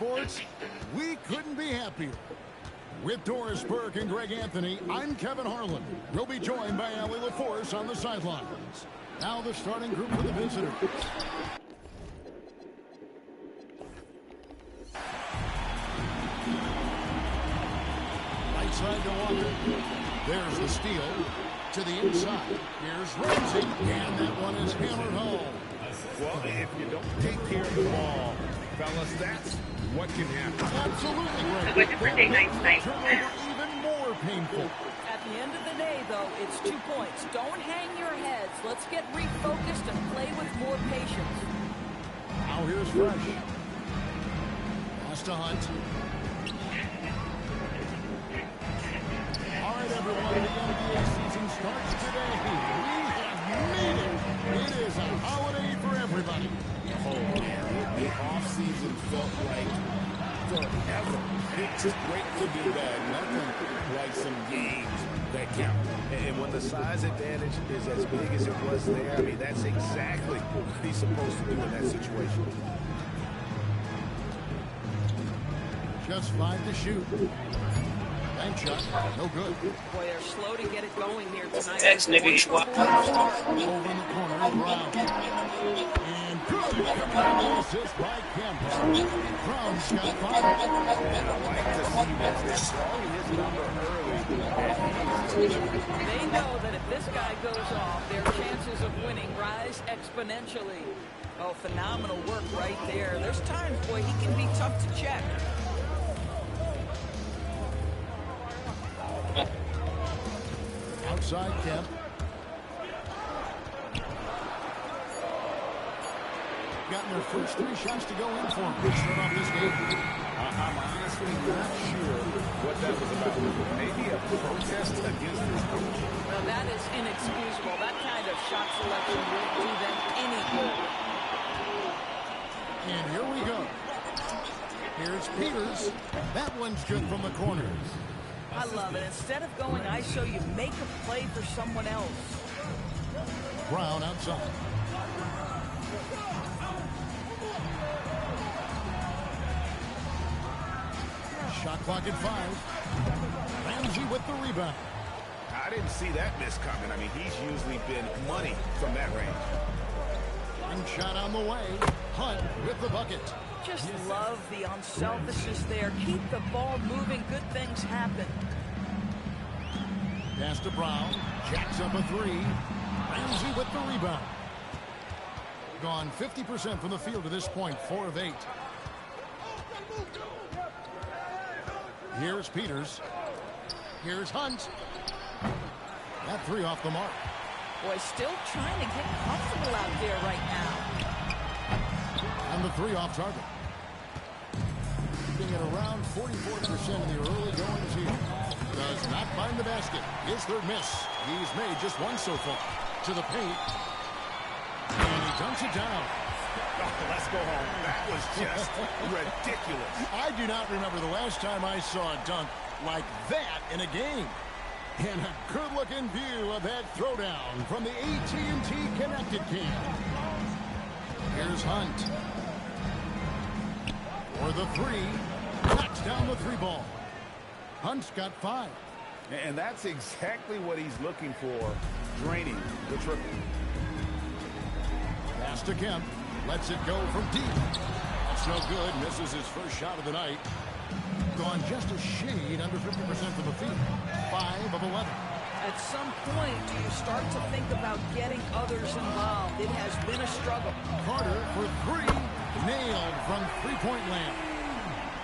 sports, we couldn't be happier. With Doris Burke and Greg Anthony, I'm Kevin Harlan. We'll be joined by Allie LaForce on the sidelines. Now the starting group for the visitors. Right side to Walker. There's the steal. To the inside. Here's Ramsey. And that one is hammered home. Well, if you don't take care of the ball, fellas, that's what can happen. Absolutely right. Like a birthday night tonight. Even more painful. At the end of the day, though, it's 2 points. Don't hang your heads. Let's get refocused and play with more patience. Now here's Fresh. Pass to Hunt. All right, everyone, the NBA season starts today. We have made it. It is a holiday for everybody. Oh, man, the offseason felt like forever. It's great to be back. Nothing like some games that count. And when the size advantage is as big as it was there, I mean, that's exactly what he's supposed to do in that situation. Just 5 to shoot. Bank shot, no good. Boy, they're slow to get it going here tonight. That's nigga swap. Over in the corner, Brown. And good. Assist by Kemp. Brown's got 5. And I like to see that they're throwing his number early. They know that if this guy goes off, their chances of winning rise exponentially. Oh, phenomenal work right there. There's times, boy, he can be tough to check. Outside Kemp. Gotten their first 3 shots to go in for him to start off this game. I'm honestly not sure what that was about. Maybe a protest against his coach. Well, that is inexcusable. That kind of shot selection won't do them any good. And here we go. Here's Peters. That one's good from the corners. I love it. Instead of going ISO, you make a play for someone else. Brown outside. Shot clock at 5. Ramsey with the rebound. I didn't see that miss coming. I mean, he's usually been money from that range. And shot on the way. Hunt with the bucket. Just love the unselfishness there. Keep the ball moving. Good things happen. Pass to Brown. Jacks up a 3. Ramsey with the rebound. Gone 50% from the field to this point. 4 of 8. Here's Peters. Here's Hunt. That 3 off the mark. Boy, still trying to get comfortable out there right now. And the 3 off target. Keeping it around 44% in the early goings here. Does not find the basket. His 3rd miss. He's made just 1 so far. To the paint. And he dunks it down. Oh, let's go home. That was just ridiculous. I do not remember the last time I saw a dunk like that in a game. And a good-looking view of that throwdown from the AT&T Connected Cam. Here's Hunt. For the 3. Knocks down the 3 ball. Hunt's got 5. And that's exactly what he's looking for, draining the triple. Pass to Kemp. Lets it go from deep. That's no good. Misses his first shot of the night. Gone just a shade under 50% from the field. 5 of 11. At some point, do you start to think about getting others involved? It has been a struggle. Carter for 3. Nailed from three-point land.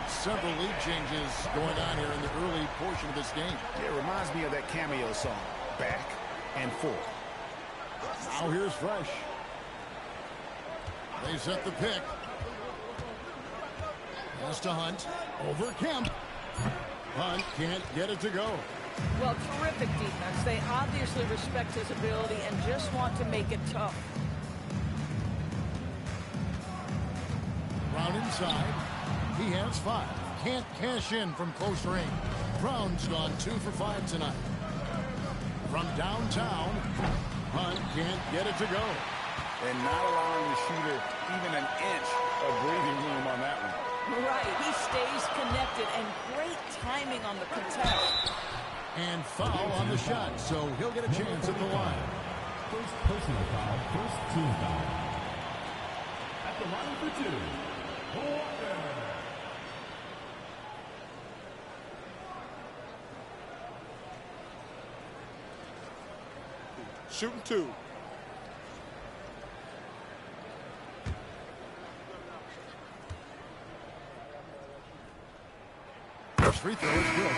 Several lead changes going on here in the early portion of this game. It reminds me of that cameo song, Back and Forth. Now here's Fresh. They set the pick. Pass to Hunt. Over Kemp. Hunt can't get it to go. Well, terrific defense. They obviously respect his ability and just want to make it tough. Brown inside. He has 5. Can't cash in from close range. Brown's gone 2 for 5 tonight. From downtown, Hunt can't get it to go. And not allowing the shooter even an inch of breathing room on that one. Right, he stays connected, and great timing on the contest. And foul on the shot, so he'll get a chance at the line. First personal foul, first team foul. At the line for two, Walker. Shooting two. First free throw is good.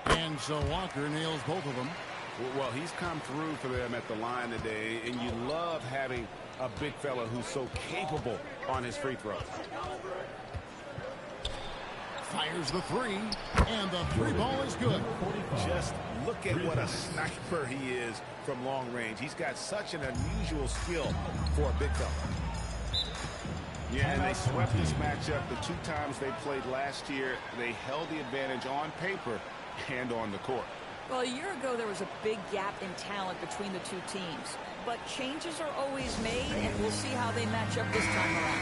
And so Walker nails both of them. Well, he's come through for them at the line today, and you love having a big fella who's so capable on his free throws. Fires the three, and the three ball is good. Just look at what a sniper he is from long range. He's got such an unusual skill for a big fella. Yeah, and they swept this matchup the two times they played last year. They held the advantage on paper and on the court. Well, a year ago, there was a big gap in talent between the two teams. But changes are always made, and we'll see how they match up this time around.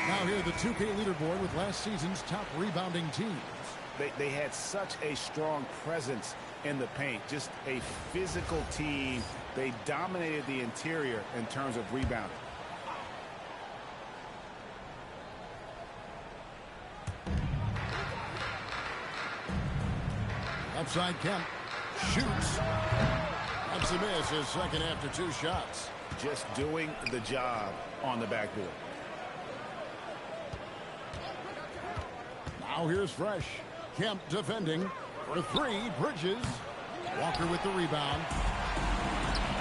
Now here, the 2K leaderboard with last season's top rebounding teams. They had such a strong presence in the paint, just a physical team. They dominated the interior in terms of rebounding. Upside Kemp shoots. That's a miss, his second after two shots. Just doing the job on the backboard. Now here's Fresh. Kemp defending for three. Bridges. Walker with the rebound.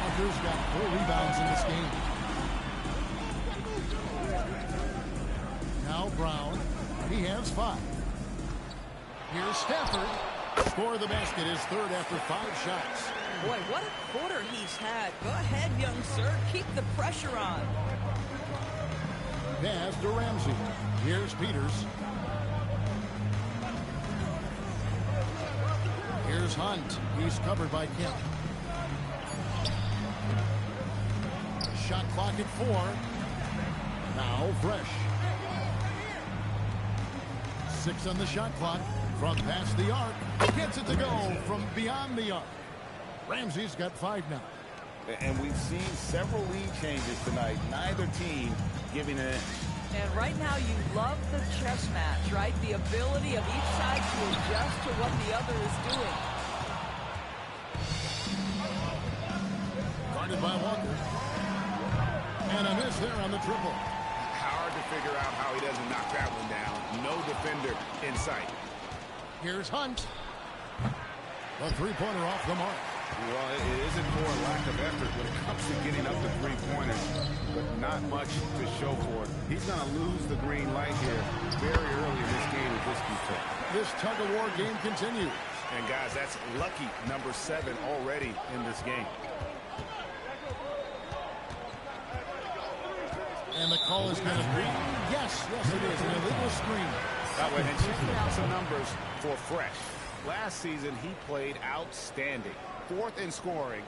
Walker's got 4 rebounds in this game. Now Brown. He has 5. Here's Stafford. Score the basket, his third after 5 shots. Boy, what a quarter he's had. Go ahead, young sir. Keep the pressure on. Pass to Ramsey. Here's Peters. Here's Hunt. He's covered by Kemp. Shot clock at 4. Now Fresh. 6 on the shot clock. From past the arc. Gets it to go from beyond the arc. Ramsey's got 5 now. And we've seen several lead changes tonight. Neither team giving an inch. And right now you love the chess match, right? The ability of each side to adjust to what the other is doing. Guarded by Walker. And a miss there on the triple. Hard to figure out how he doesn't knock that one down. No defender in sight. Here's Hunt. A three-pointer off the mark. Well, it isn't for a lack of effort when it comes to getting up the three-pointers, but not much to show for it. He's going to lose the green light here very early in this game with this defense. This tug-of-war game continues. And, guys, that's lucky number 7 already in this game. And the call is going to be, yes, it is, an illegal screen. That way, and checking out some numbers for Fresh. Last season, he played outstanding. 4th in scoring,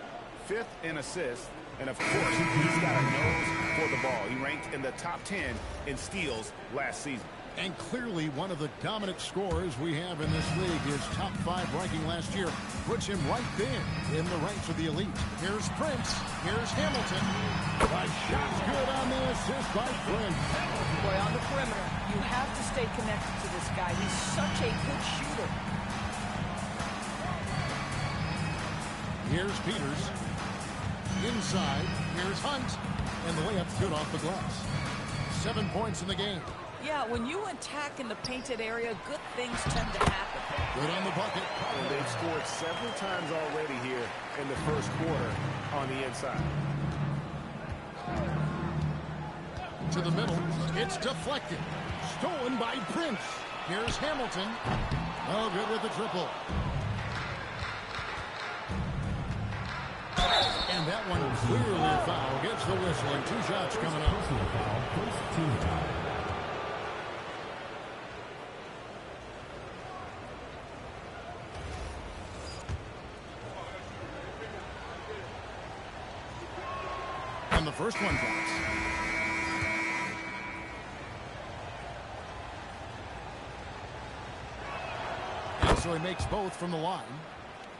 5th in assists, and of course, he's got a nose for the ball. He ranked in the top 10 in steals last season. And clearly one of the dominant scorers we have in this league. His top 5 ranking last year puts him right there in the ranks of the elite. Here's Prince. Here's Hamilton. A shot's good on the assist by Prince. Boy, on the perimeter, you have to stay connected to this guy. He's such a good shooter. Here's Peters. Inside. Here's Hunt. And the layup's good off the glass. 7 points in the game. Yeah, when you attack in the painted area, good things tend to happen. Good on the bucket. And they've scored several times already here in the first quarter on the inside. To the middle. It's deflected. Stolen by Prince. Here's Hamilton. Oh, good with the triple. And that one clearly a foul. Gets the whistle and 2 shots coming up. And the first one drops. And so he makes both from the line.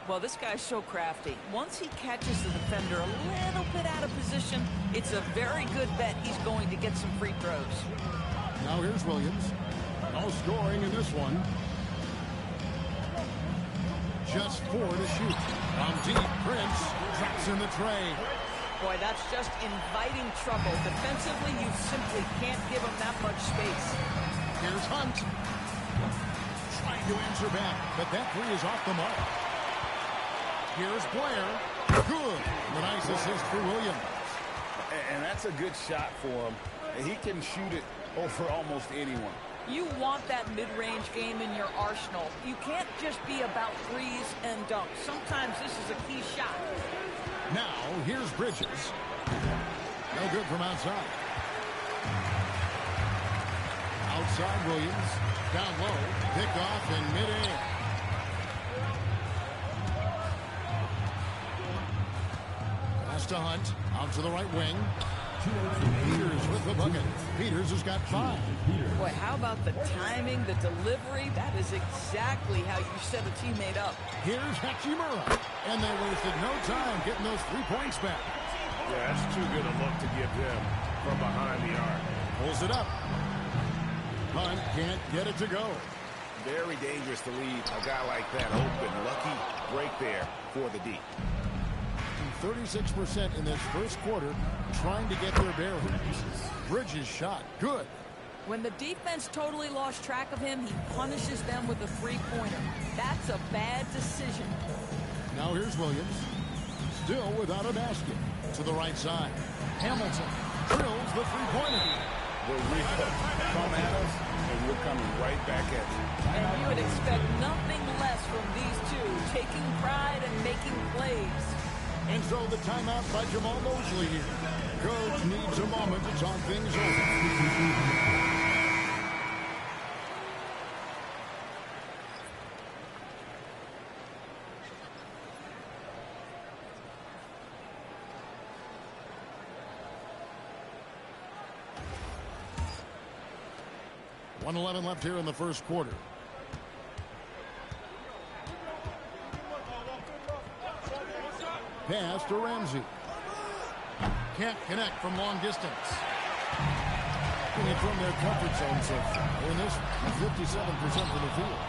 Well, this guy's so crafty. Once he catches the defender a little bit out of position, it's a very good bet he's going to get some free throws. Now here's Williams. No scoring in this one. Just 4 to shoot. From deep, Prince drops in the tray. Boy, that's just inviting trouble. Defensively, you simply can't give him that much space. Here's Hunt. Trying to answer back, but that three is off the mark. Here's Blair. Good. The nice assist for Williams. And that's a good shot for him. He can shoot it over almost anyone. You want that mid-range game in your arsenal. You can't just be about threes and dunks. Sometimes this is a key shot. Now, here's Bridges. No good from outside. Outside Williams. Down low. Pick off in mid-air. Pass to Hunt. Out to the right wing. Peters with the bucket. Peters has got 5. Boy, how about the timing, the delivery? That is exactly how you set a teammate up. Here's Hachimura. And they wasted no time getting those 3 points back. Yeah, that's too good a look to give them from behind the arc. Pulls it up. Hunt can't get it to go. Very dangerous to leave a guy like that open. Lucky break there for the D. 36% in this first quarter trying to get their bearings. Bridges shot. Good. When the defense totally lost track of him, he punishes them with a three-pointer. That's a bad decision. Now here's Williams. Still without a basket. To the right side. Hamilton drills the three-pointer. The replay. Come at us, and we're coming right back at you. And you would expect nothing less from these two, taking pride and making plays. And so the timeout by Jamal Mosley here. Coach needs a moment to talk things over. .111 left here in the first quarter. Pass to Ramsey. Can't connect from long distance. Getting from their comfort zone so far. In this, 57% from the field.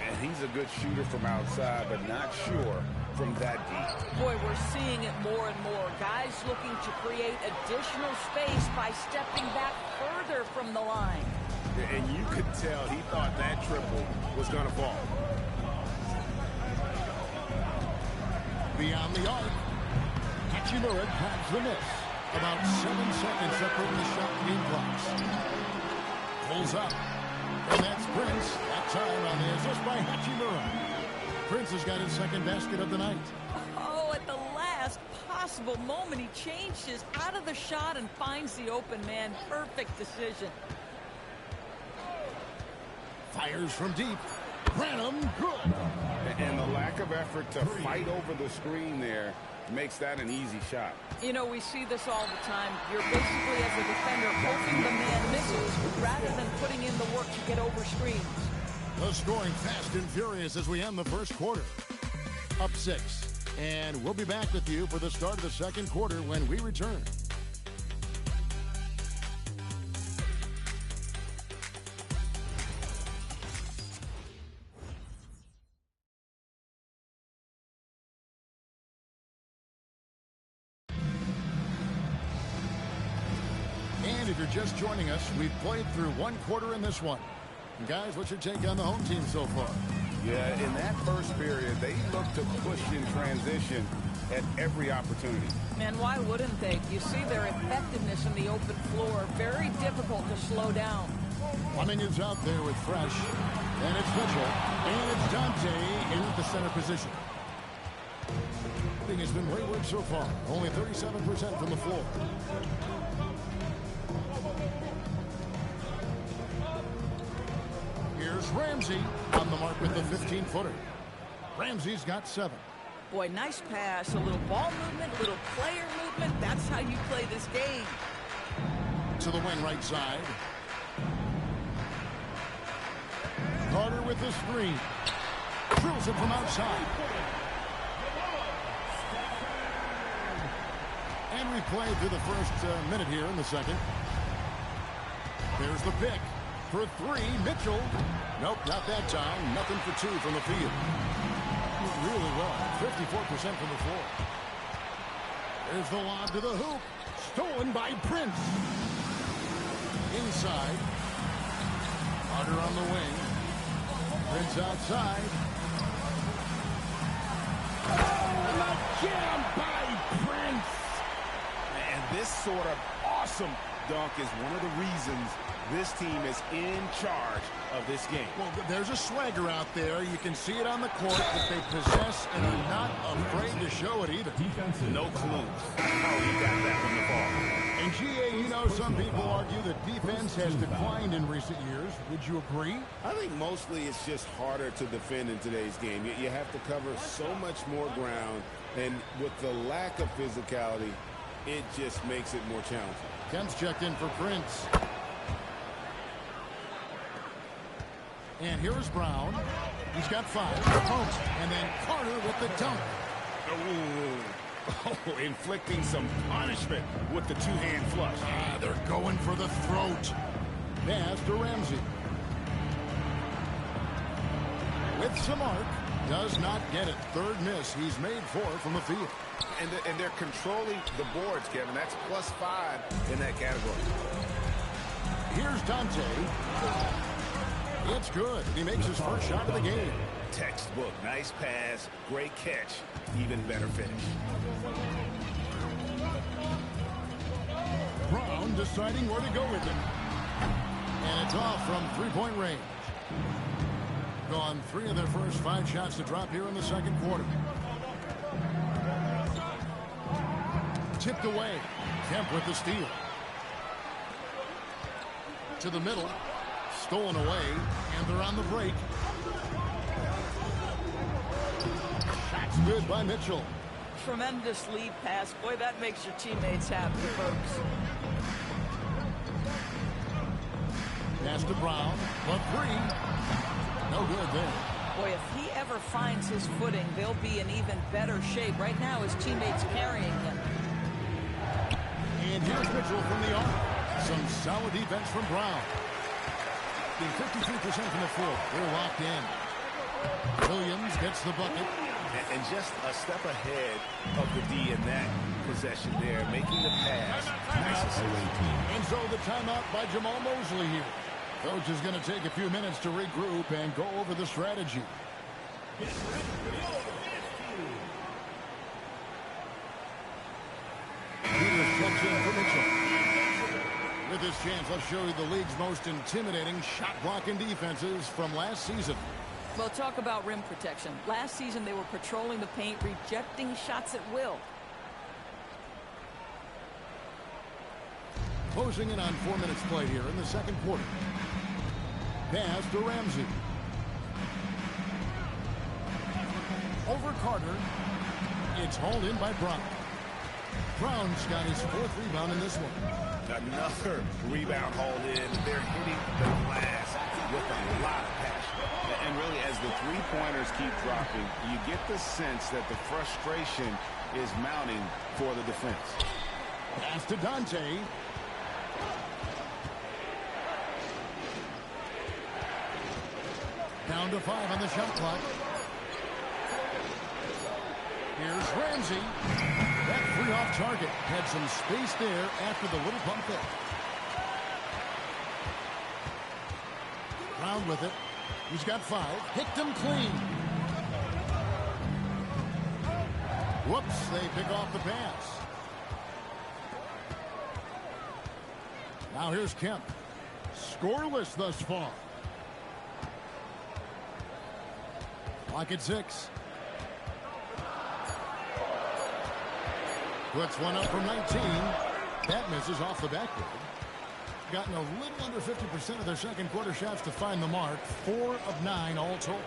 And he's a good shooter from outside, but not sure from that deep. Boy, we're seeing it more and more. Guys looking to create additional space by stepping back further from the line. And you could tell he thought that triple was going to fall. Beyond the arc. Hachimura grabs the miss. About 7 seconds separating the shot game clocks. Pulls up. And that's Prince. That time on the assist by Hachimura. Prince has got his second basket of the night. Oh, at the last possible moment, he changes out of the shot and finds the open man. Perfect decision. Fires from deep. Branham, good. And the lack of effort to fight over the screen there makes that an easy shot. You know, we see this all the time. You're basically, as a defender, hoping the man misses rather than putting in the work to get over screens. The scoring fast and furious as we end the first quarter. Up 6. And we'll be back with you for the start of the second quarter when we return. If you're just joining us, we've played through one quarter in this one. And guys, what's your take on the home team so far? Yeah, in that first period, they looked to push in transition at every opportunity. And why wouldn't they? You see their effectiveness in the open floor. Very difficult to slow down. Fleming is out there with Fresh. And it's Mitchell. And it's Dante in at the center position. Shooting has been wayward so far. Only 37% from the floor. Here's Ramsey on the mark with the 15-footer. Ramsey's got 7. Boy, nice pass, a little ball movement, a little player movement. That's how you play this game. To the wing right side. Carter with the screen. Drills it from outside. And we played through the first minute here in the second. There's the pick. For three, Mitchell. Nope, not that time. Nothing for two from the field. Really well. 54% from the floor. There's the lob to the hoop. Stolen by Prince. Inside. Carter on the wing. Prince outside. Oh, jam by Prince. And this sort of awesome dunk is one of the reasons this team is in charge of this game. Well, there's a swagger out there. You can see it on the court that they possess and are not afraid to show it either. Defensive. No clues how he got that from the ball. And, GA, you know, some people argue that defense has declined in recent years. Would you agree? I think mostly it's just harder to defend in today's game. You have to cover so much more ground, and with the lack of physicality, it just makes it more challenging. Kemp's checked in for Prince. And here is Brown. He's got 5. And then Carter with the dunk. Oh, inflicting some punishment with the two-hand flush. They're going for the throat. Pass to Ramsey. With some arc. Does not get it. Third miss. He's made 4 from the field. And they're controlling the boards, Kevin. That's +5 in that category. Here's Dante. It's good. He makes his first shot of the game. Textbook. Nice pass. Great catch. Even better finish. Brown deciding where to go with it. And it's off from three-point range. Gone 3 of their first 5 shots to drop here in the second quarter. Tipped away. Kemp with the steal. To the middle. Stolen away. And they're on the break. Shot's good by Mitchell. Tremendous lead pass. Boy, that makes your teammates happy, folks. Pass to Brown. For 3. No good there. Boy, if he ever finds his footing, they'll be in even better shape. Right now, his teammates carrying him. And here's Mitchell from the arc. Some solid defense from Brown. Being 53% from the floor. They're locked in. Williams gets the bucket. And just a step ahead of the D in that possession there, making the pass. Nice. And so the timeout by Jamal Mosley here. Coach is going to take a few minutes to regroup and go over the strategy. Peters checks in for Mitchell. With this chance, let's show you the league's most intimidating shot-blocking defenses from last season. Well, talk about rim protection. Last season, they were patrolling the paint, rejecting shots at will. Closing in on 4 minutes played here in the second quarter. Pass to Ramsey. Over Carter. It's hauled in by Brown. Brown's got his 4th rebound in this one. Another rebound hauled in. They're hitting the glass with a lot of passion. And really, as the three-pointers keep dropping, you get the sense that the frustration is mounting for the defense. Pass to Dante. Down to 5 on the shot clock. Here's Ramsey. That 3 off target. Had some space there after the little pump fake. Brown with it. He's got 5. Picked him clean. Whoops, they pick off the pass. Now here's Kemp. Scoreless thus far. Clock at 6. Puts one up from 19. That misses off the backboard. Gotten a little under 50% of their second quarter shots to find the mark. 4 of 9 all told.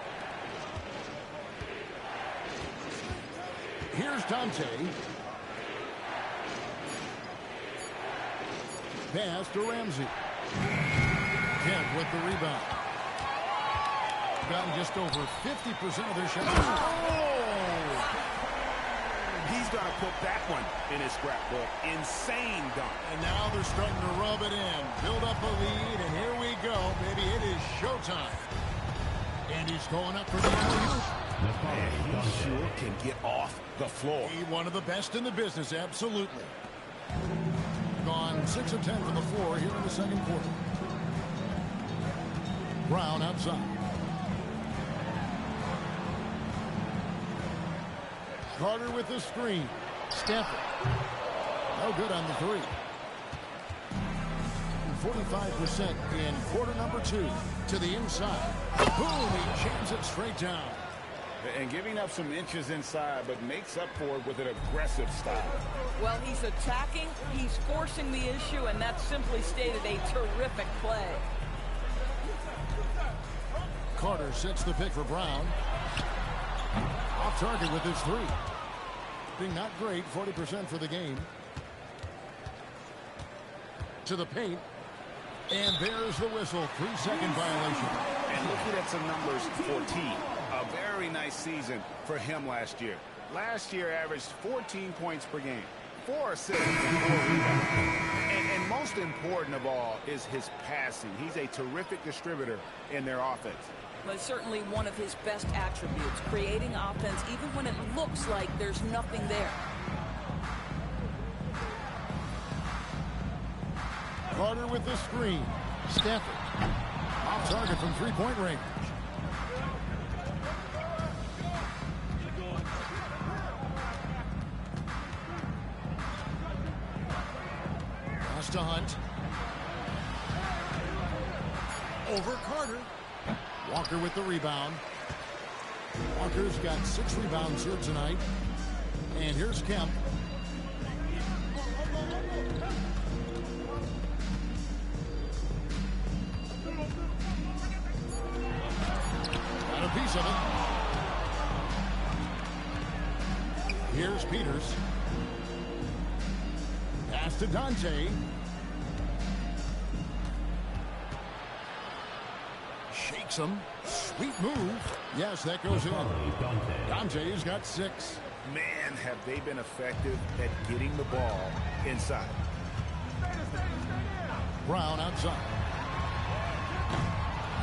Here's Dante. pass to Ramsey. Kemp with the rebound. Gotten just over 50% of their shots. Oh! He's got to put that one in his scrapbook. Insane dunk. And now they're starting to rub it in. Build up a lead, and here we go, baby. It is showtime. And he's going up for the alley-oop. Man, he sure can get off the floor. He's one of the best in the business, absolutely. Gone 6 of 10 from the floor here in the second quarter. Brown outside. Carter with the screen. Stanford. No good on the three. 45% in quarter number 2. To the inside. Boom! He jams it straight down. And giving up some inches inside, but makes up for it with an aggressive style. Well, he's attacking, he's forcing the issue, and that's simply stated a terrific play. Carter sets the pick for Brown. Off target with his three. Being not great, 40% for the game. To the paint. And there's the whistle. 3-second violation. And looking at some numbers for T. A very nice season for him last year. Last year averaged 14 points per game. 4 assists and 4 rebounds. And most important of all is his passing. He's a terrific distributor in their offense. But certainly one of his best attributes, creating offense even when it looks like there's nothing there. Carter with the screen. Stanford. Off target from three-point range. Pass to Hunt. Over Carter. Walker with the rebound. Walker's got 6 rebounds here tonight. And here's Kemp. Got a piece of it. Here's Peters. Pass to Dante. Shakes him. Sweet move. Yes, that goes in. Dante's got 6. Man, have they been effective at getting the ball inside. Brown outside.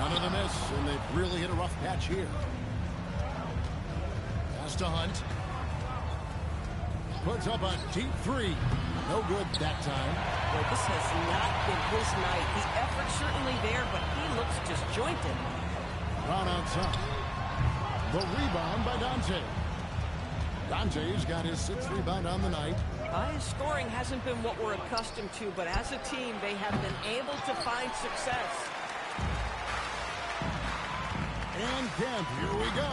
Another miss, and they've really hit a rough patch here. Pass to Hunt. Puts up a deep 3. No good that time. Well, this has not been his night. The effort's certainly there, but he looks disjointed. Brown outside. The rebound by Dante. Dante's got his 6th rebound on the night. His scoring hasn't been what we're accustomed to, but as a team, they have been able to find success. And Kemp, here we go.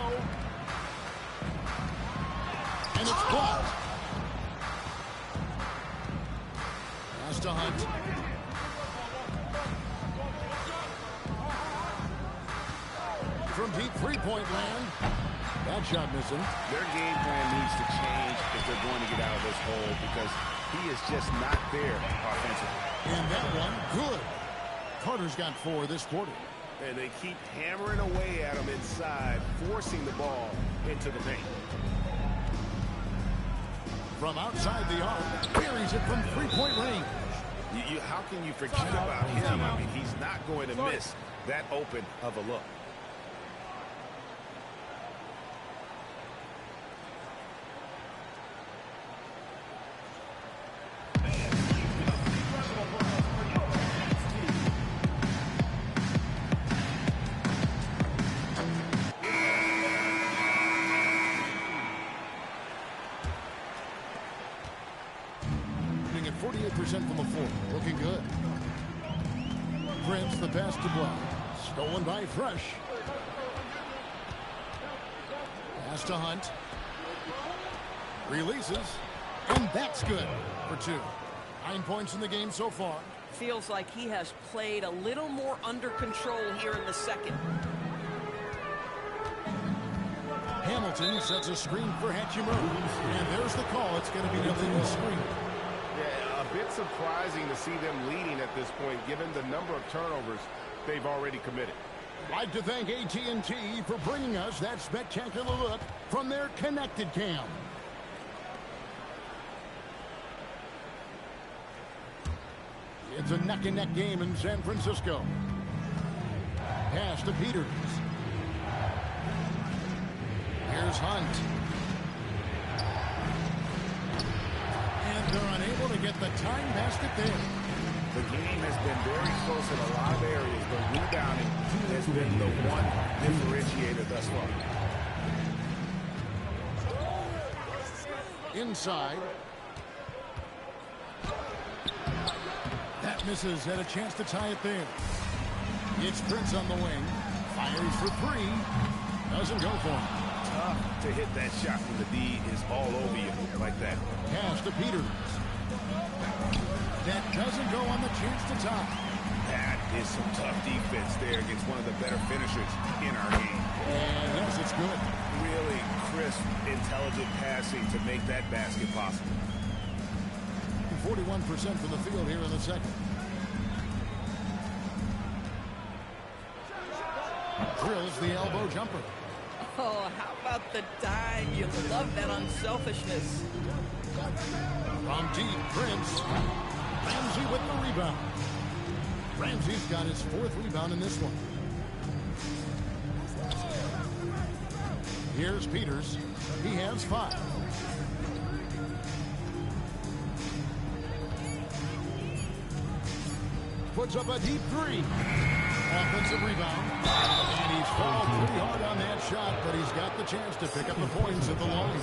And it's blocked. Pass to Hunt. From deep three-point land. That shot missing. Their game plan needs to change if they're going to get out of this hole because he is just not there offensively. And that one, good. Carter's got 4 this quarter. And they keep hammering away at him inside, forcing the ball into the paint. From outside the arc, buries it from three-point range. How can you forget about him? I mean, he's not going to miss that open of a look. At 48% from the floor. Looking good. Prince the pass to Black. Stolen by Fresh. Pass to Hunt. Releases. And that's good for 2. 9 points in the game so far. Feels like he has played a little more under control here in the second. Hamilton sets a screen for Hachimura. And there's the call. It's going to be an illegal screen. Yeah, a bit bit surprising to see them leading at this point, given the number of turnovers they've already committed. I'd like to thank AT&T for bringing us that spectacular look from their connected cam. It's a neck-and-neck game in San Francisco. Pass to Peters. Here's Hunt. And they're unable to get the time basket there. The game has been very close in a lot of areas, but rebounding has been the one differentiator thus far. Inside. That misses. Had a chance to tie it there. It's Prince on the wing. Fires for three. Doesn't go for him. Tough to hit that shot when the D is all over you like that. Pass to Peters. That doesn't go on the chance to tie. That is some tough defense there against one of the better finishers in our game. And yes, it's good. Really crisp, intelligent passing to make that basket possible. 41% from the field here in the second. Drills the elbow jumper. Oh, how about the dime? You love that unselfishness. From deep, Prince. Ramsey with the rebound. Ramsey's got his fourth rebound in this one. Here's Peters. He has 5. Puts up a deep 3. Offensive rebound. And he's fouled pretty hard on that shot, but he's got the chance to pick up the points at the line.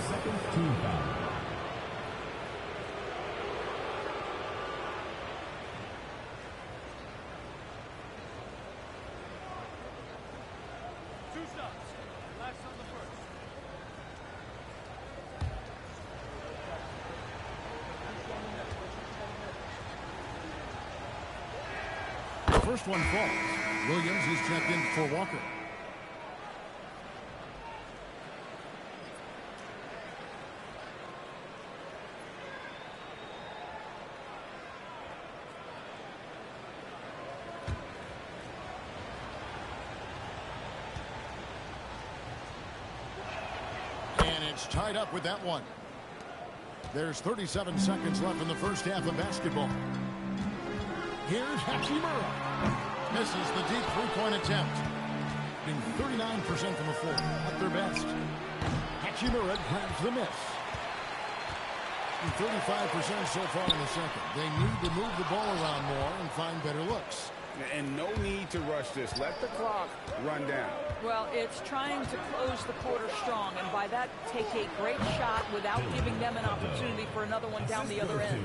First one falls. Williams is checked in for Walker. And it's tied up with that one. There's 37 seconds left in the first half of basketball. Here's Hachimura. Misses the deep three-point attempt. Being 39% from the floor. At their best. Hachimura grabs the miss. And 35% so far in the second. They need to move the ball around more and find better looks. And no need to rush this. Let the clock run down. Well, it's trying to close the quarter strong, and by that, take a great shot without giving them an opportunity for another one down the other end.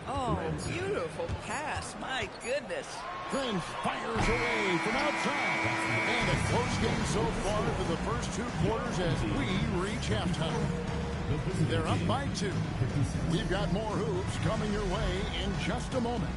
Oh, beautiful pass. My goodness. Prince fires away from outside. And a close game so far for the first 2 quarters as we reach halftime. They're up by 2. We've got more hoops coming your way in just a moment.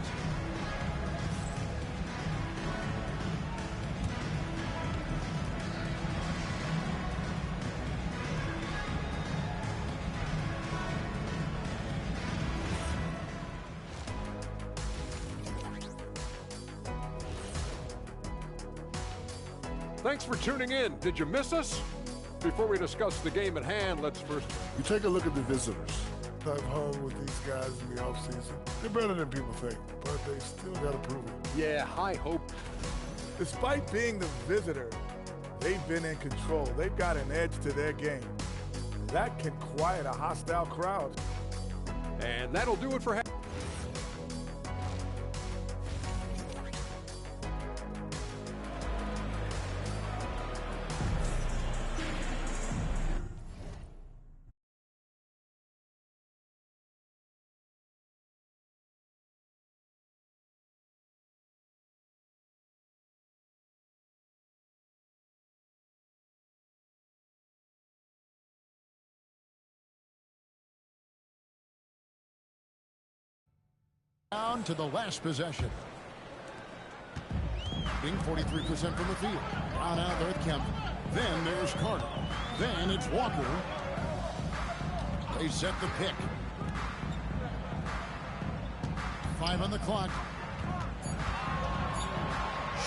Thanks for tuning in. Did you miss us? Before we discuss the game at hand, let's first... You take a look at the visitors. I've hung with these guys in the offseason. They're better than people think, but they still got to prove it. Yeah, high hope. Despite being the visitor, they've been in control. They've got an edge to their game. That can quiet a hostile crowd. And that'll do it for... Down to the last possession. Being 43% from the field. Brown out there with Kemp. Then there's Carter. Then it's Walker. They set the pick. 5 on the clock.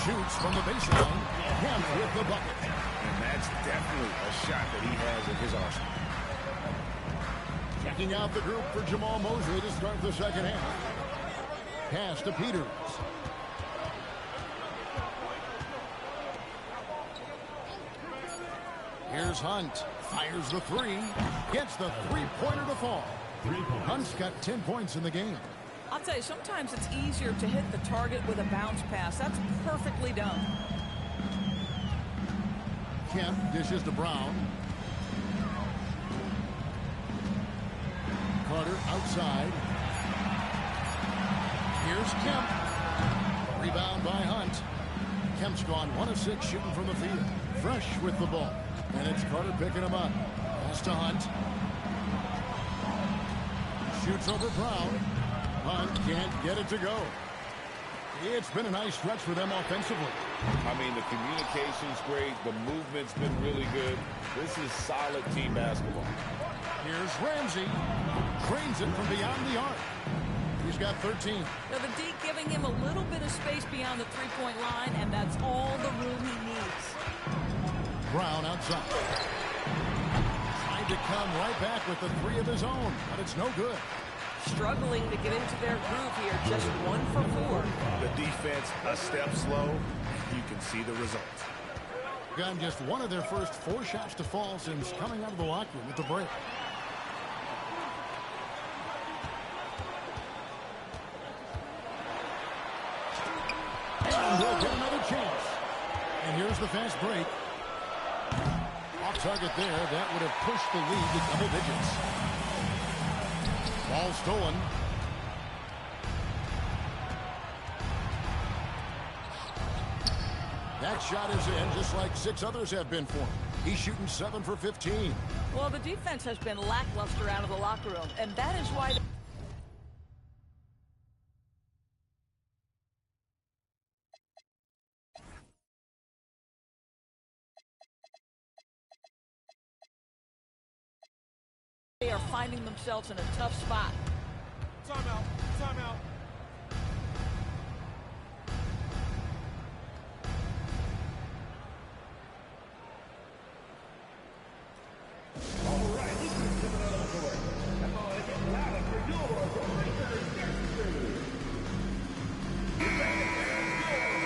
Shoots from the baseline. Kemp with the bucket. And that's definitely a shot that he has in his arsenal. Checking out the group for Jamal Mosley to start the second half. Pass to Peters. Here's Hunt. Fires the three. Gets the three-pointer to fall. Hunt's got 10 points in the game. I'll tell you, sometimes it's easier to hit the target with a bounce pass. That's perfectly done. Kemp dishes to Brown. Carter outside. Here's Kemp. Rebound by Hunt. Kemp's gone 1 of 6 shooting from the field. Fresh with the ball. And it's Carter picking him up. Pass to Hunt. Shoots over Brown. Hunt can't get it to go. It's been a nice stretch for them offensively. I mean, the communication's great. The movement's been really good. This is solid team basketball. Here's Ramsey. Trains it from beyond the arc. He's got 13. Now the D giving him a little bit of space beyond the three-point line, and that's all the room he needs. Brown outside. Tried to come right back with the three of his own, but it's no good. Struggling to get into their groove here, just 1 for 4. The defense a step slow. You can see the results. Gotten just 1 of their first 4 shots to fall since coming out of the locker room with the break. And we'll get another chance. And here's the fast break. Off target there. That would have pushed the lead to double digits. Ball stolen. That shot is in, just like 6 others have been for him. He's shooting 7 for 15. Well, the defense has been lackluster out of the locker room, and that is why they are finding themselves in a tough spot. Timeout. Timeout.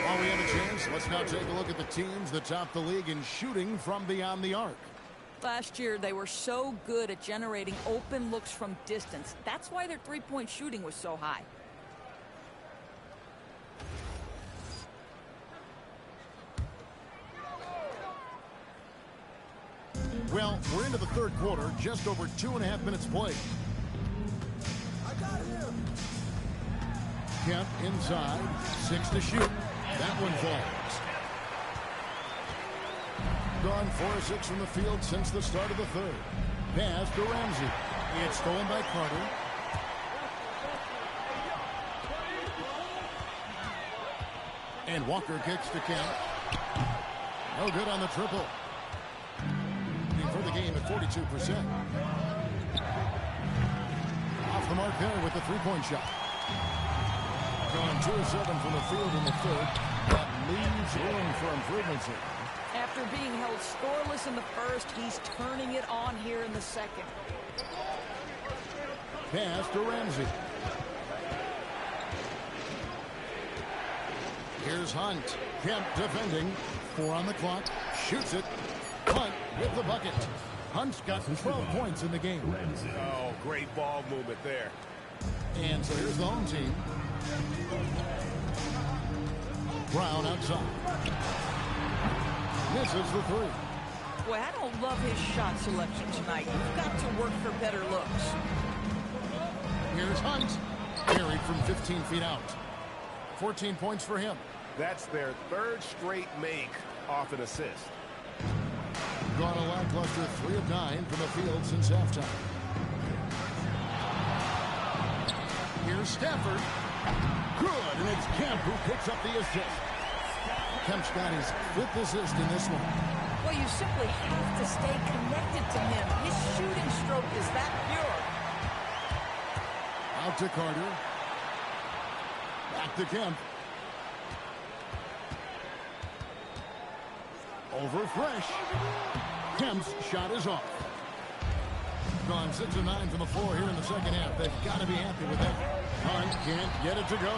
While we have a chance, let's now take a look at the teams that top the league in shooting from beyond the arc. Last year, they were so good at generating open looks from distance. That's why their three-point shooting was so high. Well, we're into the third quarter, just over 2.5 minutes played. Kemp inside, 6 to shoot. That one falls. Gone 4 of 6 from the field since the start of the third. Pass to Ramsey. It's stolen by Carter. And Walker kicks to Kemp. No good on the triple. For the game at 42%. Off the mark there with the three-point shot. Gone 2 of 7 from the field in the third. That leaves room for improvements here. After being held scoreless in the first, he's turning it on here in the second. Pass to Ramsey. Here's Hunt. Kemp defending. 4 on the clock. Shoots it. Hunt with the bucket. Hunt's got 12 points in the game. Oh, great ball movement there. And so here's the home team. Brown outside. Misses the three. Boy, I don't love his shot selection tonight. You've got to work for better looks. Here's Hunt. Carried from 15 feet out. 14 points for him. That's their 3rd straight make off an assist. Gone a lackluster 3 of 9 from the field since halftime. Here's Stafford. Good, and it's Kemp who picks up the assist. Kemp's got his 5th assist in this one. Well, you simply have to stay connected to him. His shooting stroke is that pure. Out to Carter. Back to Kemp. Over Fresh. Kemp's shot is off. Gone 6 of 9 from the floor here in the second half. They've got to be happy with that. Hunt can't get it to go.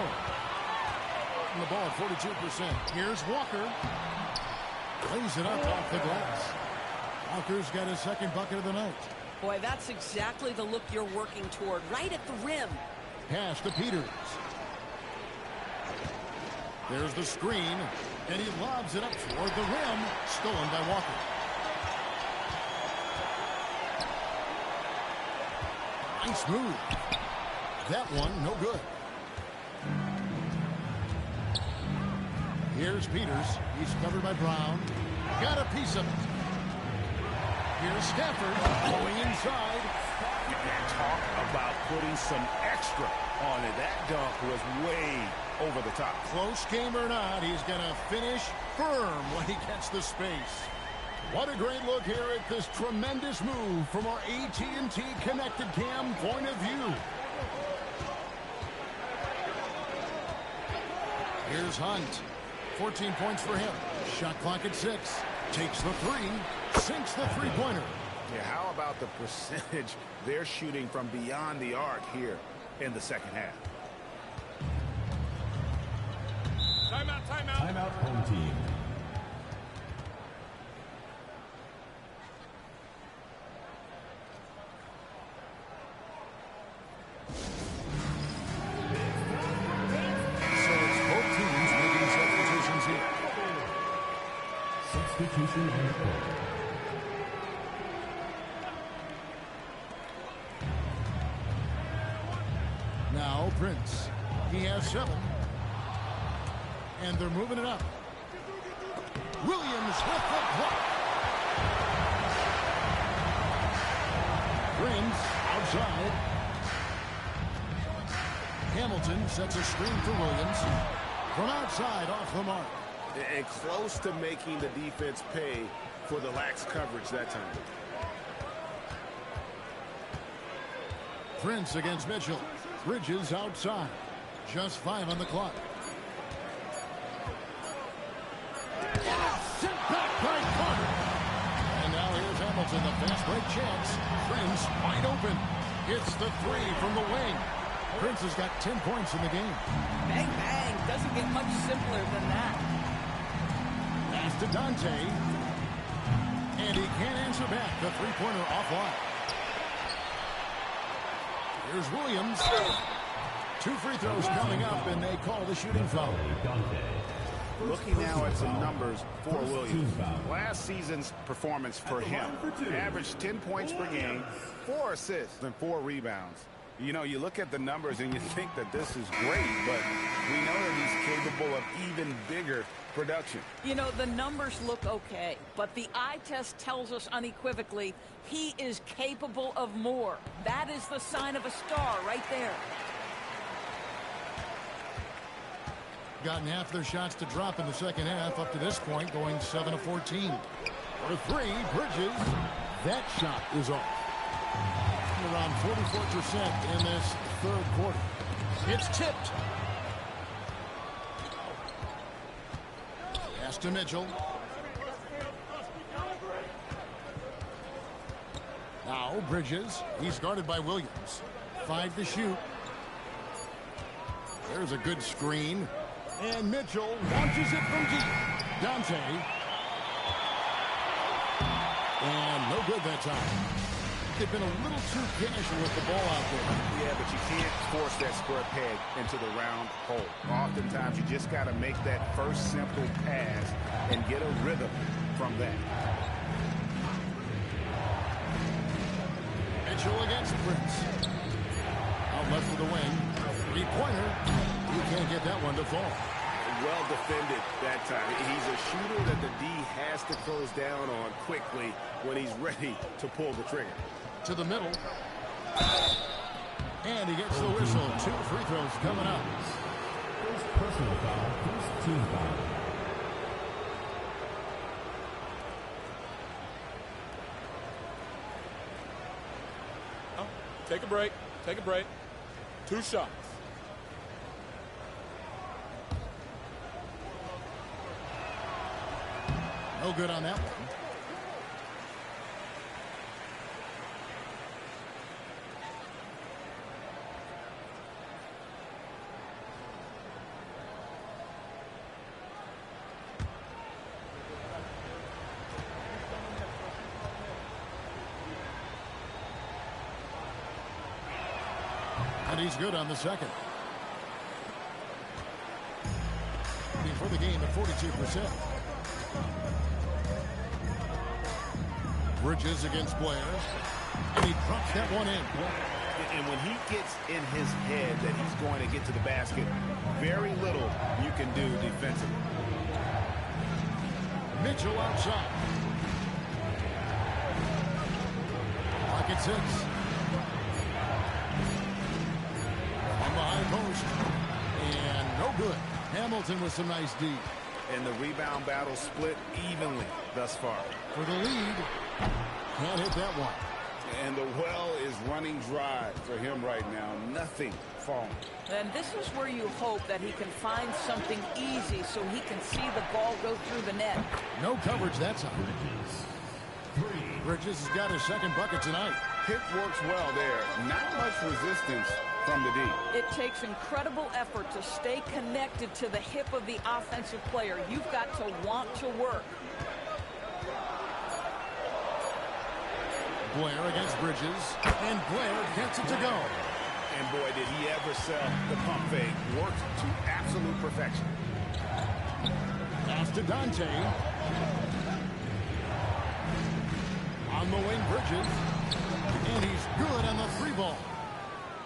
And the ball at 42%. Here's Walker. Lays it up off the glass. Walker's got his second bucket of the night. Boy, that's exactly the look you're working toward, right at the rim. Pass to Peters. There's the screen, and he lobs it up toward the rim. Stolen by Walker. Nice move. That one, no good. Here's Peters. He's covered by Brown. Got a piece of it. Here's Stafford going inside. Talk about putting some extra on it. That dunk was way over the top. Close game or not, he's going to finish firm when he gets the space. What a great look here at this tremendous move from our AT&T Connected Cam point of view. Here's Hunt. 14 points for him. Shot clock at 6. Takes the three. Sinks the three-pointer. Yeah, how about the percentage they're shooting from beyond the arc here in the second half? Timeout, timeout. Timeout, home team. So it's both teams making substitutions here. Substitution on the court. Now Prince. He has 7. And they're moving it up. Williams with the block. Prince outside. Hamilton sets a screen for Williams. From outside off the mark. And close to making the defense pay for the lax coverage that time. Prince against Mitchell. Bridges outside. Just 5 on the clock. Sent back by Carter. And now here's Hamilton, the fast break chance. Prince wide open. Hits the 3 from the wing. Prince has got 10 points in the game. Bang, bang. Doesn't get much simpler than that. Pass to Dante. And he can't answer back. The three-pointer offline. Here's Williams. 2 free throws coming up, and they call the shooting foul. Looking now at some numbers for Williams. Last season's performance for him. Averaged 10 points per game, 4 assists, and 4 rebounds. You know, you look at the numbers and you think that this is great, but we know that he's capable of even bigger production. You know, the numbers look okay, but the eye test tells us unequivocally he is capable of more. That is the sign of a star right there. Gotten half their shots to drop in the second half up to this point, going 7 of 14. For 3, Bridges. That shot is off. Around 44% in this third quarter. It's tipped. Pass to Mitchell. Now Bridges. He's guarded by Williams. 5 to shoot. There's a good screen. And Mitchell launches it from deep. Dante. And no good that time. They've been a little too casual with the ball out there. Yeah, but you can't force that square peg into the round hole. Oftentimes, you just got to make that first simple pass and get a rhythm from that. Mitchell against Prince. Out left of the wing. Three-pointer. He can't get that one to fall. Well defended that time. He's a shooter that the D has to close down on quickly when he's ready to pull the trigger. To the middle. And he gets the whistle. 2 free throws coming up. First personal foul, first team foul. Take a break. Take a break. 2 shots. No good on that one. And he's good on the second. For the game at 42%. Bridges against Blair. And he drops that one in. And when he gets in his head that he's going to get to the basket, very little you can do defensively. Mitchell outside. Clock at 6. On the high post. And no good. Hamilton with some nice D. And the rebound battle split evenly thus far. For the lead. Can't hit that one. And the well is running dry for him right now. Nothing falling. And this is where you hope that he can find something easy so he can see the ball go through the net. No coverage that time. Bridges has got his second bucket tonight. Hit works well there. Not much resistance from the D. It takes incredible effort to stay connected to the hip of the offensive player. You've got to want to work. Blair against Bridges. And Blair gets it to go. And boy, did he ever sell the pump fake. Worked to absolute perfection. Pass to Dante. On the wing, Bridges. And he's good on the three ball.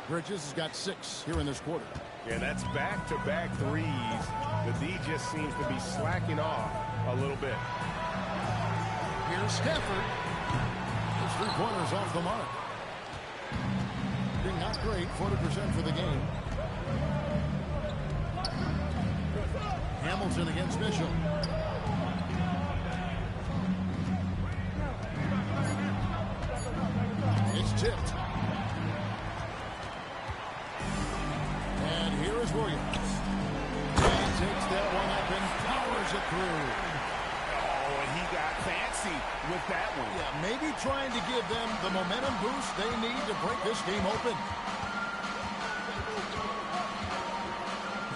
Bridges has got 6 here in this quarter. Yeah, that's back-to-back threes. The D just seems to be slacking off a little bit. Here's Stafford. His 3 pointers off the mark. Being not great, 40% for the game. Hamilton against Mitchell. It's tipped. And here is Williams. And takes that one up and powers it through. Oh, and he got fancy with that one. Yeah, maybe trying to give them the momentum boost they need to break this game open.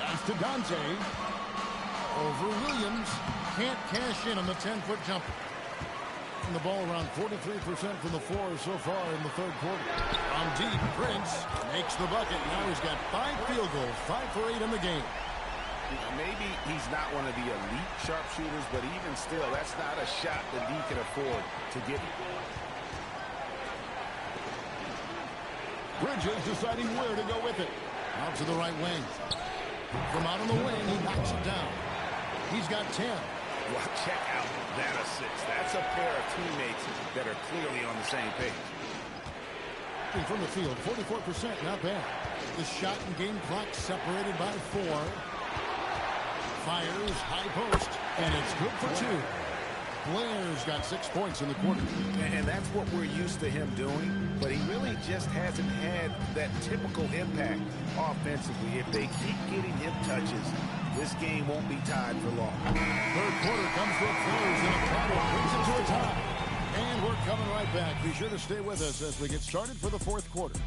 Pass to Dante. Over Williams. Can't cash in on the 10-foot jumper. And the ball around 43% from the floor so far in the third quarter. On deep, Prince makes the bucket. Now he's got 5 field goals, 5 for 8 in the game. Maybe he's not one of the elite sharpshooters, but even still, that's not a shot that he can afford to give you. Bridges deciding where to go with it. Out to the right wing. From out on the wing, he knocks it down. He's got 10. Well, check out that assist. That's a pair of teammates that are clearly on the same page. From the field, 44%, not bad. The shot and game clock separated by 4. Fires, high post, and it's good for 2. Blair's got 6 points in the quarter. And that's what we're used to him doing, but he really just hasn't had that typical impact offensively. If they keep getting him touches, this game won't be tied for long. Third quarter comes to a close, and a title brings it to a tie. And we're coming right back. Be sure to stay with us as we get started for the fourth quarter.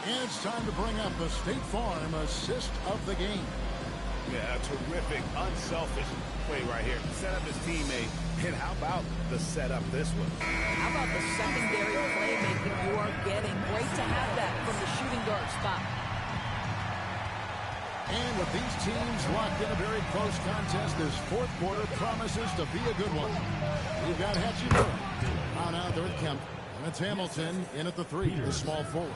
And it's time to bring up the State Farm assist of the game. Yeah, a terrific, unselfish play right here. Set up his teammate. And how about the setup this one? How about the secondary playmaking you are getting? Great to have that from the shooting guard spot. And with these teams locked in a very close contest, this fourth quarter promises to be a good one. We've got Hachimura on out there at Kemp. And it's Hamilton in at the 3, the small forward.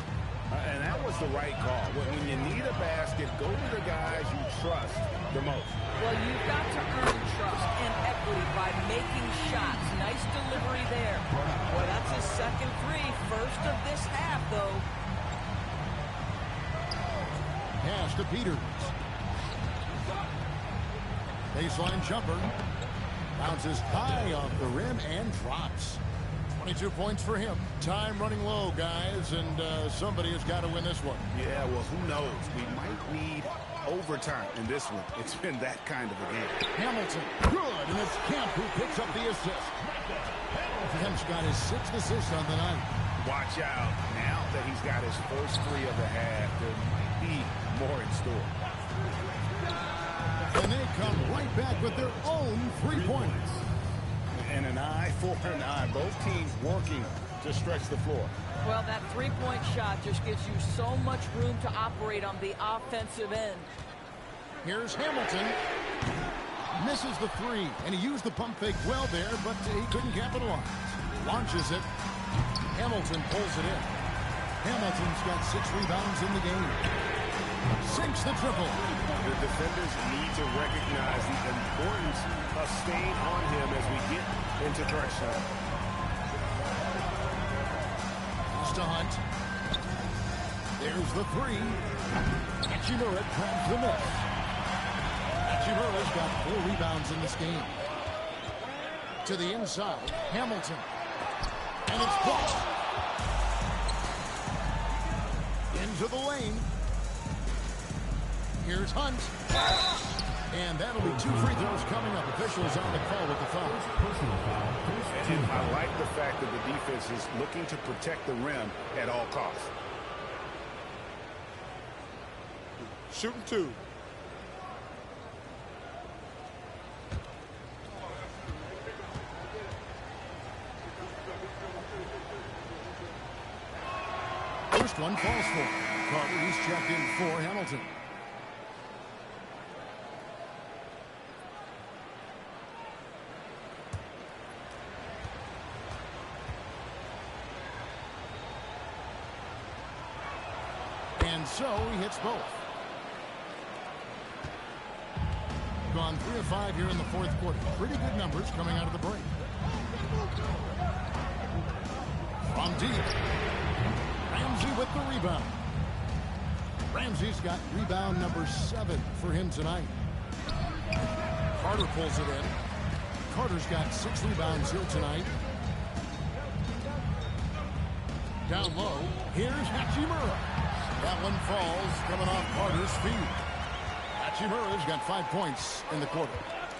And that was the right call. When you need a basket, go to the guys you trust the most. Well, you've got to earn trust and equity by making shots. Nice delivery there. Boy, that's his second three. First of this half, though. Pass to Peters. Baseline jumper. Bounces high off the rim and drops. 22 points for him. Time running low, guys, and somebody has got to win this one. Yeah, well, who knows? We might need overtime in this one. It's been that kind of a game. Hamilton, good, and it's Kemp who picks up the assist. Kemp's got his 6th assist on the night. Watch out. Now that he's got his first three of the half, there might be more in store. And they come right back with their own 3 points. And an eye for an eye. Both teams working to stretch the floor. Well, that three-point shot just gives you so much room to operate on the offensive end. Here's Hamilton. Misses the 3, and he used the pump fake well there, but he couldn't capitalize. Launches it. Hamilton pulls it in. Hamilton's got 6 rebounds in the game. Sinks the triple. The defenders need to recognize the importance of staying on him as we get into crunch time. To Hunt. There's the 3. Hachimura grabs the miss. Hachimura's got 4 rebounds in this game. To the inside, Hamilton. And it's blocked. Into the lane. Here's Hunt. And that'll be 2 free throws coming up. Officials on the call with the foul. And I like the fact that the defense is looking to protect the rim at all costs. Shooting 2. First one falls for Carter. He's checked in for Hamilton. And so he hits both. Gone 3 of 5 here in the 4th quarter. Pretty good numbers coming out of the break. From deep. Ramsey with the rebound. Ramsey's got rebound number 7 for him tonight. Carter pulls it in. Carter's got 6 rebounds here tonight. Down low. Here's Hachimura. That one falls coming off Carter's feet. Hachimura's got 5 points in the quarter.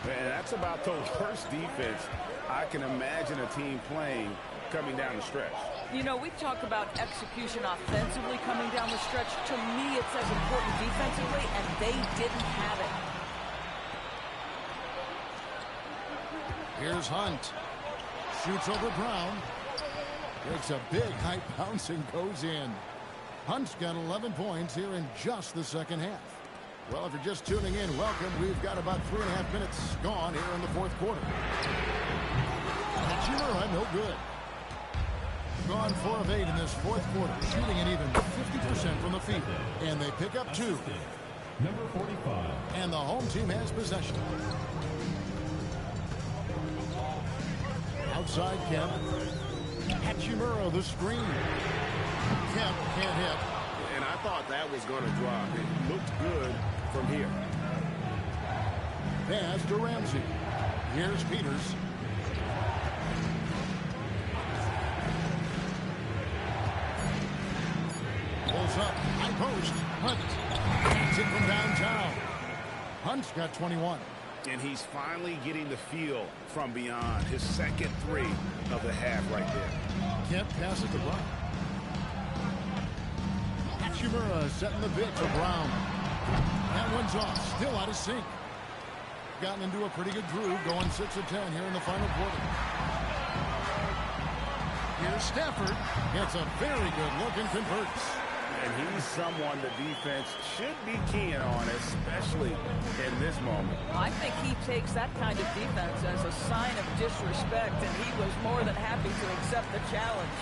Man, that's about the worst defense I can imagine a team playing coming down the stretch. You know, we talk about execution offensively coming down the stretch. To me, it's as important defensively, and they didn't have it. Here's Hunt. Shoots over Brown. Takes a big high bounce and goes in. Hunt's got 11 points here in just the second half. Well, if you're just tuning in, welcome. We've got about 3.5 minutes gone here in the 4th quarter. Hachimura, no good. Gone 4 of 8 in this 4th quarter, shooting an even 50% from the field. And they pick up 2. Number 45. And the home team has possession. Outside Kemp. Hachimura, the screen. Kemp can't hit. And I thought that was going to drop. It looked good from here. Pass to Ramsey. Here's Peters. Pulls up. High post. Hunt. Takes it from downtown. Hunt's got 21. And he's finally getting the feel from beyond. His second 3 of the half right there. Kemp passes to Brown. Hachimura setting the bid for Brown. That one's off. Still out of sync. Gotten into a pretty good groove, going 6 of 10 here in the final quarter. Here's Stafford. Gets a very good look and converts. And he's someone the defense should be keying on, especially in this moment. I think he takes that kind of defense as a sign of disrespect, and he was more than happy to accept the challenge.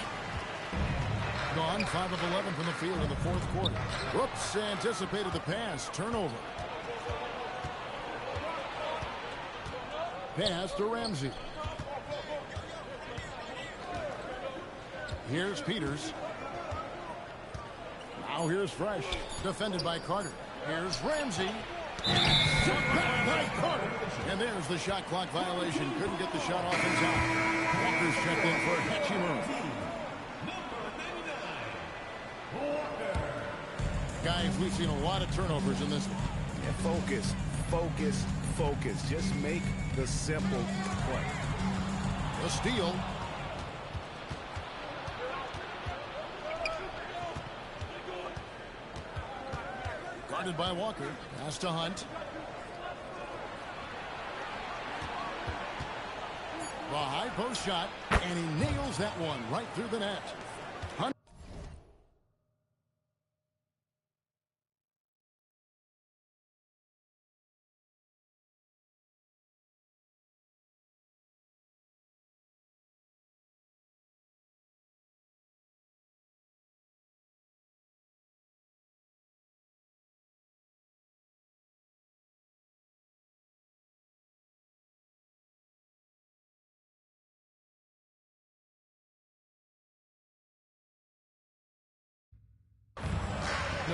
Gone 5 of 11 from the field in the fourth quarter. Whoops, anticipated the pass. Turnover. Pass to Ramsey. Here's Peters. Now here's Fresh. Defended by Carter. Here's Ramsey. Shot back by Carter. And there's the shot clock violation. Couldn't get the shot off in time. Walker's checked in for Hachimura. Guys, we've seen a lot of turnovers in this one. Yeah, focus, focus, focus. Just make the simple play. The steal. Guarded by Walker. Pass to Hunt. The high post shot, and he nails that one right through the net. Hunt.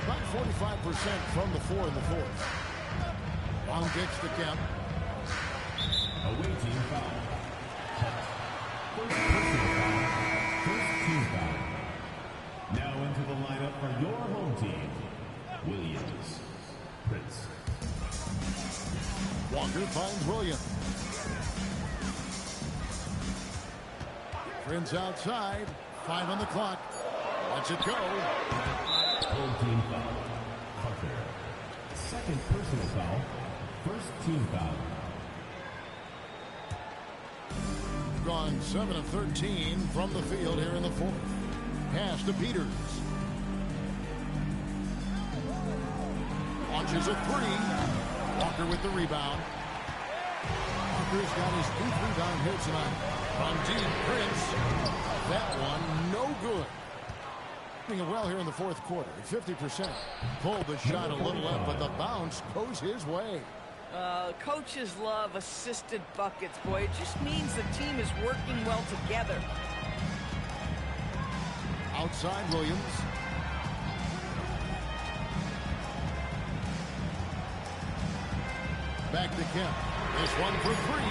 About 45% from the 4 in the fourth. Long ditch to Kemp. Away team foul. First personal foul. First team foul. Now into the lineup for your home team. Williams. Prince. Walker finds Williams. Prince outside. 5 on the clock. Lets it go. Home team foul. Carter. Second personal foul. First team foul. Gone 7 of 13 from the field here in the fourth. Pass to Peters. Launches a 3. Walker with the rebound. Walker's got his 8th rebound here tonight. From deep, Prince. That one no good. Doing well here in the fourth quarter. 50%. Pulled the shot a little up, but the bounce goes his way. Coaches love assisted buckets, boy. It just means the team is working well together. Outside Williams. Back to Kemp. This one for 3.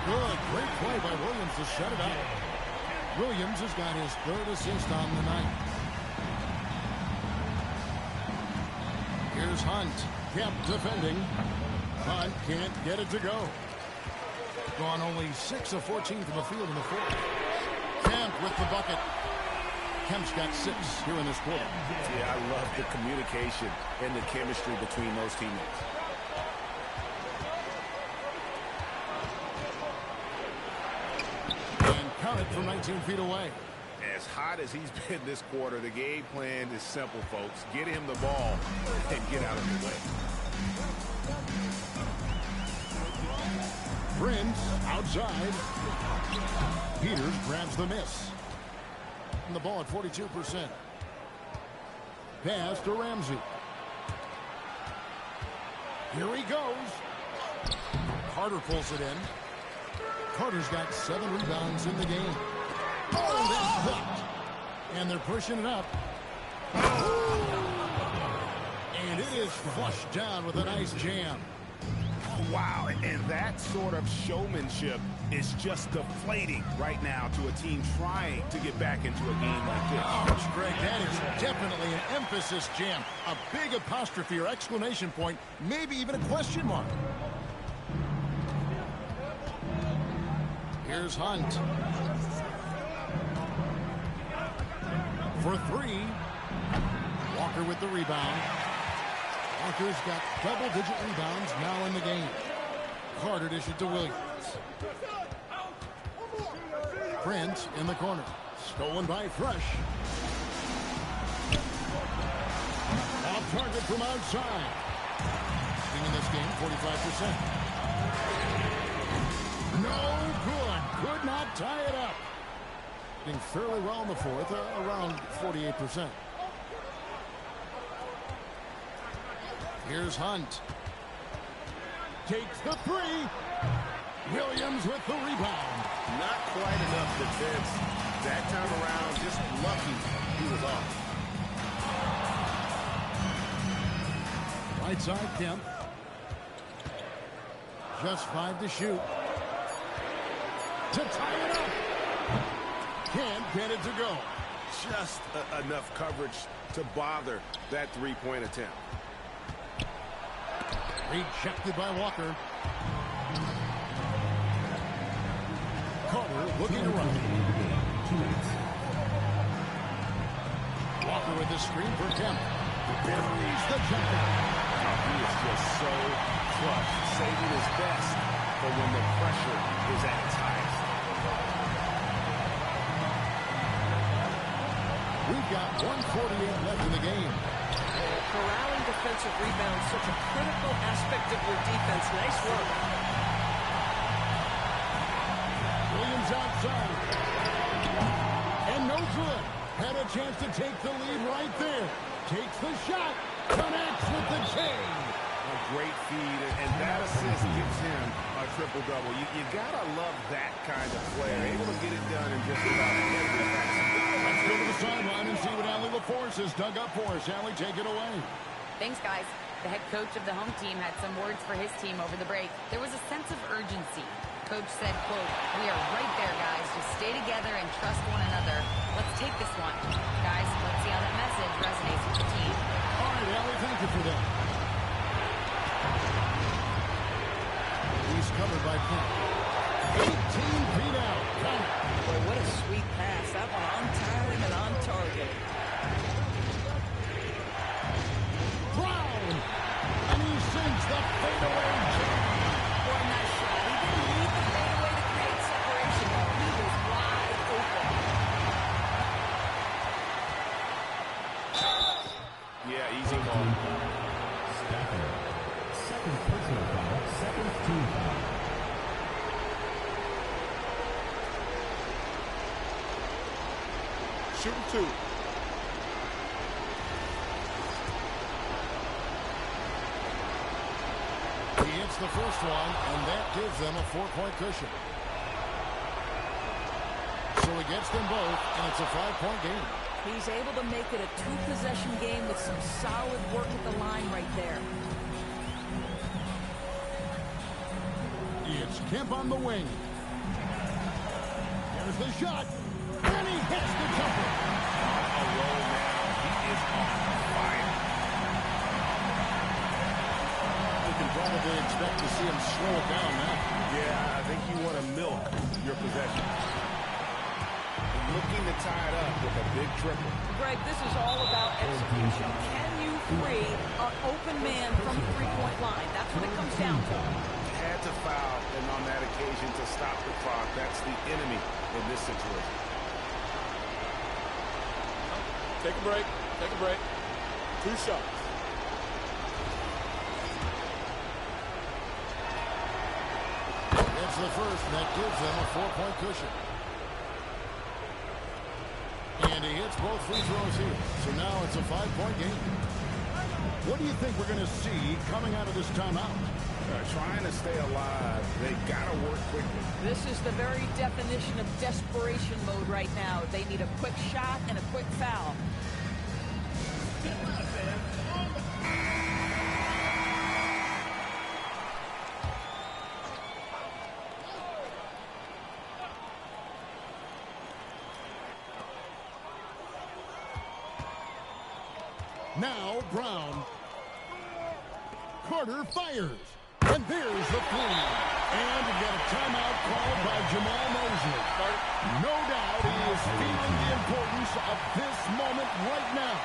Good. Great play by Williams to shut it out. Williams has got his 3rd assist on the night. Here's Hunt. Kemp defending. Hunt can't get it to go. Gone only 6 of 14 from the field in the fourth. Kemp with the bucket. Kemp's got 6 here in this quarter. Yeah, I love the communication and the chemistry between those teammates. And count it from 19 feet away. As hot as he's been this quarter, the game plan is simple, folks. Get him the ball and get out of the way. Prince outside. Peters grabs the miss. And the ball at 42%. Pass to Ramsey. Here he goes. Carter pulls it in. Carter's got 7 rebounds in the game. Oh, that's blocked. And they're pushing it up. And it is flushed down with a nice jam. Wow, and that sort of showmanship is just deflating right now to a team trying to get back into a game like this. Ouch, Greg, that is definitely an emphasis jam. A big apostrophe or exclamation point, maybe even a question mark. Here's Hunt. For 3. Walker with the rebound. Walker's got double-digit rebounds now in the game. Carter dished it to Williams. Prince in the corner. Stolen by Fresh. Off target from outside. Shooting in this game, 45%. No good. Could not tie it up. Doing fairly well in the fourth, around 48%. Here's Hunt. Takes the three. Williams with the rebound. Not quite enough defense. That time around, just lucky he was off. Right side, Kemp. Just 5 to shoot. To tie it up. Can't get it to go. Just enough coverage to bother that three-point attempt. Rejected by Walker. Carter looking to run. 2 minutes. Walker with the screen for Kemp. Buries the jumper. He is just so clutch, saving his best for when the pressure is at its highest. We've got 1:48 left in the game. Corralling defensive rebounds, such a critical aspect of your defense. Nice work. Williams outside. And no good. Had a chance to take the lead right there. Takes the shot. Connects with the K. A great feed, and that assist gives him a triple-double. You gotta love that kind of player. Able to get it done in just about every facet. Let's go to the sideline and see what Allie LaForce has dug up for us. Allie, take it away. Thanks, guys. The head coach of the home team had some words for his team over the break. There was a sense of urgency. Coach said, quote, "We are right there, guys. Just stay together and trust one another. Let's take this one. Guys, let's see how that message resonates with the team." All right, Allie, thank you for that. He's covered by Kemp. 18 feet out. Count. Boy, what a sweet pass. That one on time and on target. Brown. And he sinks the fadeaway jam. Boy, nice shot. He didn't need the fadeaway to create separation. He was wide open. Yeah, easy call. Stafford. Second personal foul. Second team foul. Shooting 2. He hits the first one, and that gives them a 4-point cushion. So he gets them both, and it's a 5-point game. He's able to make it a 2-possession game with some solid work at the line right there. It's Kemp on the wing. There's the shot. And he hits the jumper. A roll now. He is on fire. You can probably expect to see him slow it down now. Yeah, I think you want to milk your possession. Looking to tie it up with a big triple. Greg, this is all about execution. Can you free an open man from the three-point line? That's what it comes down to. Had to foul, and on that occasion to stop the clock. That's the enemy in this situation. Take a break. Take a break. 2 shots. That's the first, and that gives them a 4-point cushion. And he hits both free throws here. So now it's a 5-point game. What do you think we're going to see coming out of this timeout? Trying to stay alive. They got to work quickly. This is the very definition of desperation mode right now. They need a quick shot and a quick foul. Now Brown. Carter fires. And there's the three. And we get a timeout called by Jamal Mosley. No doubt he is feeling the importance of this moment right now.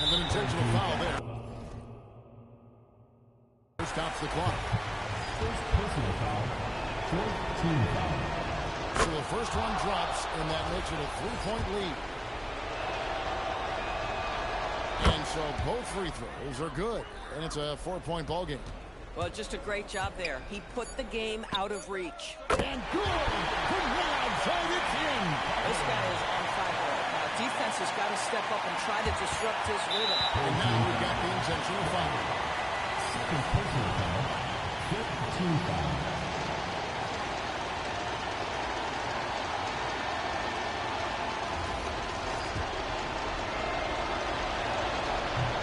And an intentional foul there. Stops the clock. First personal foul. Fourth team foul. So the first one drops, and that makes it a 3-point lead. And so both free throws are good, and it's a 4-point ball game. Well, just a great job there. He put the game out of reach. And good! From way outside, it's in! This guy is on fire. Now, defense has got to step up and try to disrupt his rhythm. And now we've got the intentional foul. Second personal foul. Fifth team foul.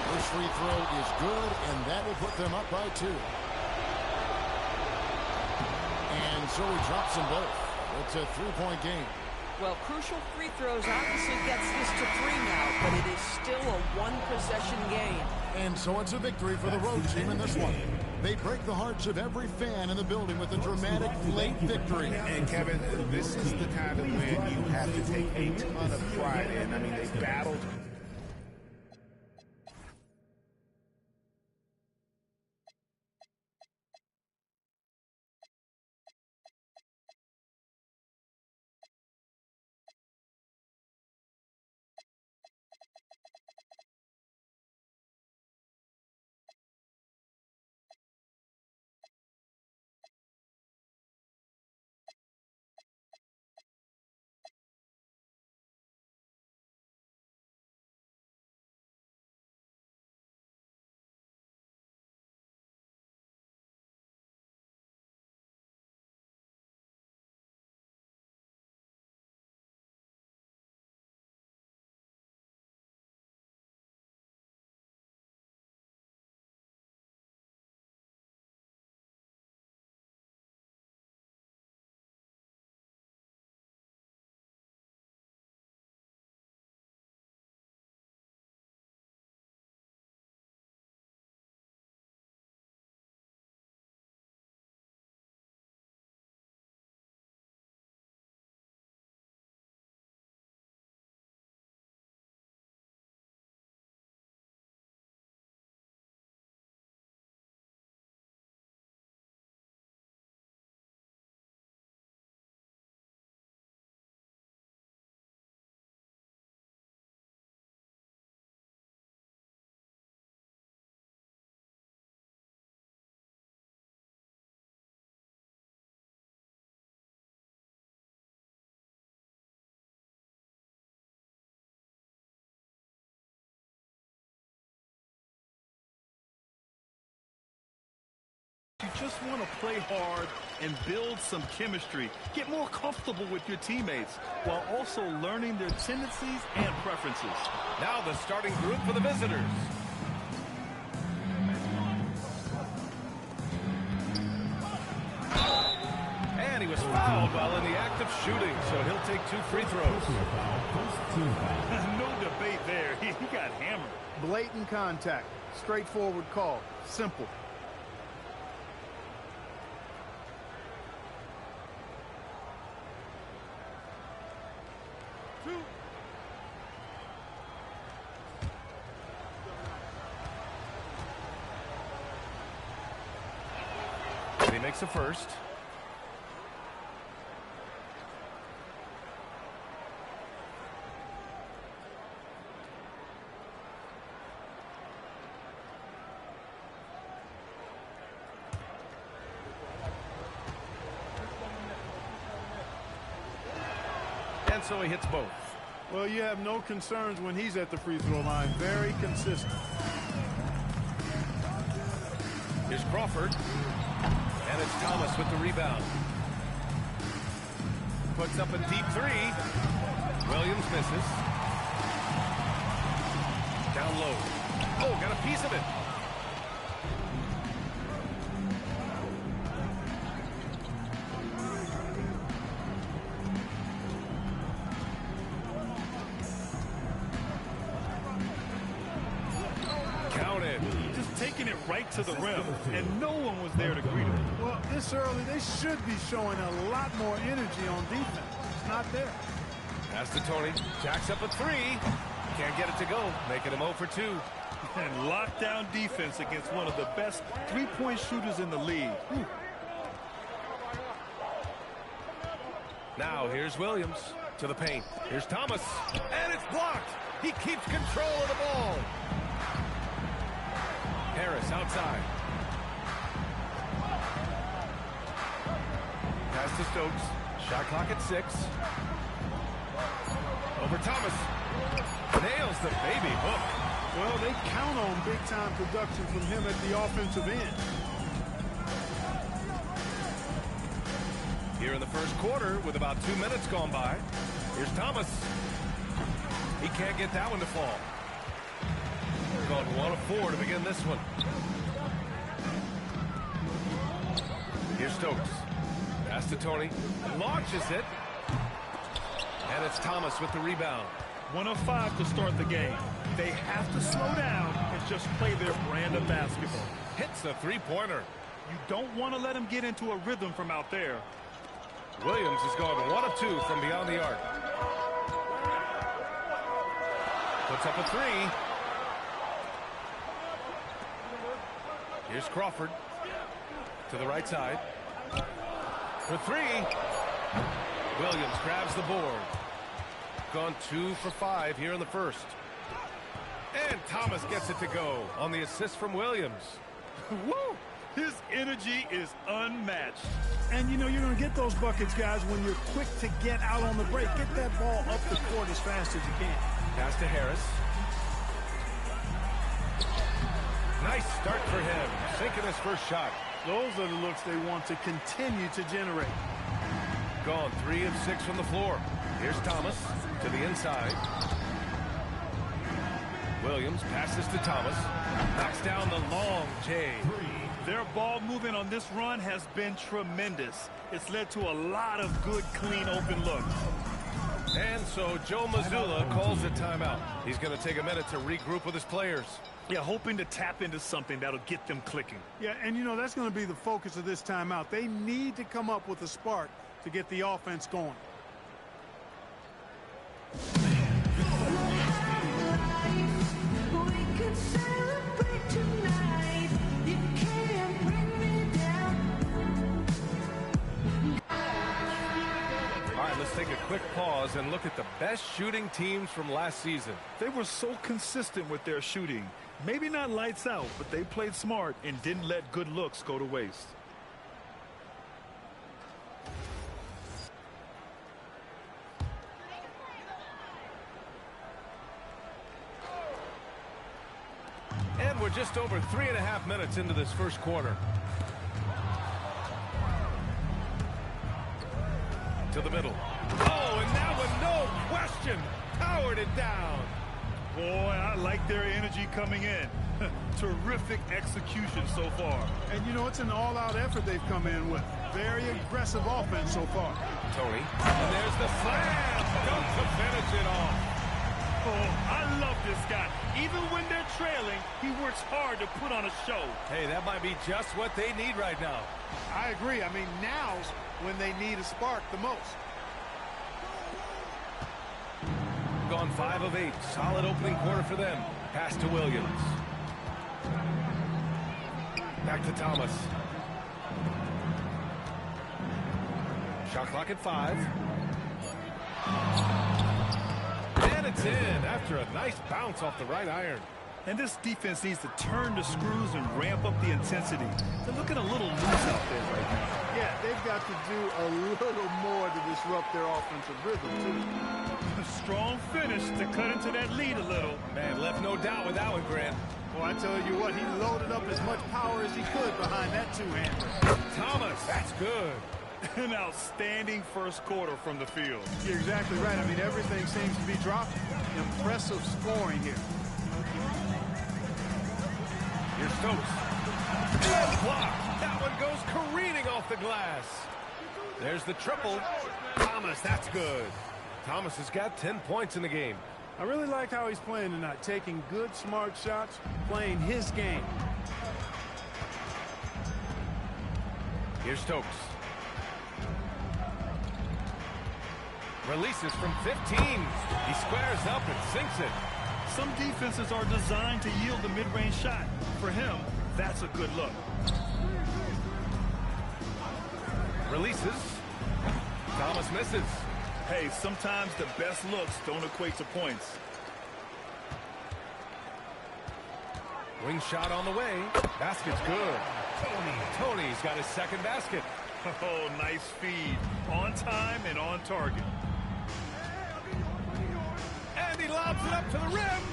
First free throw is good, and that will put them up by 2. And so he drops them both. It's a 3-point game. Well, crucial free throws obviously gets this to 3 now, but it is still a one-possession game. And so it's a victory for the road team in this one. They break the hearts of every fan in the building with a dramatic late victory. And Kevin, this is the kind of win you have to take a ton of pride in. I mean, they battled. You just want to play hard and build some chemistry. Get more comfortable with your teammates while also learning their tendencies and preferences. Now the starting group for the visitors. And he was fouled while in the act of shooting, so he'll take 2 free throws. First team foul. No debate there. He got hammered. Blatant contact. Straightforward call. Simple. He makes a first. And so he hits both. Well, you have no concerns when he's at the free throw line. Very consistent. Here's Crawford. And it's Thomas with the rebound. Puts up a deep 3. Williams misses. Down low. Oh, got a piece of it. Taking it right to the rim, and no one was there to greet him. Well, this early, they should be showing a lot more energy on defense. It's not there. Pass to Tony. Jacks up a 3. Can't get it to go, making him 0 for 2. And lockdown defense against one of the best three-point shooters in the league. Now here's Williams to the paint. Here's Thomas. And it's blocked. He keeps control of the ball. Harris outside. Pass to Stokes. Shot clock at 6. Over Thomas. Nails the baby hook. Well, they count on big-time production from him at the offensive end. Here in the first quarter with about 2 minutes gone by. Here's Thomas. He can't get that one to fall. Gone 1 of 4 to begin this one. Here's Stokes. Pass to Tony. Launches it. And it's Thomas with the rebound. 1 of 5 to start the game. They have to slow down and just play their brand of basketball. Hits a three-pointer. You don't want to let him get into a rhythm from out there. Williams has gone 1 of 2 from beyond the arc. Puts up a 3. Here's Crawford to the right side. For 3. Williams grabs the board. Gone 2 for 5 here in the first. And Thomas gets it to go on the assist from Williams. Woo! His energy is unmatched. And, you know, you're going to get those buckets, guys, when you're quick to get out on the break. Get that ball up the court as fast as you can. Pass to Harris. Nice start for him. Sinking his first shot. Those are the looks they want to continue to generate. Gone 3 of 6 from the floor. Here's Thomas to the inside. Williams passes to Thomas. Knocks down the long J. Their ball movement on this run has been tremendous. It's led to a lot of good, clean, open looks. And so Joe Mazzulla calls a timeout. He's going to take a minute to regroup with his players. Yeah, hoping to tap into something that'll get them clicking. Yeah, and you know, that's going to be the focus of this timeout. They need to come up with a spark to get the offense going. Let's take a quick pause and look at the best shooting teams from last season. They were so consistent with their shooting. Maybe not lights out, but they played smart and didn't let good looks go to waste. And we're just over 3.5 minutes into this first quarter. To the middle. Oh, and that one, no question, powered it down. Boy, I like their energy coming in. Terrific execution so far. And, you know, it's an all-out effort they've come in with. Very aggressive offense so far. Tony. And there's the slam. Don't to finish it off. Oh, I love this guy. Even when they're trailing, he works hard to put on a show. Hey, that might be just what they need right now. I agree. I mean, now's when they need a spark the most. Gone 5 of 8. Solid opening quarter for them. Pass to Williams. Back to Thomas. Shot clock at 5. And it's in after a nice bounce off the right iron. And this defense needs to turn the screws and ramp up the intensity. They're looking a little loose out there right now. Yeah, they've got to do a little more to disrupt their offensive rhythm, too. A strong finish to cut into that lead a little. Man, left no doubt with that one, Grant. Well, I tell you what, he loaded up as much power as he could behind that two-hander. Thomas, that's good. An outstanding first quarter from the field. You're exactly right. I mean, everything seems to be dropping. Impressive scoring here. Here's Stokes. And blocked. That one goes careening off the glass. There's the triple. Thomas, that's good. Thomas has got 10 points in the game. I really like how he's playing tonight, taking good, smart shots, playing his game. Here's Stokes. Releases from 15. He squares up and sinks it. Some defenses are designed to yield the mid-range shot. For him, that's a good look. Releases. Thomas misses. Hey, sometimes the best looks don't equate to points. Wing shot on the way. Basket's good. Tony's got his second basket. Oh, nice feed. On time and on target. And he lobs it up to the rim.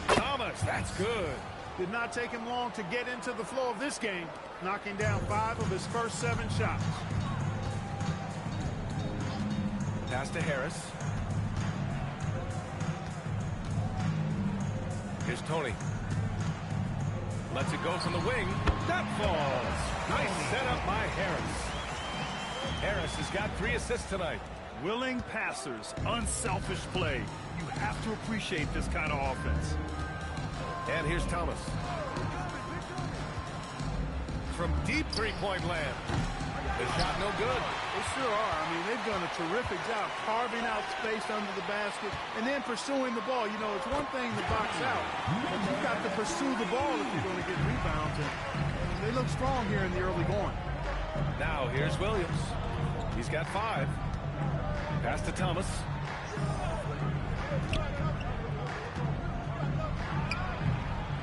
Thomas, that's good. Did not take him long to get into the flow of this game, knocking down 5 of his first 7 shots. Pass to Harris. Here's Tony. Lets it go from the wing. That falls. Nice setup by Harris. Harris has got 3 assists tonight. Willing passers, unselfish play. You have to appreciate this kind of offense. And here's Thomas. From deep three-point land. The shot no good. They sure are. I mean, they've done a terrific job carving out space under the basket and then pursuing the ball. You know, it's one thing to box out, but you've got to pursue the ball if you're going to get rebounds. And they look strong here in the early going. Now here's Williams. He's got 5. Pass to Thomas.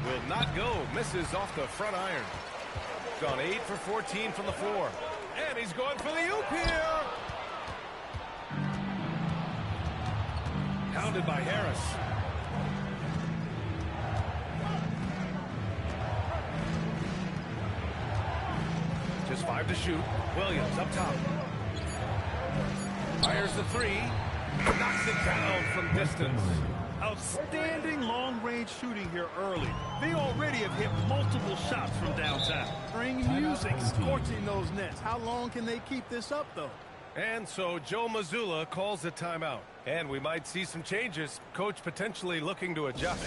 Will not go. Misses off the front iron. Gone 8 for 14 from the floor. And he's going for the oop here. Pounded by Harris. Just 5 to shoot. Williams up top. Fires the 3. Knocks it down from distance. Outstanding long-range shooting here early. They already have hit multiple shots from downtown. Bring music, scorching those nets. How long can they keep this up, though? And so Joe Mazzulla calls a timeout. And we might see some changes. Coach potentially looking to adjust.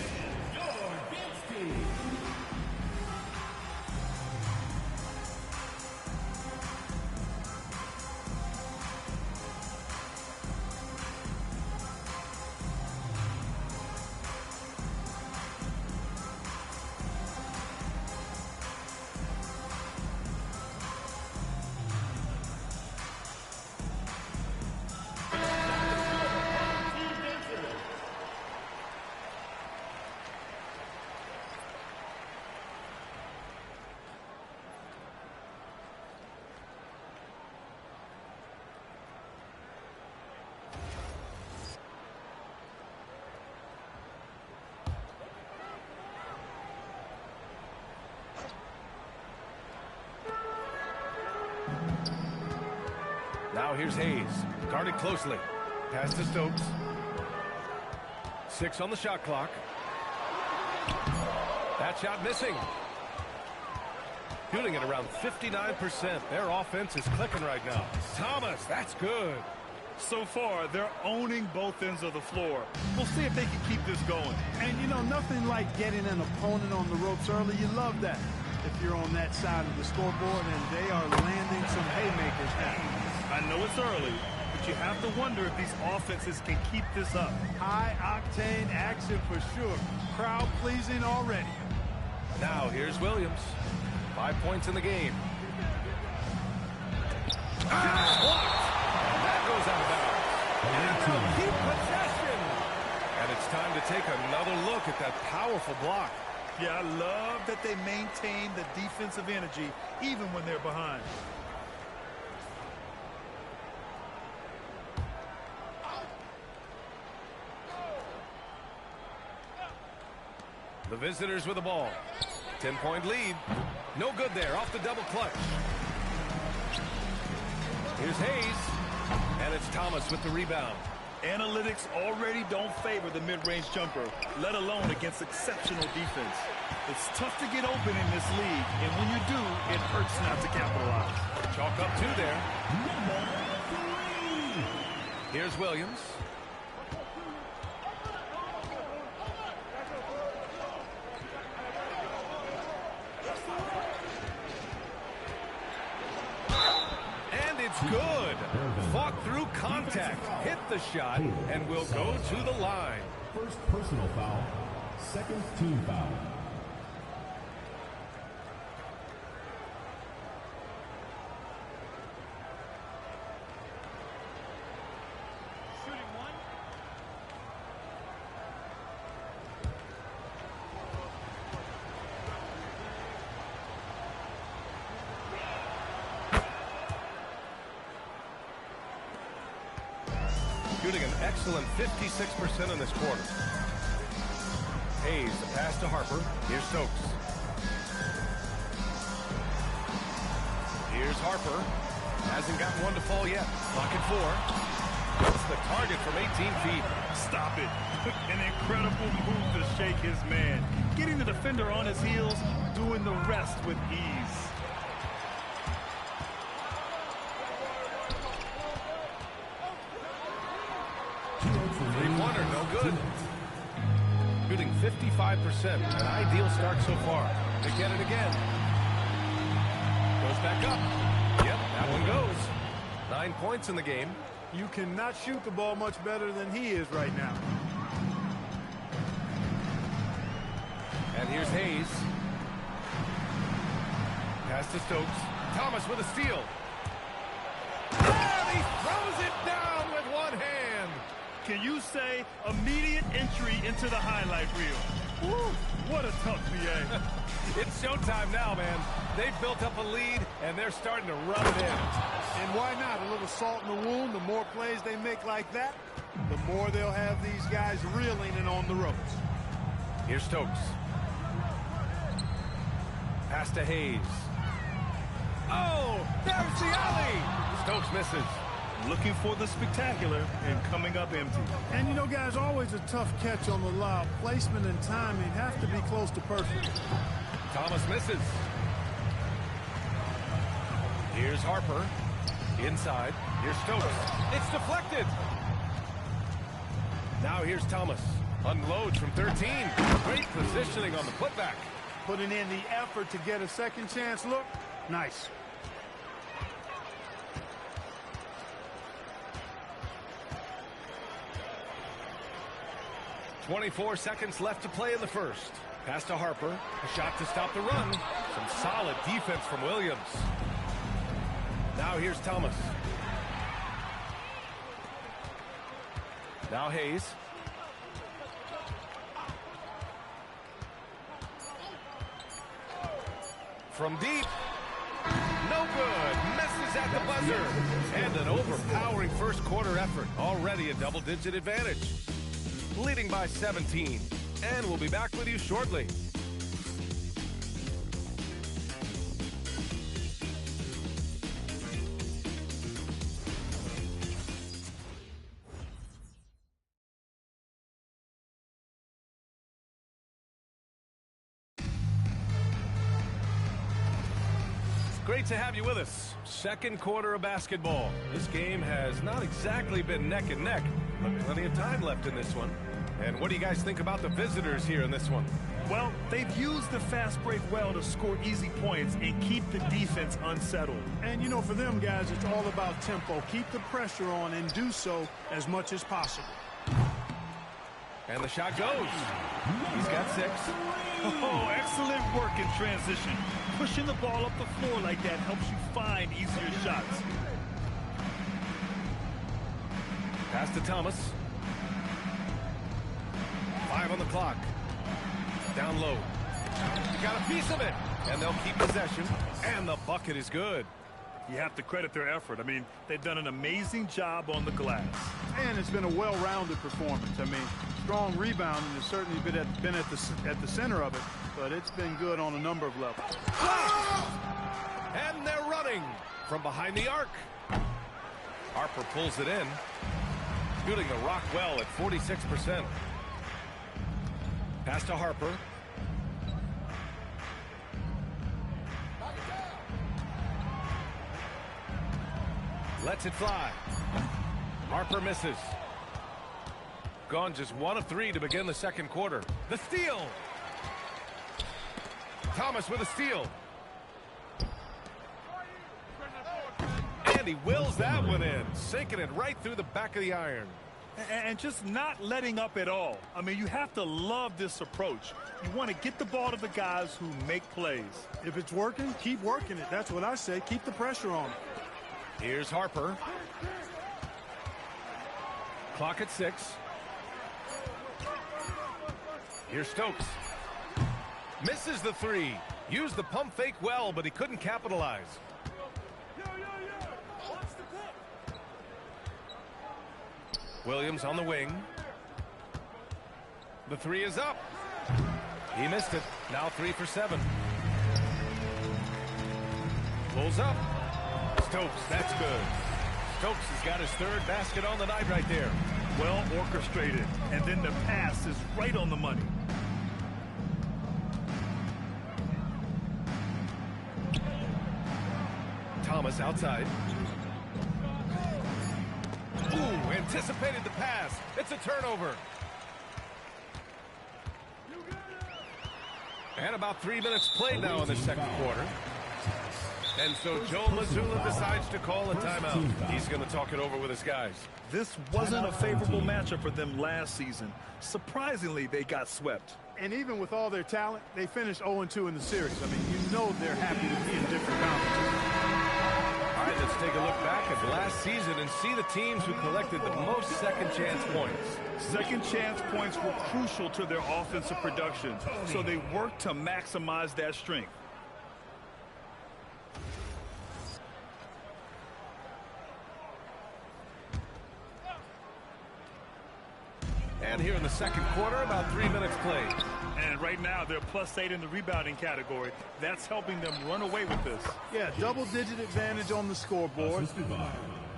Now here's Hayes. Guarded closely. Pass to Stokes. 6 on the shot clock. That shot missing. Shooting at around 59%. Their offense is clicking right now. Thomas, that's good. So far, they're owning both ends of the floor. We'll see if they can keep this going. And, you know, nothing like getting an opponent on the ropes early. You love that. If you're on that side of the scoreboard, and they are landing some haymakers now. I know it's early, but you have to wonder if these offenses can keep this up. High-octane action for sure. Crowd-pleasing already. Now here's Williams. 5 points in the game. That goes out of bounds. And they'll keep possession. And it's time to take another look at that powerful block. Yeah, I love that they maintain the defensive energy even when they're behind. The visitors with the ball. 10-point lead. No good there. Off the double clutch. Here's Hayes. And it's Thomas with the rebound. Analytics already don't favor the mid-range jumper, let alone against exceptional defense. It's tough to get open in this league, and when you do, it hurts not to capitalize. Chalk up 2 there. Here's Williams. Good. Fought through contact, hit the shot, and will go to the line. First personal foul, second team foul. Shooting an excellent 56% in this quarter. Hayes, the pass to Harper. Here's Stokes. Here's Harper. Hasn't gotten one to fall yet. Clock at 4. It's the target from 18 feet. Stop it. An incredible move to shake his man. Getting the defender on his heels, doing the rest with ease. Three-pointer, no good. Shooting 55%. An ideal start so far. They get it again. Goes back up. Yep, that one goes. 9 points in the game. You cannot shoot the ball much better than he is right now. And here's Hayes. Pass to Stokes. Thomas with a steal. And he throws it down with one hand. Can you say immediate entry into the highlight reel? Woo, what a tough BA. It's showtime now, man. They've built up a lead, and they're starting to rub it in. And why not? A little salt in the wound. The more plays they make like that, the more they'll have these guys reeling and on the ropes. Here's Stokes. Pass to Hayes. Oh, there's the alley. Stokes misses. Looking for the spectacular and coming up empty. And you know, guys, always a tough catch on the lob. Placement and timing have to be close to perfect. Thomas misses. Here's Harper. Inside. Here's Stokes. It's deflected. Now here's Thomas. Unloads from 13. Great positioning on the putback. Putting in the effort to get a second chance look. Nice. .24 seconds left to play in the first. Pass to Harper. A shot to stop the run. Some solid defense from Williams. Now here's Thomas. Now Hayes. From deep. No good. Misses at the buzzer. And an overpowering first quarter effort. Already a double-digit advantage. Leading by 17. And we'll be back with you shortly. Great to have you with us. Second quarter of basketball. This game has not exactly been neck and neck, but plenty of time left in this one. And what do you guys think about the visitors here in this one? Well, they've used the fast break well to score easy points and keep the defense unsettled. And, you know, for them guys, it's all about tempo. Keep the pressure on and do so as much as possible. And the shot goes. He's got 6. Oh, excellent work in transition. Pushing the ball up the floor like that helps you find easier shots. Pass to Thomas. 5 on the clock. Down low. Got a piece of it. And they'll keep possession. And the bucket is good. You have to credit their effort. I mean, they've done an amazing job on the glass. And it's been a well-rounded performance. I mean, strong rebounding has certainly been at the center of it, but it's been good on a number of levels. And they're running from behind the arc. Harper pulls it in. Shooting the rock well at 46%. Pass to Harper. Lets it fly. Harper misses. Gone just 1 of 3 to begin the second quarter. The steal. Thomas with a steal. And he wills that one in, sinking it right through the back of the iron. And just not letting up at all. I mean, you have to love this approach. You want to get the ball to the guys who make plays. If it's working, keep working it. That's what I say. Keep the pressure on it. Here's Harper. Clock at 6. Here's Stokes. Misses the 3. Used the pump fake well, but he couldn't capitalize. Williams on the wing. The three is up. He missed it. Now 3 for 7. Pulls up. Stokes, that's good. Stokes has got his 3rd basket on the night right there. Well orchestrated. And then the pass is right on the money. Thomas outside. Ooh, anticipated the pass. It's a turnover. And about 3 minutes played now in the second quarter. And so Joe Mazzulla decides to call a timeout. He's going to talk it over with his guys. This wasn't a favorable matchup for them last season. Surprisingly, they got swept. And even with all their talent, they finished 0-2 in the series. I mean, you know they're happy to be in different conferences. All right, let's take a look back at last season and see the teams who collected the most second-chance points. Second-chance points were crucial to their offensive production, so they worked to maximize that strength. And here in the second quarter, about 3 minutes played. And right now, they're +8 in the rebounding category. That's helping them run away with this. Yeah, double-digit advantage on the scoreboard.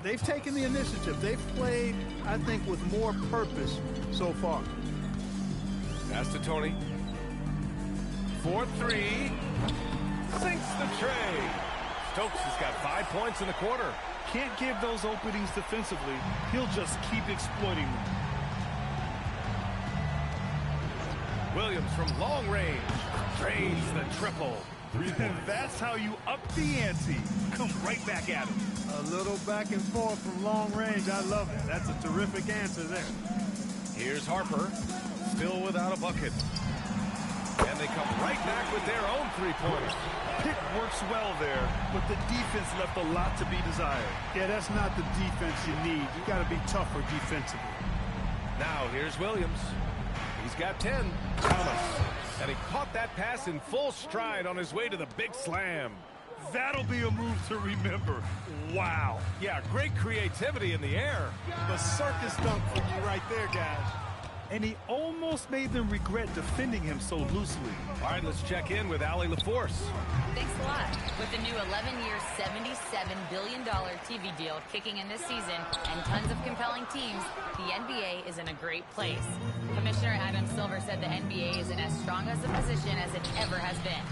They've taken the initiative. They've played, I think, with more purpose so far. Pass to Tony. 4-3. Sinks the tray. Stokes has got 5 points in the quarter. Can't give those openings defensively. He'll just keep exploiting them. Williams from long range drains the triple. And that's how you up the ante. Come right back at him. A little back and forth from long range. I love it. That's a terrific answer there. Here's Harper, still without a bucket. And they come right back with their own three-pointers. Pick works well there, but the defense left a lot to be desired. Yeah, that's not the defense you need. You got to be tougher defensively. Now here's Williams. He's got 10. Thomas. And he caught that pass in full stride on his way to the big slam. That'll be a move to remember. Wow. Yeah, great creativity in the air. The circus dunk for you right there, guys. And he almost made them regret defending him so loosely. All right, let's check in with Allie LaForce. Thanks a lot. With the new 11-year, $77 billion TV deal kicking in this season and tons of compelling teams, the NBA is in a great place. Commissioner Adam Silver said the NBA is in as strong as a position as it ever has been.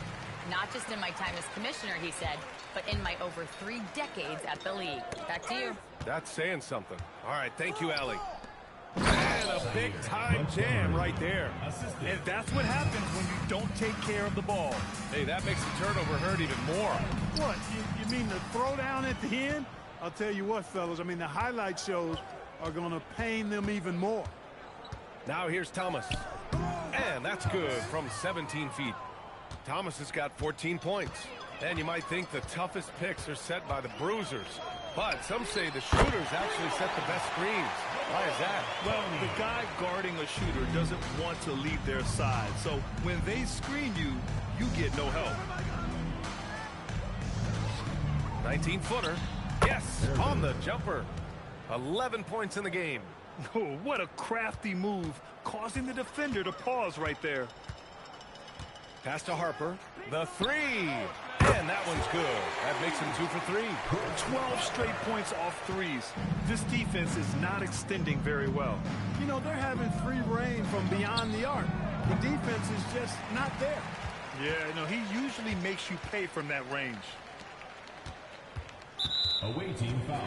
Not just in my time as commissioner, he said, but in my over 3 decades at the league. Back to you. That's saying something. All right, thank you, Allie. And a big-time jam right there. And that's what happens when you don't take care of the ball. Hey, that makes the turnover hurt even more. What, you mean the throwdown at the end? I'll tell you what, fellas, I mean, the highlight shows are going to pain them even more. Now here's Thomas. And that's good from 17 feet. Thomas has got 14 points. And you might think the toughest picks are set by the bruisers. But some say the shooters actually set the best screens. Why is that? Well, the guy guarding a shooter doesn't want to leave their side. So when they screen you, you get no help. 19-footer. Yes, on the jumper. 11 points in the game. Oh, what a crafty move, causing the defender to pause right there. Pass to Harper. The three. And that one's good. That makes him 2 for 3. 12 straight points off threes. This defense is not extending very well. You know, they're having free reign from beyond the arc. The defense is just not there. Yeah, no, he usually makes you pay from that range. Away team foul.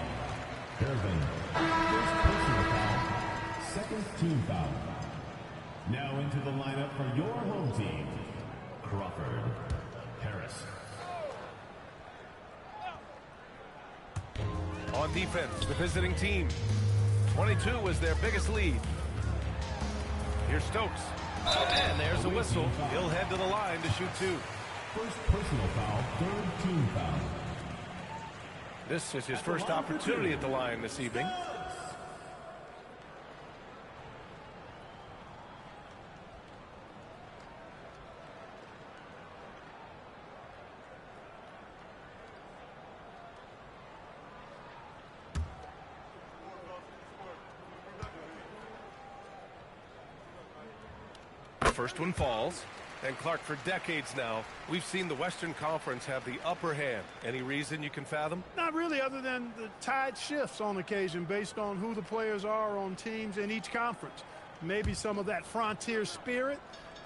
Irvin. First personal foul. Second team foul. Now into the lineup for your home team. Crawford. Harris. On defense, the visiting team. 22 was their biggest lead. Here's Stokes. And there's a whistle. He'll head to the line to shoot 2. First personal foul, third team foul. This is his first opportunity at the line this evening. First one falls. And Clark, for decades now, we've seen the Western Conference have the upper hand. Any reason you can fathom? Not really, other than the tide shifts on occasion based on who the players are on teams in each conference. Maybe some of that frontier spirit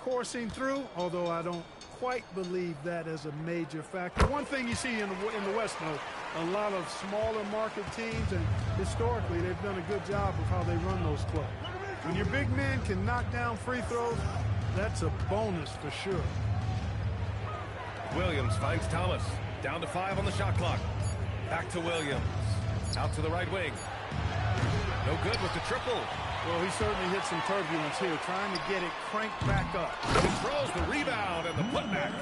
coursing through, although I don't quite believe that as a major factor. One thing you see in the West, though, a lot of smaller market teams, and historically they've done a good job of how they run those plays. When your big men can knock down free throws, that's a bonus for sure. Williams finds Thomas. Down to 5 on the shot clock. Back to Williams. Out to the right wing. No good with the triple. Well, he certainly hit some turbulence here, trying to get it cranked back up. He throws the rebound and the putback.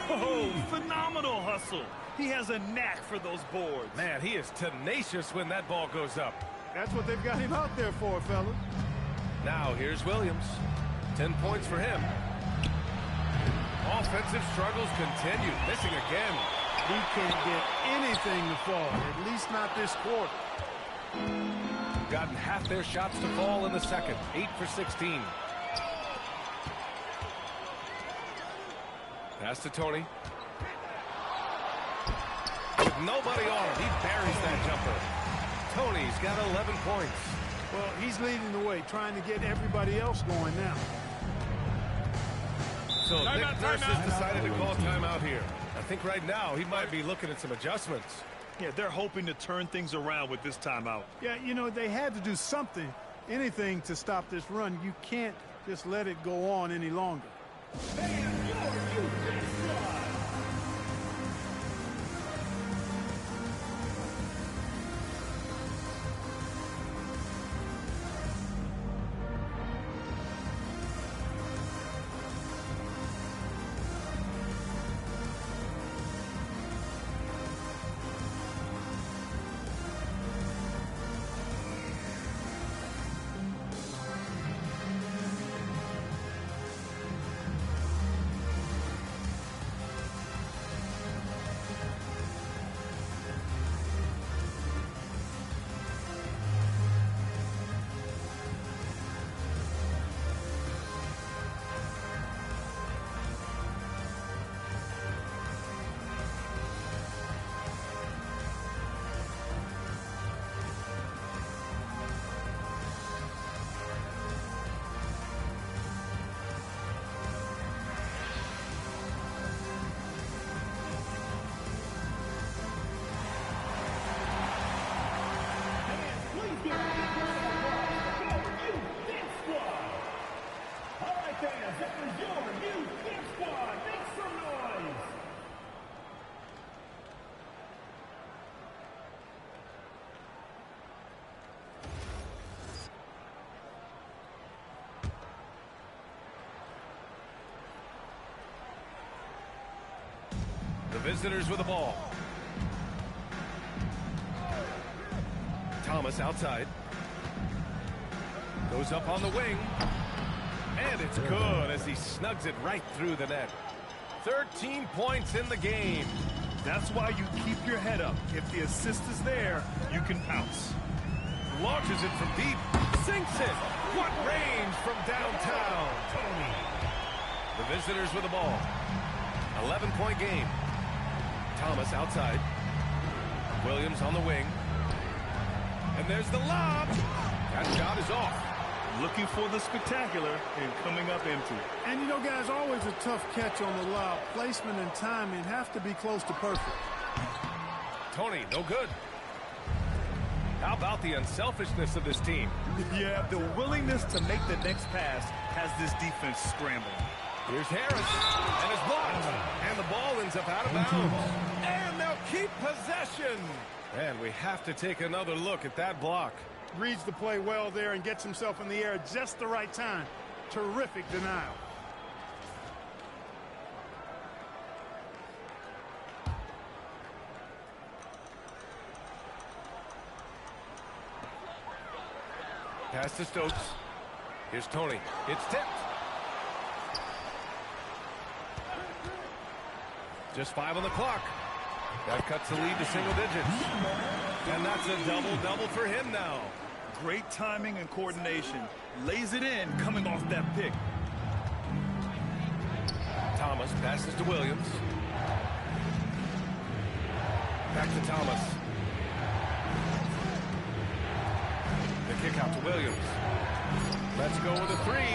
Oh, phenomenal hustle. He has a knack for those boards. Man, he is tenacious when that ball goes up. That's what they've got him out there for, fellas. Now here's Williams. 10 points for him. Offensive struggles continue. Missing again. He can't get anything to fall, at least not this quarter. Gotten half their shots to fall in the second. 8 for 16. Pass to Tony. Nobody on him. He buries that jumper. Tony's got 11 points. Well, he's leading the way, trying to get everybody else going now. So Nick Nurse has decided to call timeout here. I think right now he might be looking at some adjustments. Yeah, they're hoping to turn things around with this timeout. Yeah, you know, they had to do something, anything to stop this run. You can't just let it go on any longer. The visitors with the ball. Thomas outside. Goes up on the wing. And it's good as he snugs it right through the net. 13 points in the game. That's why you keep your head up. If the assist is there, you can pounce. Launches it from deep. Sinks it. What range from downtown. Tony. The visitors with the ball. 11-point game. Thomas outside. Williams on the wing. And there's the lob. That shot is off. Looking for the spectacular and coming up empty. And you know, guys, always a tough catch on the lob. Placement and timing have to be close to perfect. Tony, no good. How about the unselfishness of this team? Yeah, the willingness to make the next pass has this defense scrambling. Here's Harris, and it's blocked. And the ball ends up out of bounds. And they'll keep possession. And we have to take another look at that block. Reads the play well there and gets himself in the air at just the right time. Terrific denial. Pass to Stokes. Here's Tony. It's tipped. Just 5 on the clock. That cuts the lead to single digits. And that's a double-double for him now. Great timing and coordination. Lays it in coming off that pick. Thomas passes to Williams. Back to Thomas. The kick out to Williams. Let's go with a three.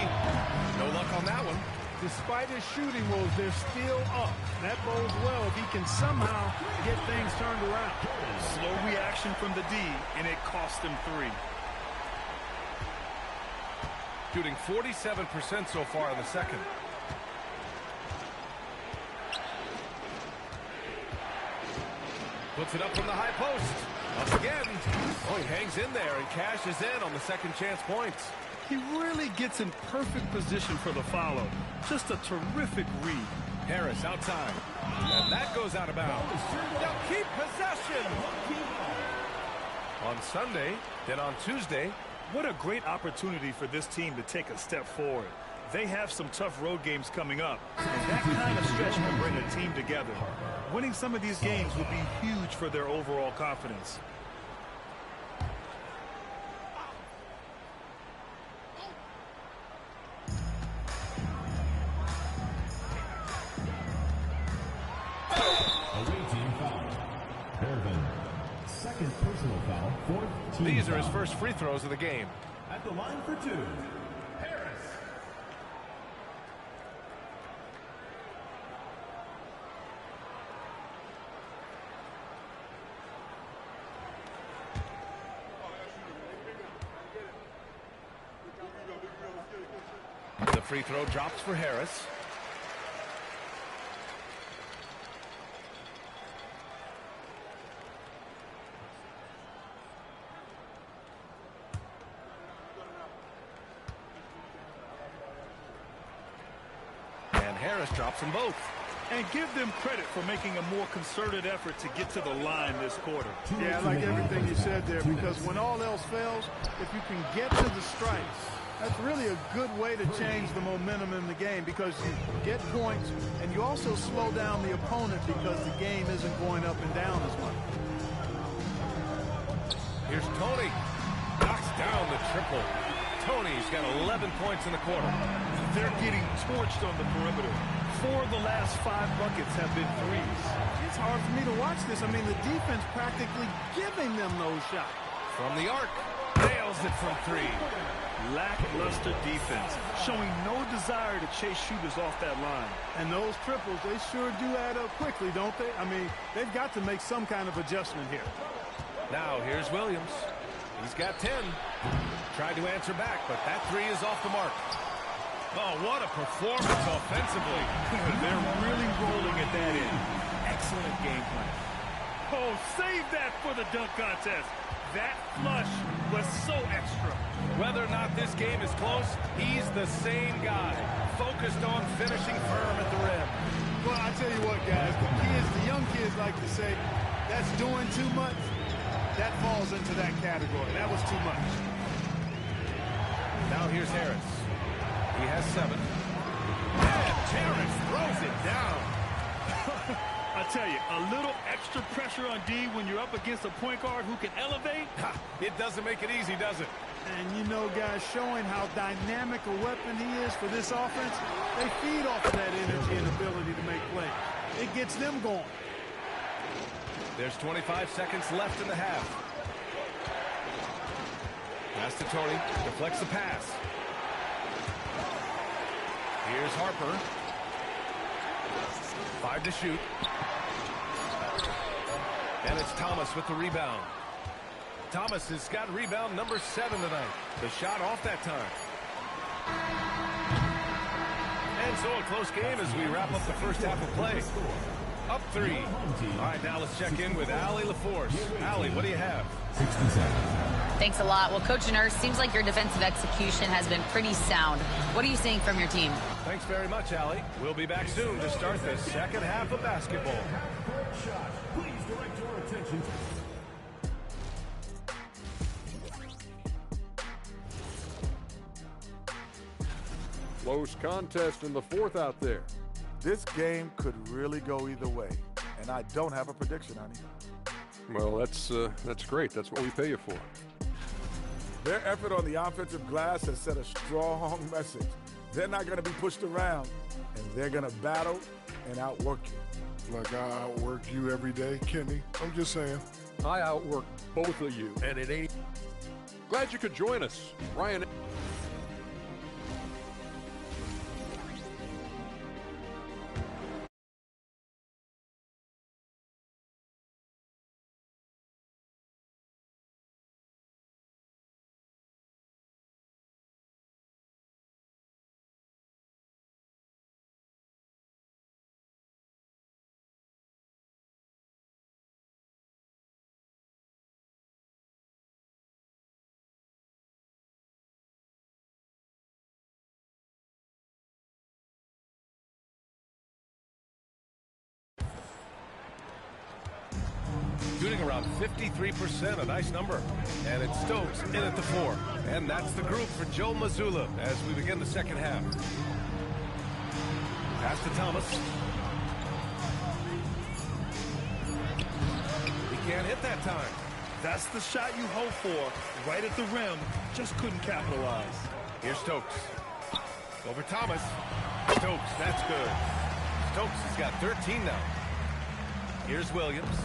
No luck on that one. Despite his shooting woes, they're still up. That bodes well if he can somehow get things turned around. Slow reaction from the D, and it cost him 3. Shooting 47% so far in the second. Puts it up from the high post. Up again. Oh, he hangs in there and cashes in on the second chance points. He really gets in perfect position for the follow. Just a terrific read. Harris outside. And that goes out of bounds. They'll keep possession. On Sunday, then on Tuesday. What a great opportunity for this team to take a step forward. They have some tough road games coming up, and that kind of stretch can bring a team together. Winning some of these games would be huge for their overall confidence. Second personal foul, 4th team These are his foul. first free throws of the game. At the line for 2, Harris. The free throw drops for Harris. Harris drops them both. And give them credit for making a more concerted effort to get to the line this quarter. Yeah, I like everything you said there, because when all else fails, if you can get to the strikes, that's really a good way to change the momentum in the game, because you get points and you also slow down the opponent because the game isn't going up and down as much. Here's Tony. Knocks down the triple. Tony's got 11 points in the quarter. They're getting torched on the perimeter. 4 of the last 5 buckets have been threes. It's hard for me to watch this. I mean, the defense practically giving them those shots. From the arc. Nails it from 3. Lackluster defense, showing no desire to chase shooters off that line. And those triples, they sure do add up quickly, don't they? I mean, they've got to make some kind of adjustment here. Now, here's Williams. He's got 10. Tried to answer back, but that 3 is off the mark. Oh, what a performance offensively. They're really rolling at that end. Excellent game plan. Oh, save that for the dunk contest. That flush was so extra. Whether or not this game is close, he's the same guy. Focused on finishing firm at the rim. Well, I tell you what, guys, the young kids like to say, that's doing too much. That falls into that category. That was too much. Now here's Harris. He has 7. And Terrence throws it down. I tell you, a little extra pressure on D when you're up against a point guard who can elevate. It doesn't make it easy, does it? And you know, guys, showing how dynamic a weapon he is for this offense, they feed off of that energy and ability to make plays. It gets them going. There's 25 seconds left in the half. Pass to Tony. Deflects the pass. Here's Harper. 5 to shoot. And it's Thomas with the rebound. Thomas has got rebound number 7 tonight. The shot off that time. And so a close game as we wrap up the first half of play. Up 3. All right, now let's check in with Allie LaForce. Allie, what do you have? 60 seconds. Thanks a lot. Well, Coach Nurse, seems like your defensive execution has been pretty sound. What are you seeing from your team? Thanks very much, Allie. We'll be back soon to start the second half of basketball. Shot. Please direct your attention. Close contest in the 4th out there. This game could really go either way, and I don't have a prediction, honey. Well, that's great. That's what we pay you for. Their effort on the offensive glass has sent a strong message. They're not going to be pushed around, and they're going to battle and outwork you. Like I outwork you every day, Kenny. I'm just saying. I outwork both of you, and it ain't. Glad you could join us, Ryan. Shooting around 53%, a nice number. And it's Stokes in at the 4. And that's the group for Joe Mazzulla as we begin the second half. Pass to Thomas. He can't hit that time. That's the shot you hope for, right at the rim. Just couldn't capitalize. Here's Stokes. Over Thomas. Stokes, that's good. Stokes has got 13 now. Here's Williams.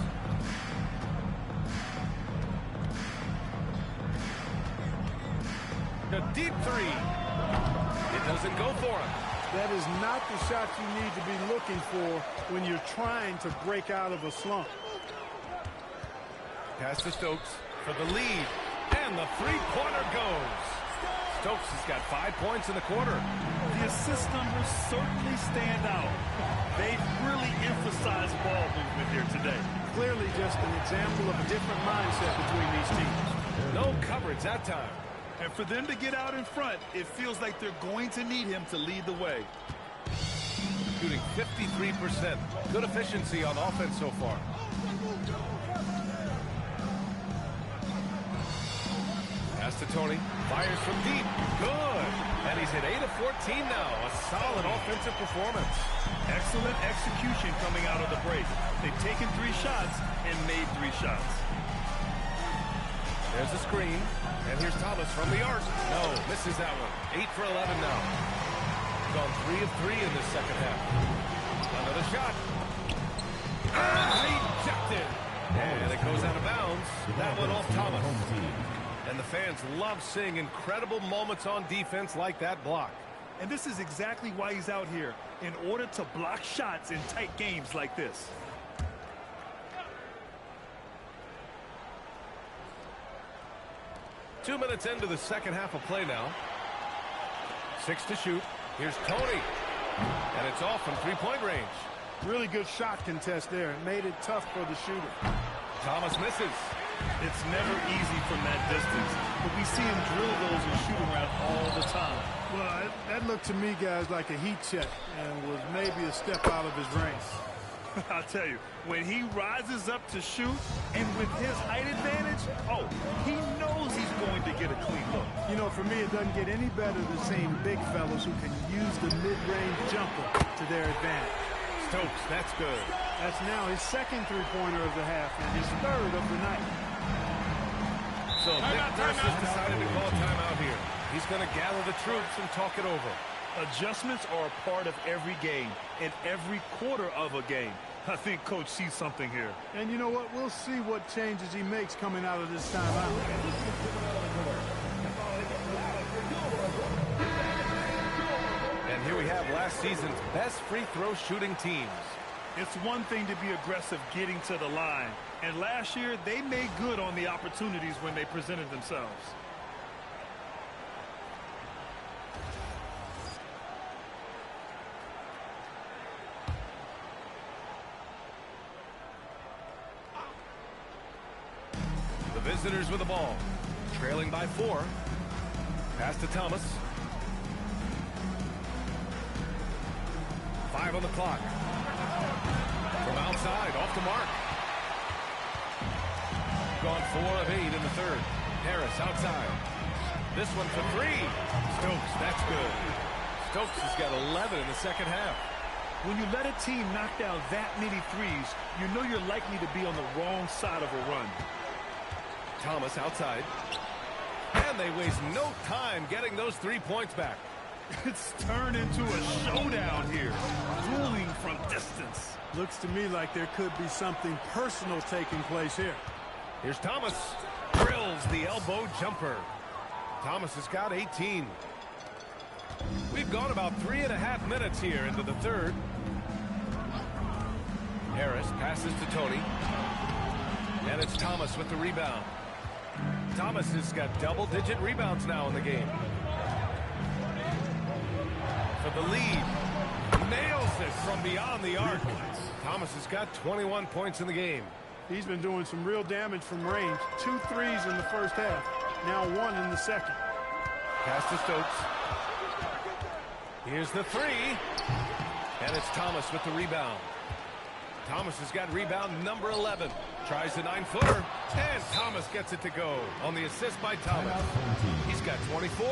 A deep 3. It doesn't go for him. That is not the shot you need to be looking for when you're trying to break out of a slump. Pass to Stokes for the lead. And the three-pointer goes. Stokes has got 5 points in the quarter. The assist numbers certainly stand out. They've really emphasized ball movement here today. Clearly just an example of a different mindset between these teams. No coverage that time. And for them to get out in front, it feels like they're going to need him to lead the way. Shooting 53%. Good efficiency on offense so far. Pass to Tony. Fires from deep. Good. And he's hit 8 of 14 now. A solid offensive performance. Excellent execution coming out of the break. They've taken 3 shots and made 3 shots. There's the screen. And here's Thomas from the arc. No, misses that one. 8 for 11 now. Gone 3 of 3 in this second half. Another shot. Rejected. And it goes out of bounds. That one off Thomas. And the fans love seeing incredible moments on defense like that block. And this is exactly why he's out here, in order to block shots in tight games like this. Two minutes into the second half of play now. 6 to shoot. Here's Tony. And it's off from three-point range. Really good shot contest there. It made it tough for the shooter. Thomas misses. It's never easy from that distance, but we see him drill those and shoot around all the time. Well, that looked to me, guys, like a heat check and was maybe a step out of his range. I'll tell you, when he rises up to shoot, and with his height advantage, oh, he knows he's going to get a clean look. You know, for me, it doesn't get any better than seeing big fellas who can use the mid-range jumper to their advantage. Stokes, that's good. That's now his second three-pointer of the half and his third of the night. So Nick Nurse has decided to call a timeout here. He's going to gather the troops and talk it over. Adjustments are a part of every game and every quarter of a game. I think Coach sees something here. And you know what? We'll see what changes he makes coming out of this timeout. And here we have last season's best free throw shooting teams. It's one thing to be aggressive getting to the line. And last year, they made good on the opportunities when they presented themselves. The visitors with the ball. Trailing by 4. Pass to Thomas. 5 on the clock. From outside, off the mark. Gone 4 of 8 in the third. Harris outside. This one for 3. Stokes, that's good. Stokes has got 11 in the second half. When you let a team knock down that many threes, you know you're likely to be on the wrong side of a run. Thomas outside. And they waste no time getting those 3 points back. It's turned into a showdown here. Dueling from distance. Looks to me like there could be something personal taking place here. Here's Thomas. Drills the elbow jumper. Thomas has got 18. We've gone about 3.5 minutes here into the third. Harris passes to Tony. And it's Thomas with the rebound. Thomas has got double-digit rebounds now in the game. For the lead. Nails it from beyond the arc. Thomas has got 21 points in the game. He's been doing some real damage from range. 2 threes in the first half. Now 1 in the second. Pass to Stokes. Here's the three. And it's Thomas with the rebound. Thomas has got rebound number 11. Tries the 9-footer. And Thomas gets it to go on the assist by Thomas. He's got 24.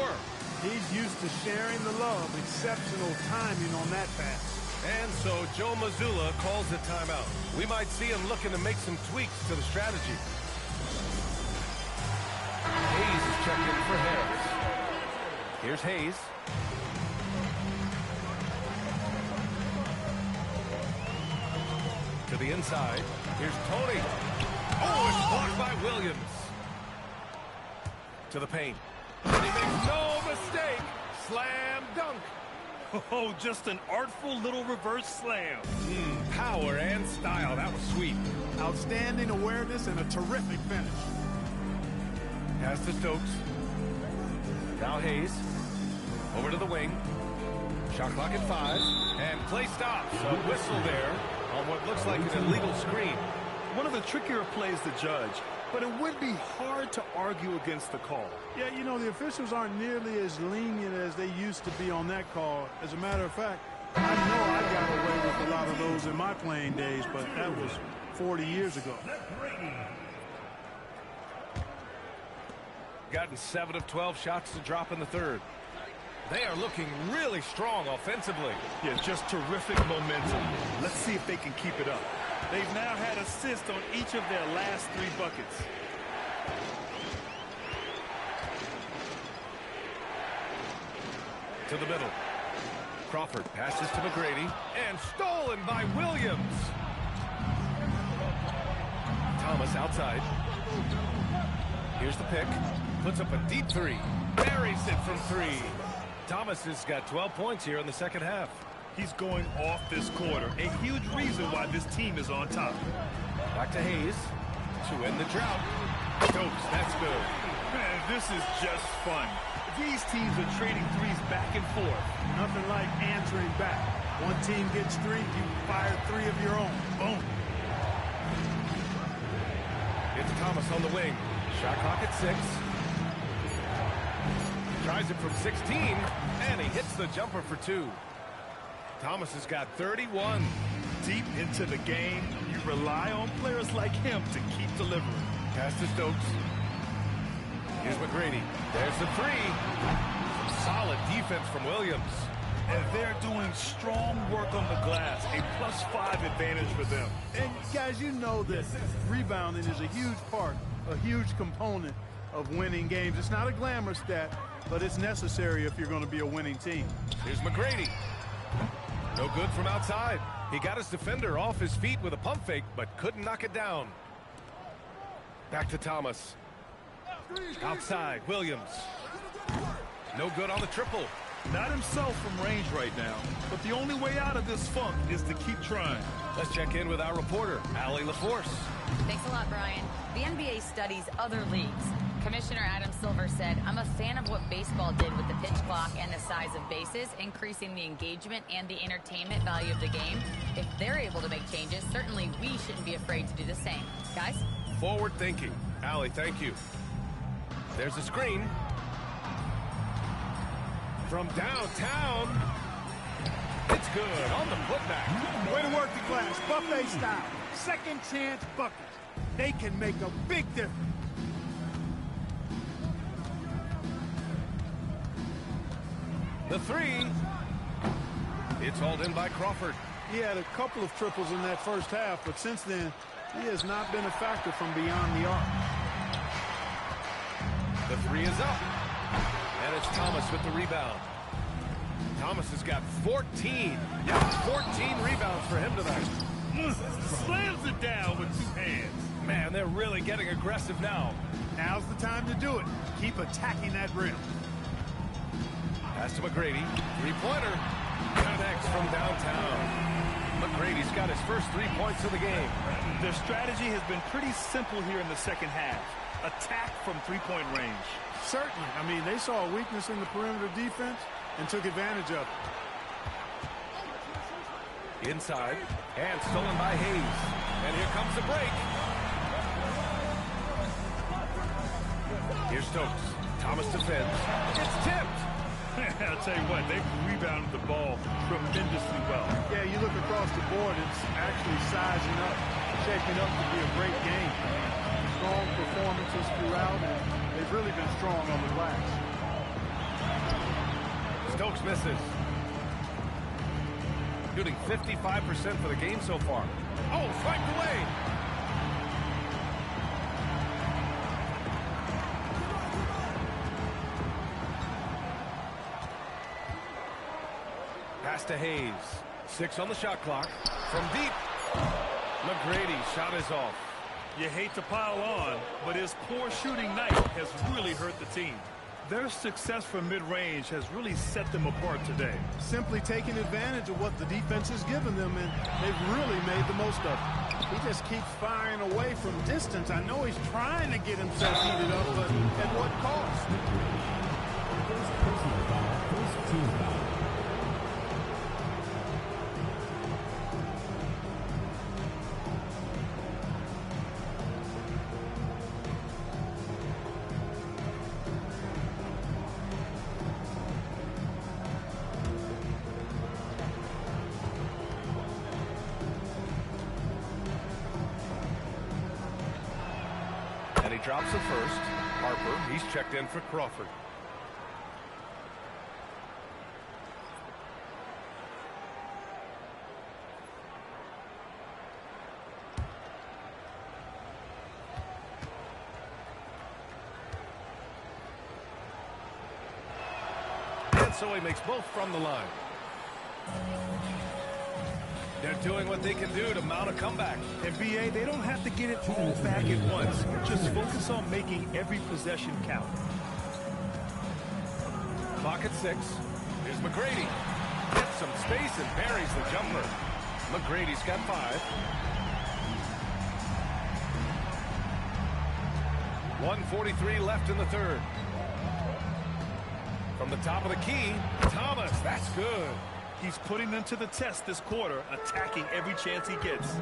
He's used to sharing the love. Exceptional timing on that pass. And so Joe Mazzulla calls the timeout. We might see him looking to make some tweaks to the strategy. Hayes is checked in for Harris. Here's Hayes. To the inside. Here's Tony. Oh, it's blocked by Williams. To the paint. And he makes no mistake. Slam dunk. Oh, just an artful little reverse slam. Power and style. That was sweet. Outstanding awareness and a terrific finish. Pass to Stokes. Now Hayes. Over to the wing. Shot clock at 5. And play stops. A whistle there on what looks like an illegal screen. One of the trickier plays to judge, but it would be hard to argue against the call. Yeah, you know, the officials aren't nearly as lenient as they used to be on that call. As a matter of fact, I know I got away with a lot of those in my playing days, but that was 40 years ago. Gotten 7 of 12 shots to drop in the third. They are looking really strong offensively. Yeah, just terrific momentum. Let's see if they can keep it up. They've now had assists on each of their last 3 buckets. To the middle. Crawford passes to McGrady. And stolen by Williams. Thomas outside. Here's the pick. Puts up a deep 3. Buries it from 3. Thomas has got 12 points here in the second half. He's going off this quarter. A huge reason why this team is on top. Back to Hayes. To end the drought. Stokes, that's good. Man, this is just fun. These teams are trading threes back and forth. Nothing like answering back. One team gets 3, you fire 3 of your own. Boom. It's Thomas on the wing. Shot clock at 6. Tries it from 16, and he hits the jumper for 2. Thomas has got 31. Deep into the game, you rely on players like him to keep delivering. Pass to Stokes. Here's McGrady. There's the 3. Some solid defense from Williams. And they're doing strong work on the glass. A +5 advantage for them. And guys, you know that rebounding is a huge part, a huge component of winning games. It's not a glamour stat, but it's necessary if you're going to be a winning team. Here's McGrady. No good from outside. He got his defender off his feet with a pump fake, but couldn't knock it down. Back to Thomas. Outside, Williams. No good on the triple. Not himself from range right now, but the only way out of this funk is to keep trying. Let's check in with our reporter, Allie LaForce. Thanks a lot, Brian. The NBA studies other leagues. Commissioner Adam Silver said, I'm a fan of what baseball did with the pitch clock and the size of bases, increasing the engagement and the entertainment value of the game. If they're able to make changes, certainly we shouldn't be afraid to do the same. Guys? Forward thinking. Allie, thank you. There's a screen. From downtown. It's good on the putback. Way to work the glass. Buffet style. Second chance buckets. They can make a big difference. The 3. It's hauled in by Crawford. He had a couple of triples in that first half, but since then, he has not been a factor from beyond the arc. The 3 is up. And it's Thomas with the rebound. Thomas has got 14. Yeah, 14 rebounds for him tonight. Slams it down with two hands. Man, they're really getting aggressive now. Now's the time to do it. Keep attacking that rim. Pass to McGrady. Three-pointer. Connects from downtown. McGrady's got his first 3 points of the game. Their strategy has been pretty simple here in the second half. Attack from three-point range. Certainly. I mean, they saw a weakness in the perimeter defense and took advantage of it. Inside. And stolen by Hayes. And here comes the break. Here's Stokes. Thomas defends. It's tipped. I'll tell you what, they've rebounded the ball tremendously well. Yeah, you look across the board, it's actually sizing up, shaping up to be a great game. Strong performances throughout, and they've really been strong on the glass. Stokes misses. Shooting 55% for the game so far. Oh, swiped away. Pass to Hayes. 6 on the shot clock. From deep. McGrady's shot is off. You hate to pile on, but his poor shooting night has really hurt the team. Their success from mid-range has really set them apart today. Simply taking advantage of what the defense has given them, and they've really made the most of it. He just keeps firing away from distance. I know he's trying to get himself heated up, but at what cost? First personal foul, first team foul. And he drops the first. Harper, he's checked in for Crawford. And so he makes both from the line. They're doing what they can do to mount a comeback. And BA, they don't have to get it all back at once. Just focus on making every possession count. Clock at 6. Here's McGrady. Gets some space and buries the jumper. McGrady's got 5. 1:43 left in the third. From the top of the key, Thomas, that's good. He's putting them to the test this quarter, attacking every chance he gets.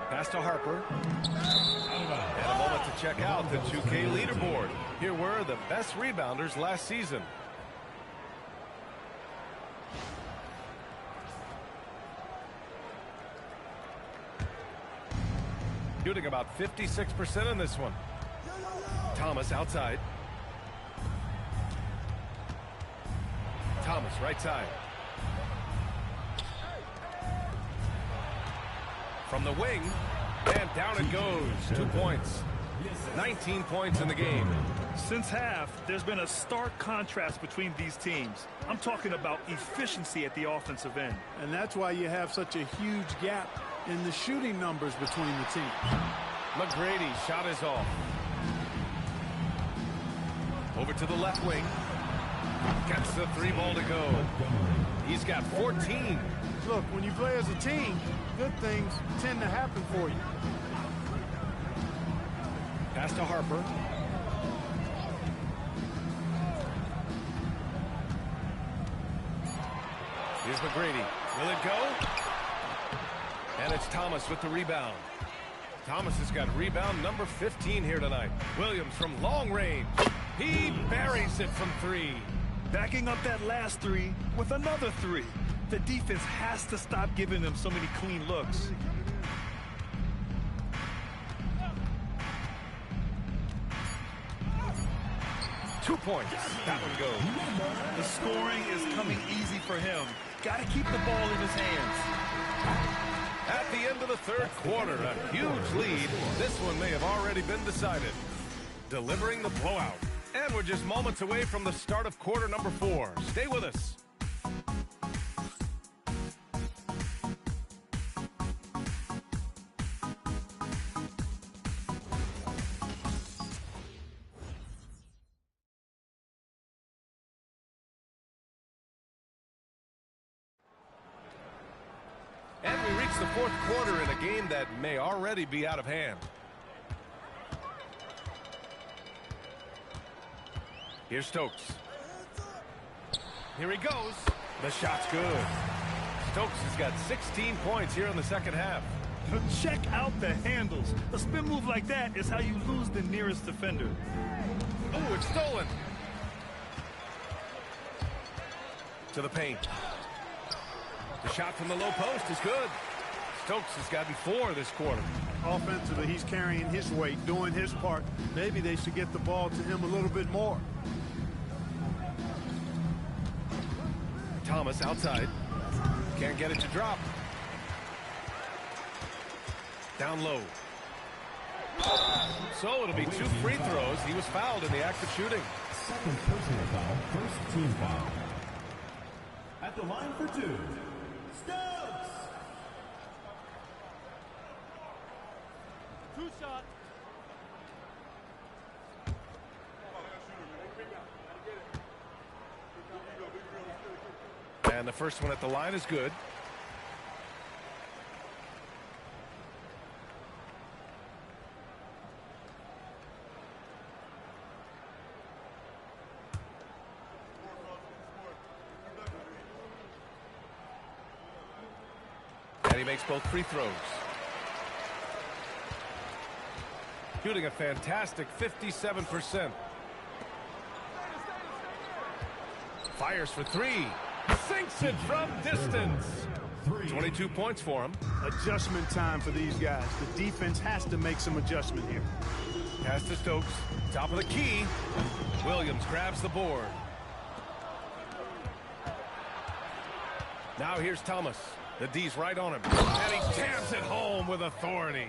Pass to Harper. And a moment to check out the 2K leaderboard. Here were the best rebounders last season. Shooting about 56% in this one. Thomas outside. Thomas right side. From the wing, and down it goes. 2 points. 19 points in the game. Since half, there's been a stark contrast between these teams. I'm talking about efficiency at the offensive end. And that's why you have such a huge gap in the shooting numbers between the teams. McGrady's shot is off. Over to the left wing. Gets the 3 ball to go. He's got 14. Look, when you play as a team, good things tend to happen for you. Pass to Harper. Here's McGrady. Will it go? And it's Thomas with the rebound. Thomas has got rebound number 15 here tonight. Williams from long range. He buries it from 3. Backing up that last 3 with another 3. The defense has to stop giving them so many clean looks. Two points. That one goes. The scoring is coming easy for him. Got to keep the ball in his hands. At the end of the third quarter, a huge lead. This one may have already been decided. Delivering the blowout. And we're just moments away from the start of quarter number 4. Stay with us. And we reach the fourth quarter in a game that may already be out of hand. Here's Stokes. Here he goes. The shot's good. Stokes has got 16 points here in the second half. Check out the handles. A spin move like that is how you lose the nearest defender. Oh, it's stolen. To the paint. The shot from the low post is good. Stokes has gotten 4 this quarter. Offensively, he's carrying his weight, doing his part. Maybe they should get the ball to him a little bit more. Thomas outside. Can't get it to drop. Down low. So it'll be 2 free throws. He was fouled in the act of shooting. Second personal foul, first team foul. At the line for 2, Stokes. 2 shots. And the first one at the line is good. And he makes both free throws. Shooting a fantastic 57%. Fires for 3. Sinks it from distance. 22 points for him. Adjustment time for these guys. The defense has to make some adjustment here. Pass to Stokes. Top of the key. Williams grabs the board. Now here's Thomas. The D's right on him. And he jams it home with authority.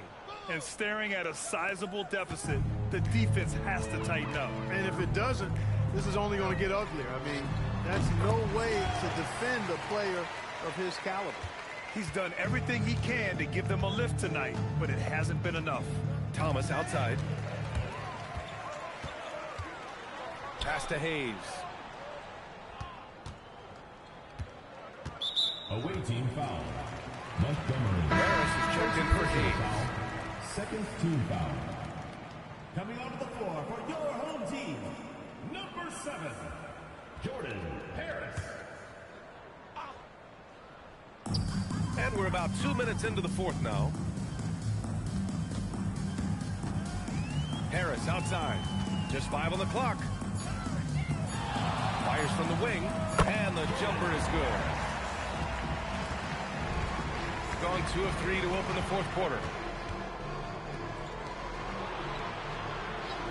And staring at a sizable deficit, the defense has to tighten up. And if it doesn't, this is only going to get uglier. I mean, that's no way to defend a player of his caliber. He's done everything he can to give them a lift tonight, but it hasn't been enough. Thomas outside. Pass to Hayes. Away team foul. Montgomery. Harris is checked in for Hayes. Second team foul. Coming onto the floor for your home team, number 7, Jordan Harris. And we're about 2 minutes into the fourth now. Harris outside. Just 5 on the clock. Fires from the wing. And the jumper is good. Gone 2 of 3 to open the fourth quarter.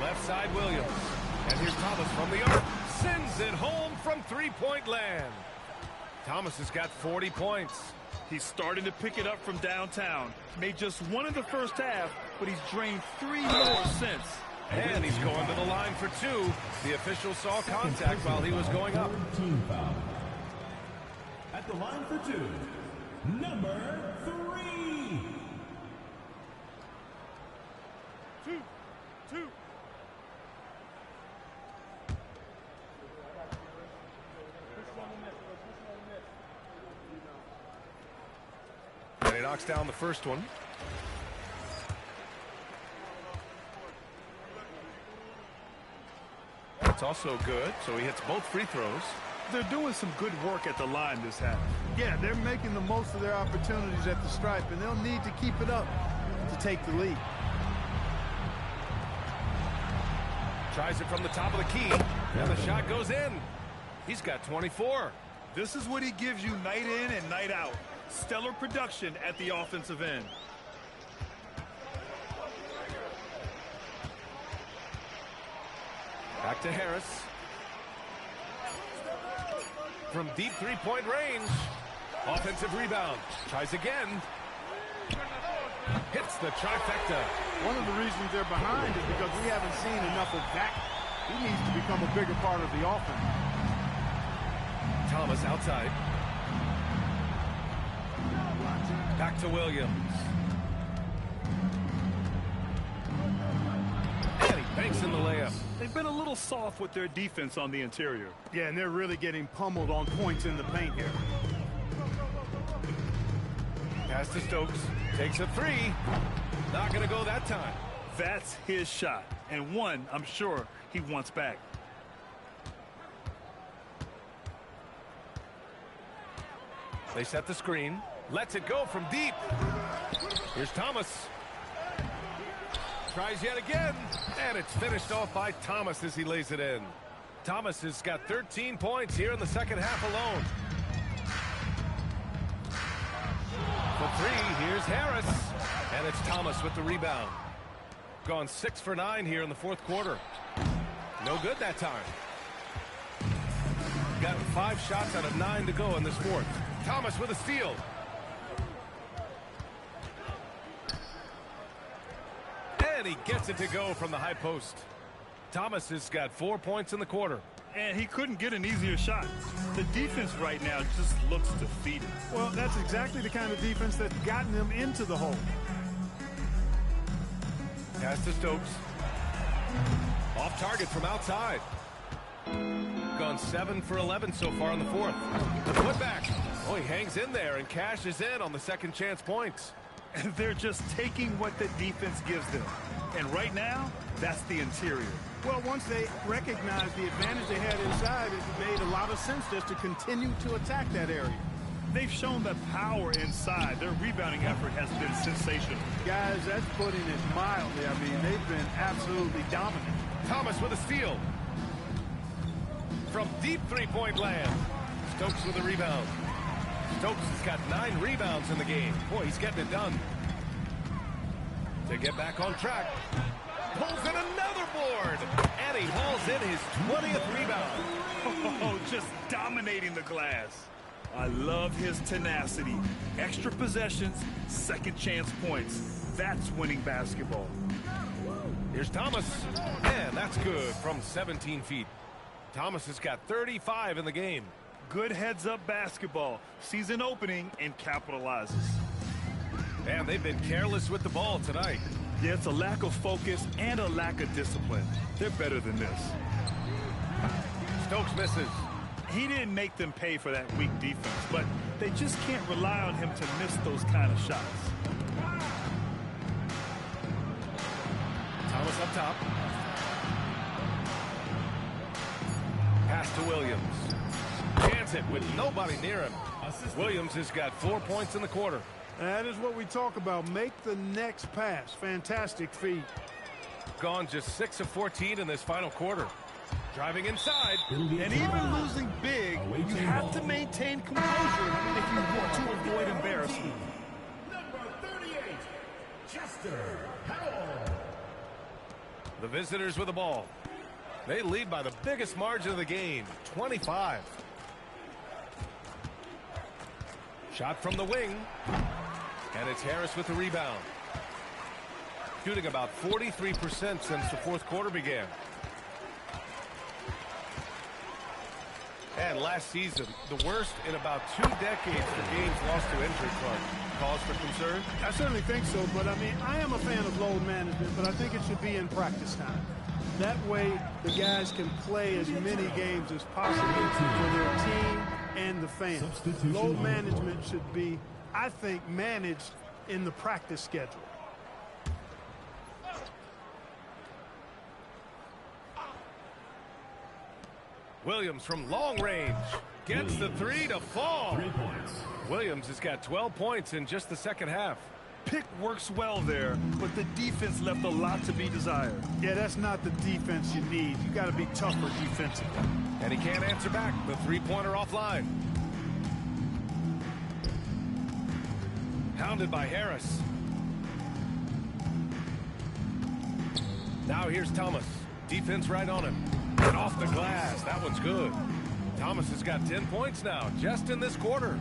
Left side Williams. And here's Thomas from the arc. Sends it home from 3-point land. Thomas has got 40 points. He's starting to pick it up from downtown. Made just 1 in the first half, but he's drained 3 more since. And he's going to the line for 2. The official saw contact while he was going up. Team foul. At the line for 2, number 3. 2. And he knocks down the first one. That's also good, so he hits both free throws. They're doing some good work at the line this half. Yeah, they're making the most of their opportunities at the stripe, and they'll need to keep it up to take the lead. Tries it from the top of the key, and the shot goes in. He's got 24. This is what he gives you night in and night out. Stellar production at the offensive end. Back to Harris. From deep three-point range. Offensive rebound. Tries again. Hits the trifecta. One of the reasons they're behind is because we haven't seen enough of that He needs to become a bigger part of the offense. Thomas outside. Back to Williams. And he banks in the layup. They've been a little soft with their defense on the interior. Yeah, and they're really getting pummeled on points in the paint here. Pass to Stokes. Takes a three. Not going to go that time. That's his shot, and one I'm sure he wants back. They set the screen. Lets it go from deep. Here's Thomas. Tries yet again. And it's finished off by Thomas as he lays it in. Thomas has got 13 points here in the second half alone. For three, here's Harris. And it's Thomas with the rebound. Gone 6 for 9 here in the fourth quarter. No good that time. Got 5 shots out of 9 to go in this fourth. Thomas with a steal. And he gets it to go from the high post. Thomas has got 4 points in the quarter. And he couldn't get an easier shot. The defense right now just looks defeated. Well, that's exactly the kind of defense that's gotten them into the hole. Pass to Stokes. Off target from outside. Gone 7 for 11 so far in the fourth. The putback. Oh, he hangs in there and cashes in on the second chance points. And they're just taking what the defense gives them. And right now, that's the interior. Well, once they recognized the advantage they had inside, it made a lot of sense just to continue to attack that area. They've shown the power inside. Their rebounding effort has been sensational. Guys, that's putting it mildly. I mean, they've been absolutely dominant. Thomas with a steal. From deep three-point land. Stokes with a rebound. Stokes has got 9 rebounds in the game. Boy, he's getting it done. To get back on track. Pulls in another board. And he hauls in his 20th rebound. Oh, just dominating the glass. I love his tenacity. Extra possessions, second chance points. That's winning basketball. Here's Thomas. And that's good from 17 feet. Thomas has got 35 in the game. Good heads-up basketball. Sees an opening and capitalizes. And they've been careless with the ball tonight. Yeah, it's a lack of focus and a lack of discipline. They're better than this. Stokes misses. He didn't make them pay for that weak defense, but they just can't rely on him to miss those kind of shots. Thomas up top. Pass to Williams. Chance it with nobody near him. Williams has got 4 points in the quarter. That is what we talk about. Make the next pass. Fantastic feed. Gone just 6 of 14 in this final quarter. Driving inside. And even losing big, you have to maintain composure if you want to avoid embarrassment. Number 38, Chester Howell. The visitors with the ball. They lead by the biggest margin of the game, 25. Shot from the wing. And it's Harris with the rebound. Shooting about 43% since the fourth quarter began. And last season, the worst in about 2 decades for games lost to injury. Cause for concern? I certainly think so, but I mean, I am a fan of load management, but I think it should be in practice time. That way, the guys can play as many games as possible for their team and the fans. Load management should be, I think, managed in the practice schedule. Williams from long range gets the 3 to fall. 3 points. Williams has got 12 points in just the second half. Pick works well there, but the defense left a lot to be desired. Yeah, that's not the defense you need. You got to be tougher defensively. And he can't answer back. The three-pointer offline. Hounded by Harris. Now here's Thomas. Defense right on him. And off the glass. That one's good. Thomas has got 10 points now, just in this quarter.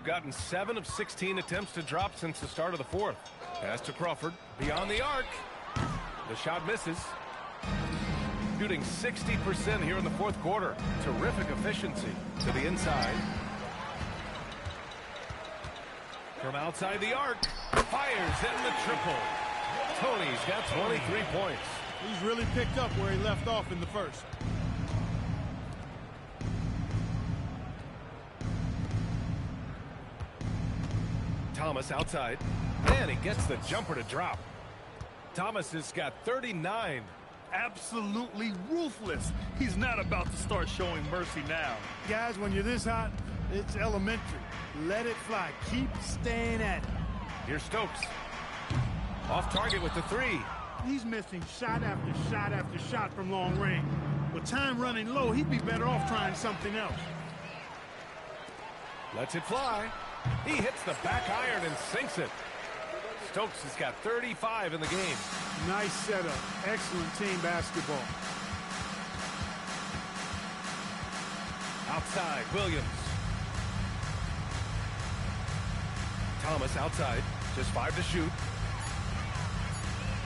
Gotten 7 of 16 attempts to drop since the start of the fourth. Pass to Crawford. Beyond the arc. The shot misses. Shooting 60% here in the fourth quarter. Terrific efficiency to the inside. From outside the arc, fires in the triple. Tony's got 23 points. He's really picked up where he left off in the first. Thomas outside, and he gets the jumper to drop. Thomas has got 39. Absolutely ruthless. He's not about to start showing mercy now. Guys, when you're this hot, it's elementary. Let it fly. Keep staying at it. Here's Stokes. Off target with the three. He's missing shot after shot after shot from long range. With time running low, he'd be better off trying something else. Lets it fly. He hits the back iron and sinks it. Stokes has got 35 in the game. Nice setup. Excellent team basketball. Outside, Williams. Thomas outside. Just 5 to shoot.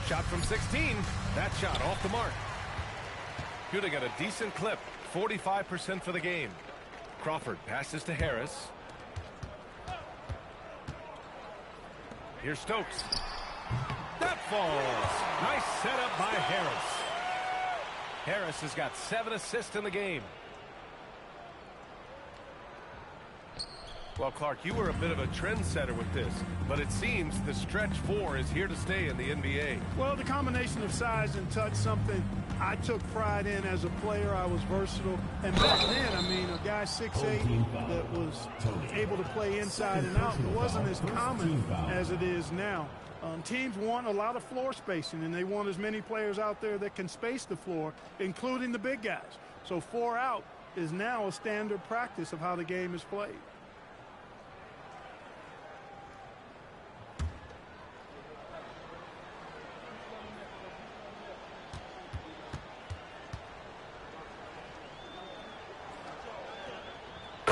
Shot from 16. That shot off the mark. Shooting at a decent clip. 45% for the game. Crawford passes to Harris. Here's Stokes. That falls. Nice setup by Harris. Harris has got 7 assists in the game. Well, Clark, you were a bit of a trendsetter with this, but it seems the stretch 4 is here to stay in the NBA. Well, the combination of size and touch, something I took pride in as a player. I was versatile. And back then, I mean, a guy 6'8" that was able to play inside and out wasn't as common as it is now. Teams want a lot of floor spacing, and they want as many players out there that can space the floor, including the big guys. So 4 out is now a standard practice of how the game is played.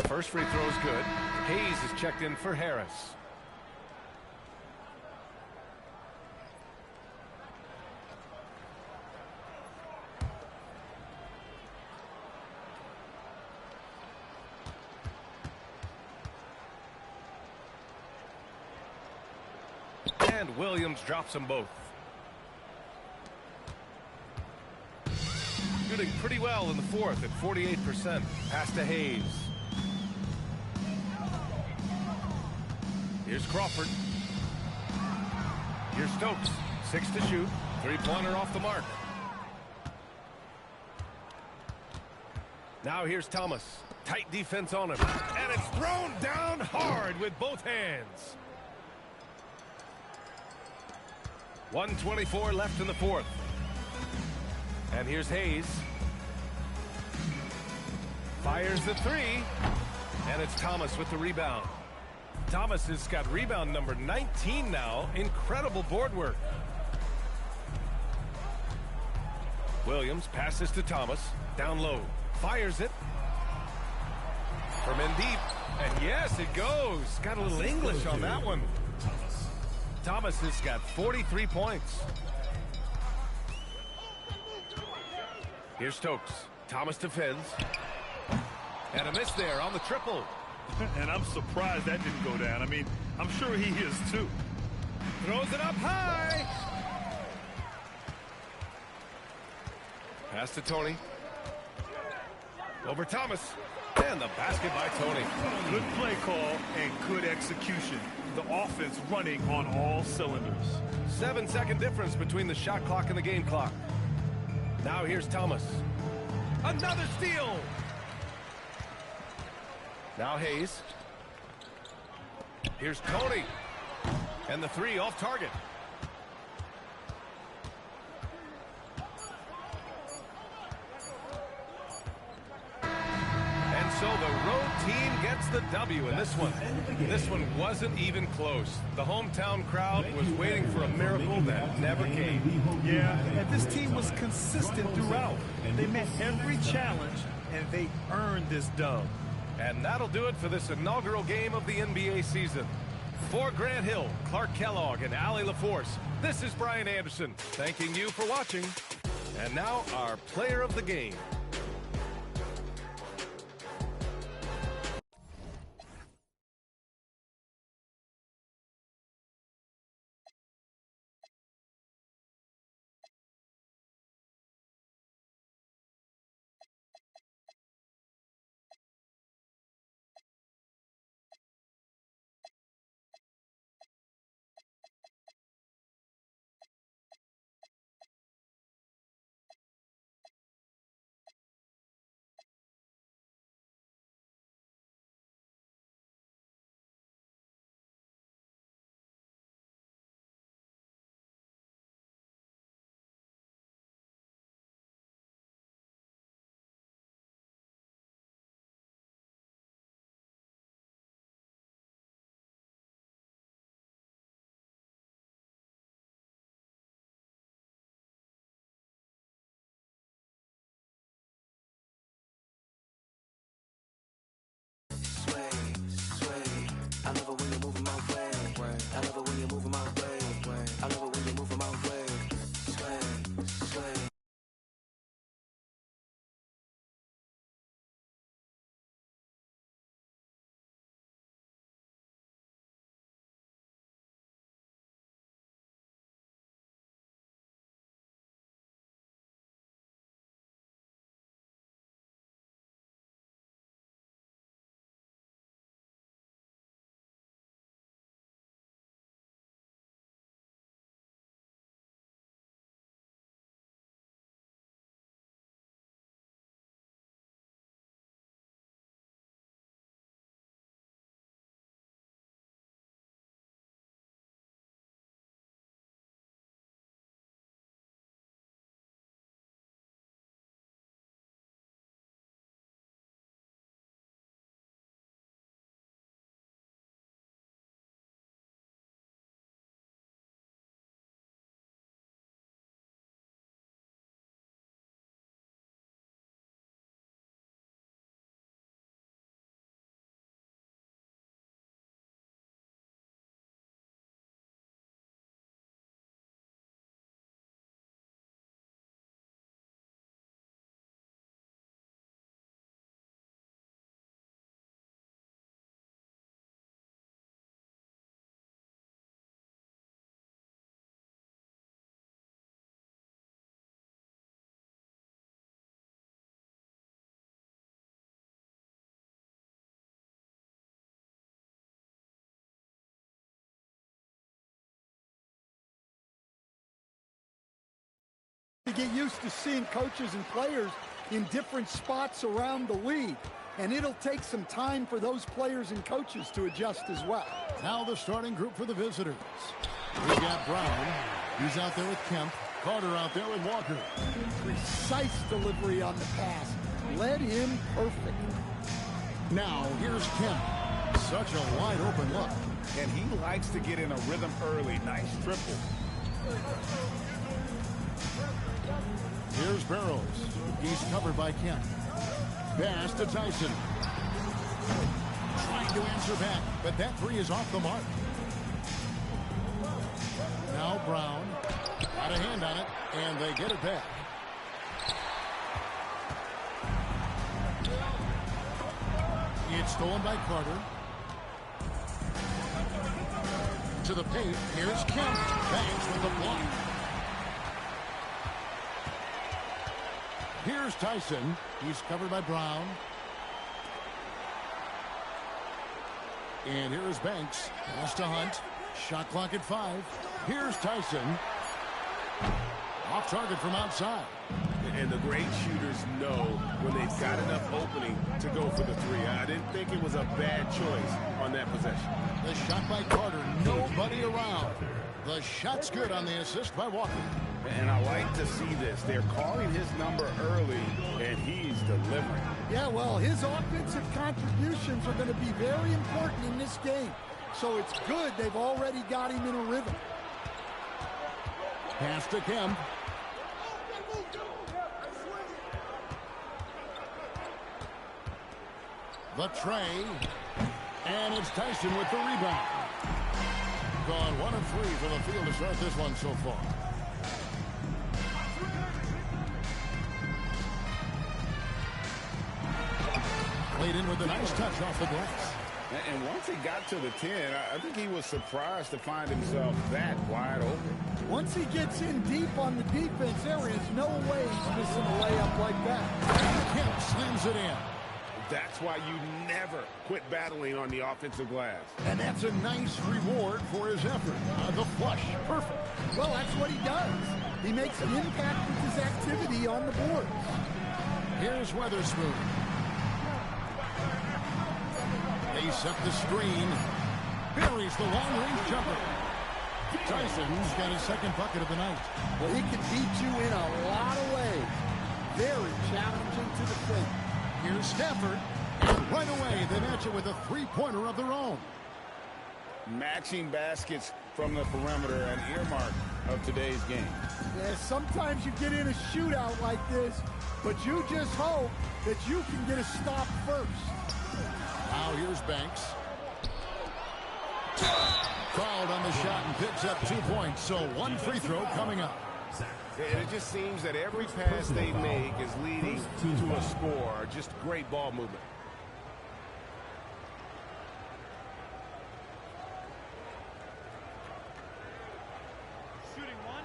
First free throw is good. Hayes is checked in for Harris. And Williams drops them both. Shooting pretty well in the fourth at 48%. Pass to Hayes. Here's Crawford. Here's Stokes. 6 to shoot. 3-pointer off the mark. Now here's Thomas. Tight defense on him. And it's thrown down hard with both hands. 1:24 left in the fourth. And here's Hayes. Fires the three. And it's Thomas with the rebound. Thomas has got rebound number 19 now. Incredible board work. Williams passes to Thomas. Down low. Fires it. From in deep. And yes, it goes. Got a little English on that one. Thomas has got 43 points. Here's Stokes. Thomas defends. And a miss there on the triple. And I'm surprised that didn't go down. I mean, I'm sure he is too. Throws it up high. Pass to Tony. Over Thomas. And the basket by Tony. Good play call and good execution. The offense running on all cylinders. 7-second difference between the shot clock and the game clock. Now here's Thomas. Another steal. Now Hayes. Here's Tony. And the three off target. And so the road team gets the W in this one. This one wasn't even close. The hometown crowd was waiting for a miracle that never came. Yeah, and this team was consistent throughout. They met every challenge, and they earned this dub. And that'll do it for this inaugural game of the NBA season. For Grant Hill, Clark Kellogg, and Allie LaForce, this is Brian Anderson, thanking you for watching. And now our player of the game. You get used to seeing coaches and players in different spots around the league, and it'll take some time for those players and coaches to adjust as well. Now the starting group for the visitors. We got Brown. He's out there with Kemp. Carter out there with Walker. Precise delivery on the pass. Led him perfect. Now here's Kemp. Such a wide open look. And he likes to get in a rhythm early. Nice triple. Here's Barrows. He's covered by Kemp. Pass to Tyson. Trying to answer back, but that three is off the mark. Now Brown. Got a hand on it, and they get it back. It's stolen by Carter. To the paint. Here's Kemp. Bangs with the block. Here's Tyson. He's covered by Brown. And here is Banks. Pass to Hunt. Shot clock at 5. Here's Tyson. Off target from outside. And the great shooters know when they've got enough opening to go for the three. I didn't think it was a bad choice on that possession. The shot by Carter. Nobody around. The shot's good on the assist by Walker. And I like to see this. They're calling his number early, and he's delivering. Yeah, well, his offensive contributions are going to be very important in this game. So it's good they've already got him in a rhythm. Pass to Kemp. The tray. And it's Tyson with the rebound. Gone 1 of 3 from the field to start this one so far. laid in with a nice touch off the glass. And once he got to the 10, I think he was surprised to find himself that wide open. Once he gets in deep on the defense, there is no way he's missing a layup like that. Kemp slams it in. That's why you never quit battling on the offensive glass. And that's a nice reward for his effort. The flush, perfect. Well, that's what he does. He makes an impact with his activity on the boards. Here's Weatherspoon. They set the screen. Buries the long-range jumper. Tyson's got his second bucket of the night. Well, he can beat you in a lot of ways. Very challenging to defend. Here's Stafford. And right away, they match it with a three-pointer of their own. Matching baskets from the perimeter, an earmark of today's game. Yeah, sometimes you get in a shootout like this, but you just hope that you can get a stop first. Now here's Banks. Fouled on the shot and picks up 2 points, so one free throw coming up. And it just seems that every pass they make is leading to a score. Just great ball movement. Shooting one.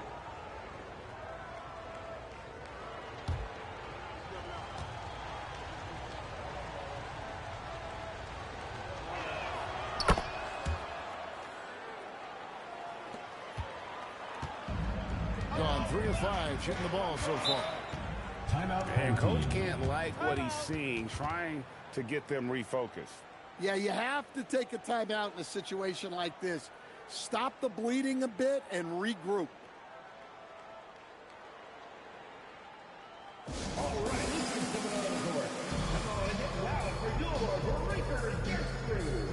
Gone 3 of 5 shooting the ball so far. Timeout. And coach can't like what he's seeing, trying to get them refocused. Yeah, you have to take a timeout in a situation like this. Stop the bleeding a bit and regroup. All right, this is coming out of the court. Come on, get loud for your Breakers Guest Crew.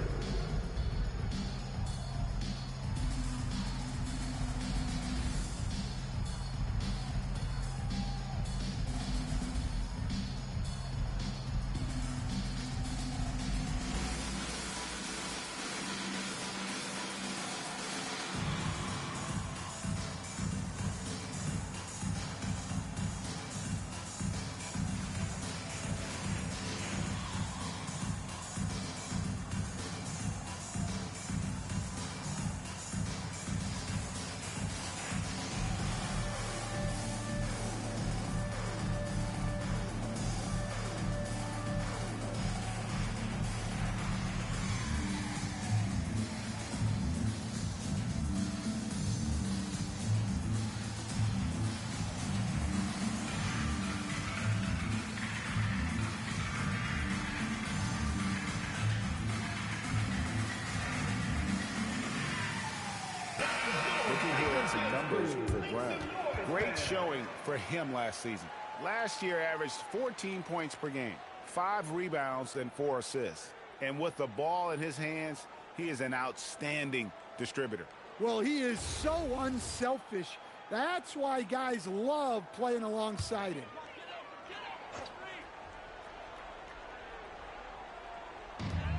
Some numbers for Brown. Great showing for him last season. Last year averaged 14 points per game, 5 rebounds, and 4 assists. And with the ball in his hands, he is an outstanding distributor. Well, he is so unselfish. That's why guys love playing alongside him.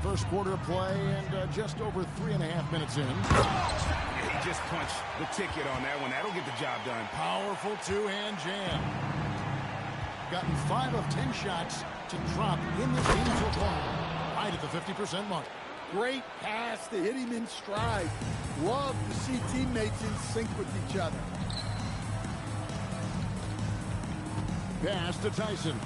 First quarter play and just over 3.5 minutes in. He just punched the ticket on that one. That'll get the job done. Powerful two-hand jam. Gotten 5 of 10 shots to drop in this game so far. Right at the 50% mark. Great pass to hit him in stride. Love to see teammates in sync with each other. Pass to Tyson.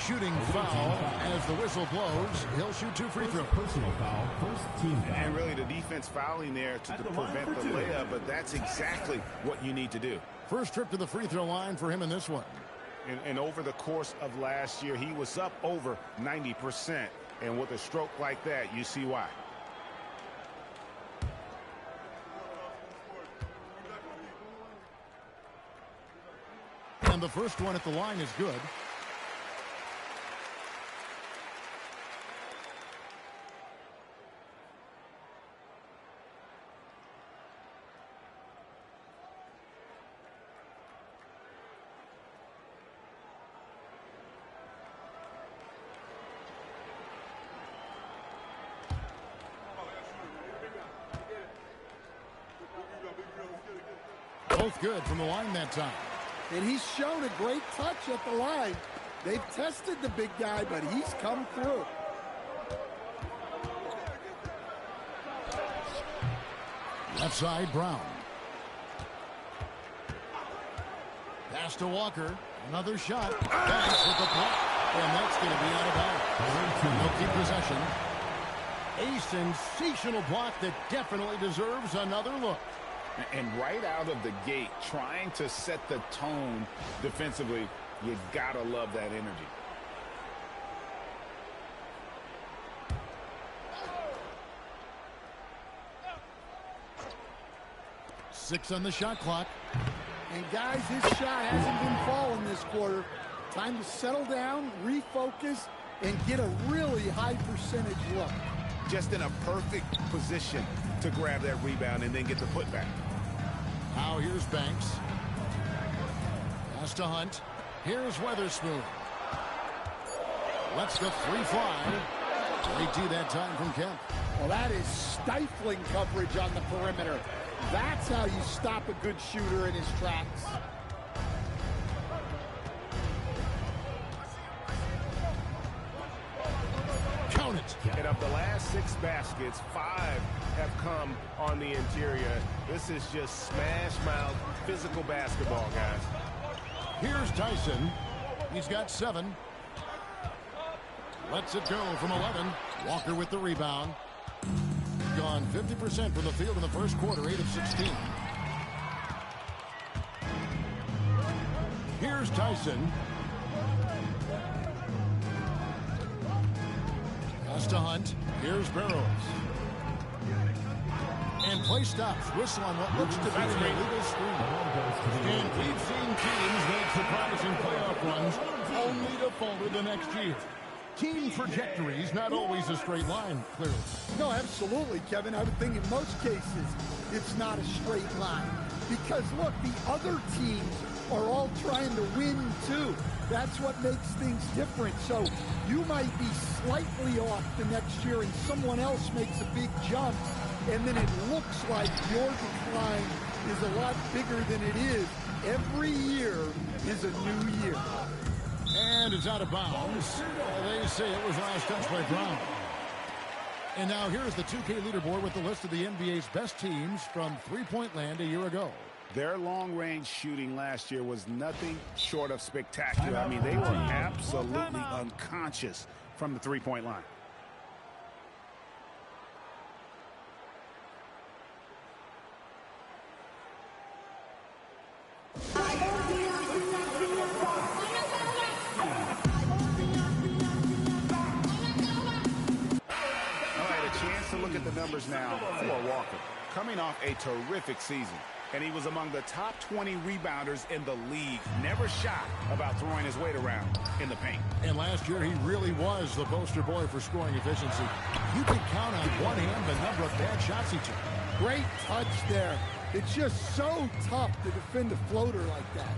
Shooting foul as the whistle blows. He'll shoot 2 free throws. Personal foul, first team foul. And really the defense fouling there to prevent the layup, but that's exactly what you need to do. First trip to the free throw line for him in this one. And over the course of last year, he was up over 90%. And with a stroke like that, you see why. And the first one at the line is good. Both good from the line that time. And he's shown a great touch at the line. They've tested the big guy, but he's come through. Left side, Brown. Pass to Walker. Another shot. Banks with the block. And that's going to be out of bounds. They'll keep possession. A sensational block that definitely deserves another look. And right out of the gate, trying to set the tone defensively, you gotta love that energy. Six on the shot clock. And guys, his shot hasn't been falling this quarter. Time to settle down, refocus, and get a really high percentage look. Just in a perfect position to grab that rebound and then get the putback. Now here's Banks. Pass to Hunt. Here's Weatherspoon. Lets the three fly. Great D that time from Kemp. Well, that is stifling coverage on the perimeter. That's how you stop a good shooter in his tracks. Count it. And of the last 6 baskets, 5 have come on the interior. This is just smash mouth physical basketball, guys. Here's Tyson. He's got 7. Lets it go from 11. Walker with the rebound. Gone 50% from the field in the first quarter, 8 of 16. Here's Tyson. Pass to Hunt. Here's Barrows. And play stops. Whistle on what looks to be an illegal screen. And we've seen teams make surprising playoff runs only to falter the next year. Team trajectories not always a straight line, clearly. No, absolutely, Kevin. I would think in most cases it's not a straight line. Because, look, the other teams are all trying to win, too. That's what makes things different. So you might be slightly off the next year and someone else makes a big jump, and then it looks like your decline is a lot bigger than it is. Every year is a new year. And it's out of bounds. They say it was last touch by Brown. And now here's the 2K leaderboard with the list of the NBA's best teams from three-point land a year ago. Their long-range shooting last year was nothing short of spectacular. I mean, they were absolutely unconscious from the three-point line. Numbers now for Walker. Coming off a terrific season, and he was among the top 20 rebounders in the league. Never shy about throwing his weight around in the paint. And last year, he really was the poster boy for scoring efficiency. You can count on one hand the number of bad shots he took. Great touch there. It's just so tough to defend a floater like that.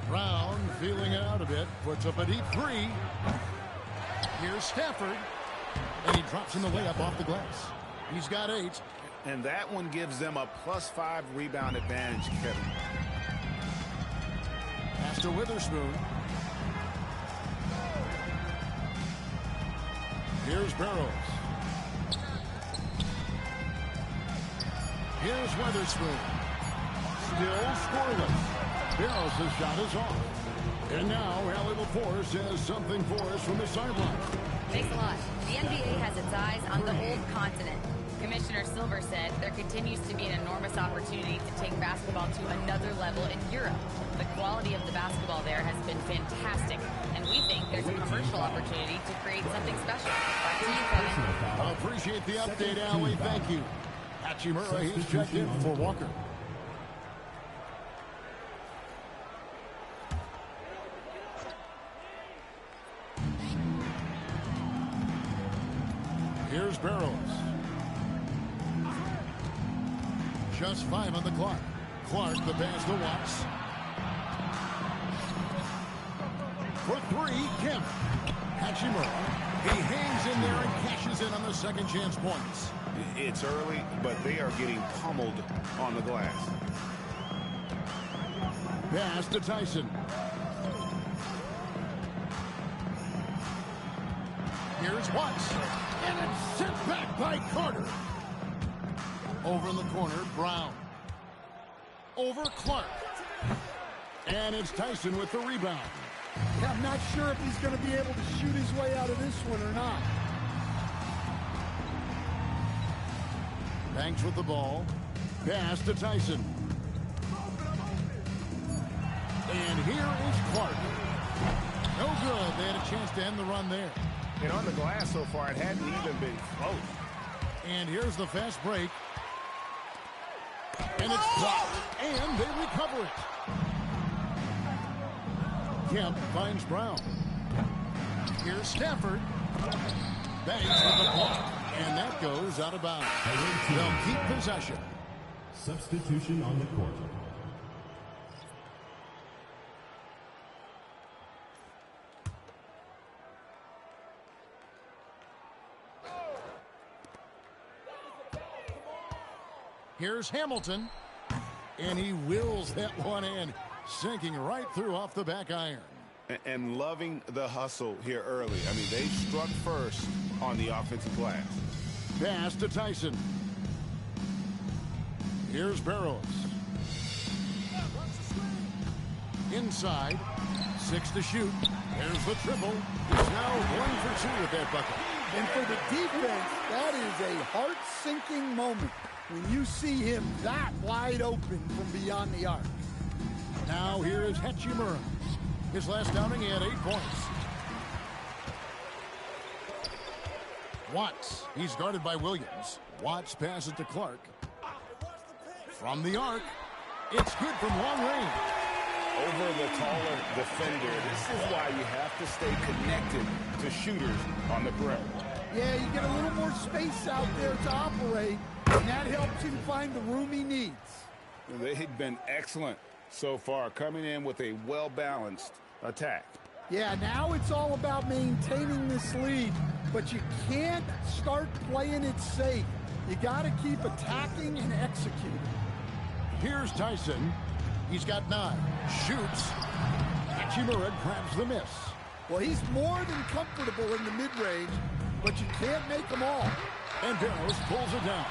Brown feeling it out a bit. Puts up a deep three. Here's Stafford, and he drops in the layup off the glass. He's got 8. And that one gives them a +5 rebound advantage, Kevin. Pass to Witherspoon. Here's Barrows. Here's Witherspoon. Still scoreless. Barrows' shot is off. And now, Allie LaForce has something for us from the sideline. Thanks a lot. The NBA has its eyes on the whole continent. Commissioner Silver said there continues to be an enormous opportunity to take basketball to another level in Europe. The quality of the basketball there has been fantastic, and we think there's a commercial opportunity to create something special. Back to you, Kevin. I appreciate the update, Allie. Thank you. Hachimura, he's checked in for Walker. Here's Barrows. Just 5 on the clock. Clark, the pass to Watts. For 3, Kemp. Hachimura. He hangs in there and cashes in on the second chance points. It's early, but they are getting pummeled on the glass. Pass to Tyson. Here's Watts. And it's sent back by Carter. Over in the corner, Brown. Over Clark. And it's Tyson with the rebound. Yeah, I'm not sure if he's going to be able to shoot his way out of this one or not. Banks with the ball. Pass to Tyson. And here is Clark. No good. They had a chance to end the run there. And on the glass so far, it hadn't even been close. And here's the fast break. And it's blocked. And they recover it. Kemp finds Brown. Here's Stafford. Banks with the block. And that goes out of bounds. They'll keep possession. Substitution on the court. Here's Hamilton. And he wills that one in, sinking right through off the back iron. And loving the hustle here early. I mean, they struck first on the offensive glass. Pass to Tyson. Here's Barrows. Inside. 6 to shoot. There's the triple. He's now 1 for 2 with that bucket. And for the defense, that is a heart-sinking moment when you see him that wide open from beyond the arc. Now here is Hachimura. His last outing, he had 8 points. Watts. He's guarded by Williams. Watts passes to Clark. From the arc. It's good from long range. Over the taller defender. This is why you have to stay connected to shooters on the perimeter. Yeah, you get a little more space out there to operate, and that helps him find the room he needs. They've been excellent so far, coming in with a well-balanced attack. Yeah, now it's all about maintaining this lead, but you can't start playing it safe. You got to keep attacking and executing. Here's Tyson. He's got 9. Shoots. Hachimura grabs the miss. Well, he's more than comfortable in the mid-range, but you can't make them all. And Barrows pulls it down.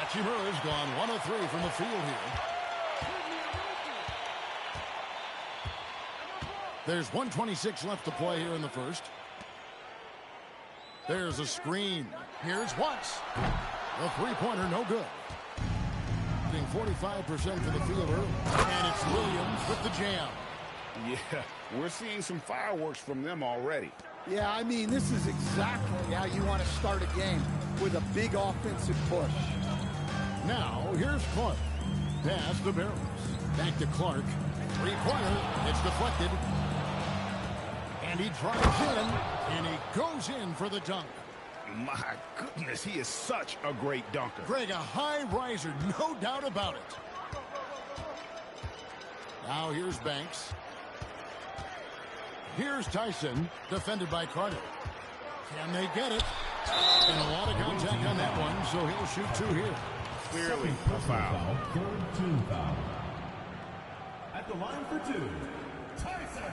Hachimura's gone 1 of 3 from the field here. There's 1:26 left to play here in the first. There's a screen. Here's Watts. The three-pointer, no good. Getting 45% for the field early. And it's Williams with the jam. Yeah, we're seeing some fireworks from them already. Yeah, I mean, this is exactly how you want to start a game, with a big offensive push. Now, here's Clark. Pass to Barrows. Back to Clark. Three-pointer. It's deflected. And he drives in, and he goes in for the dunk. My goodness, he is such a great dunker. Greg, a high riser, no doubt about it. Now here's Banks. Here's Tyson, defended by Carter. Can they get it? And a lot of contact on that one, so he'll shoot 2 here. Clearly a foul. Third team foul. At the line for 2, Tyson.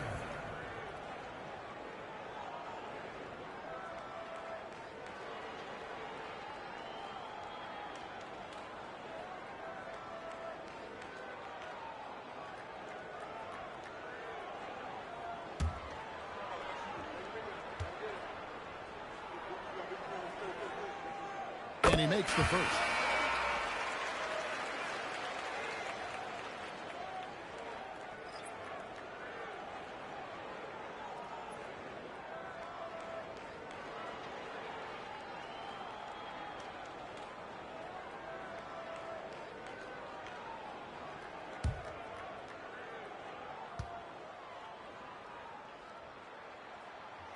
And he makes the first.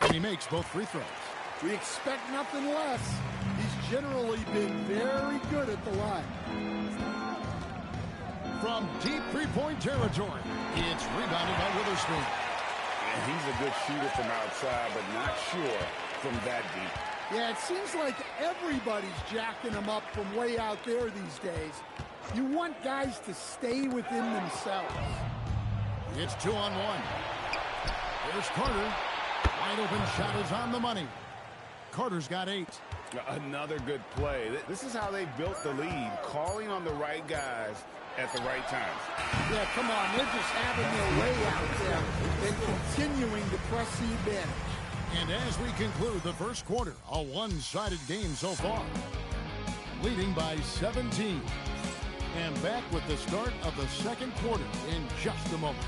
And he makes both free throws. We expect nothing less. He's generally been very good at the line. From deep three-point territory, it's rebounded by Witherspoon. And he's a good shooter from outside, but not sure from that deep. Yeah, it seems like everybody's jacking him up from way out there these days. You want guys to stay within themselves. It's 2-on-1. There's Carter. Wide open shot is on the money. Carter's got 8. Another good play. This is how they built the lead, calling on the right guys at the right times. Yeah, come on. They're just having their way out there and continuing to press the advantage. And as we conclude the first quarter, a one-sided game so far. Leading by 17. And back with the start of the second quarter in just a moment.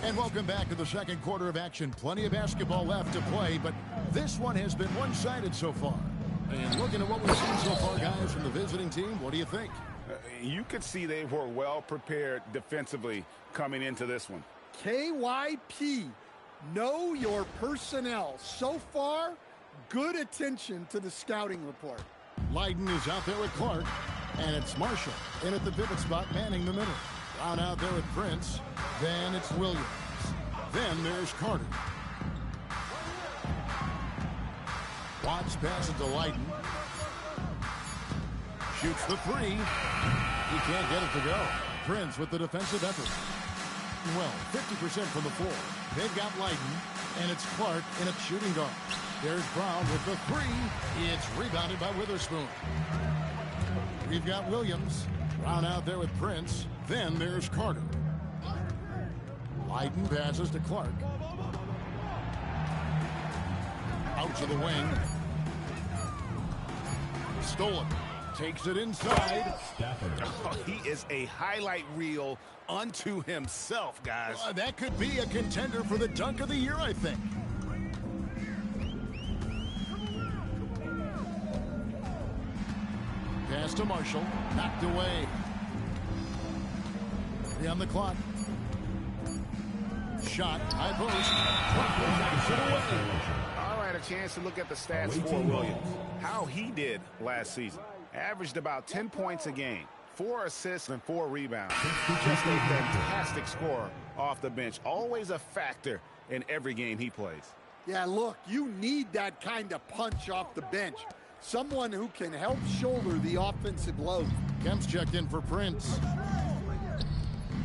And welcome back to the second quarter of action. Plenty of basketball left to play, but this one has been one-sided so far. And looking at what we've seen so far, guys, from the visiting team, what do you think? You could see they were well prepared defensively coming into this one. KYP, know your personnel. So far, good attention to the scouting report. Leiden is out there with Clark, and it's Marshall in at the pivot spot, manning the middle. Brown out there with Prince. Then it's Williams. Then there's Carter. Watts passes to Leiden. Shoots the 3. He can't get it to go. Prince with the defensive effort. Well, 50% from the floor. They've got Leiden, and it's Clark in at shooting guard. There's Brown with the 3. It's rebounded by Witherspoon. We've got Williams. Brown out there with Prince. Then there's Carter. Leiden passes to Clark. Out to the wing. Stolen. Takes it inside. Oh, he is a highlight reel unto himself, guys. That could be a contender for the dunk of the year, I think. Pass to Marshall. Knocked away. 3 on the clock. Shot. High post. Knocks it away. All right, a chance to look at the stats for Williams. How he did last season. Averaged about 10 points a game. 4 assists and 4 rebounds. Just a fantastic scorer off the bench. Always a factor in every game he plays. Yeah, look, you need that kind of punch off the bench. Someone who can help shoulder the offensive load. Kemp's checked in for Prince.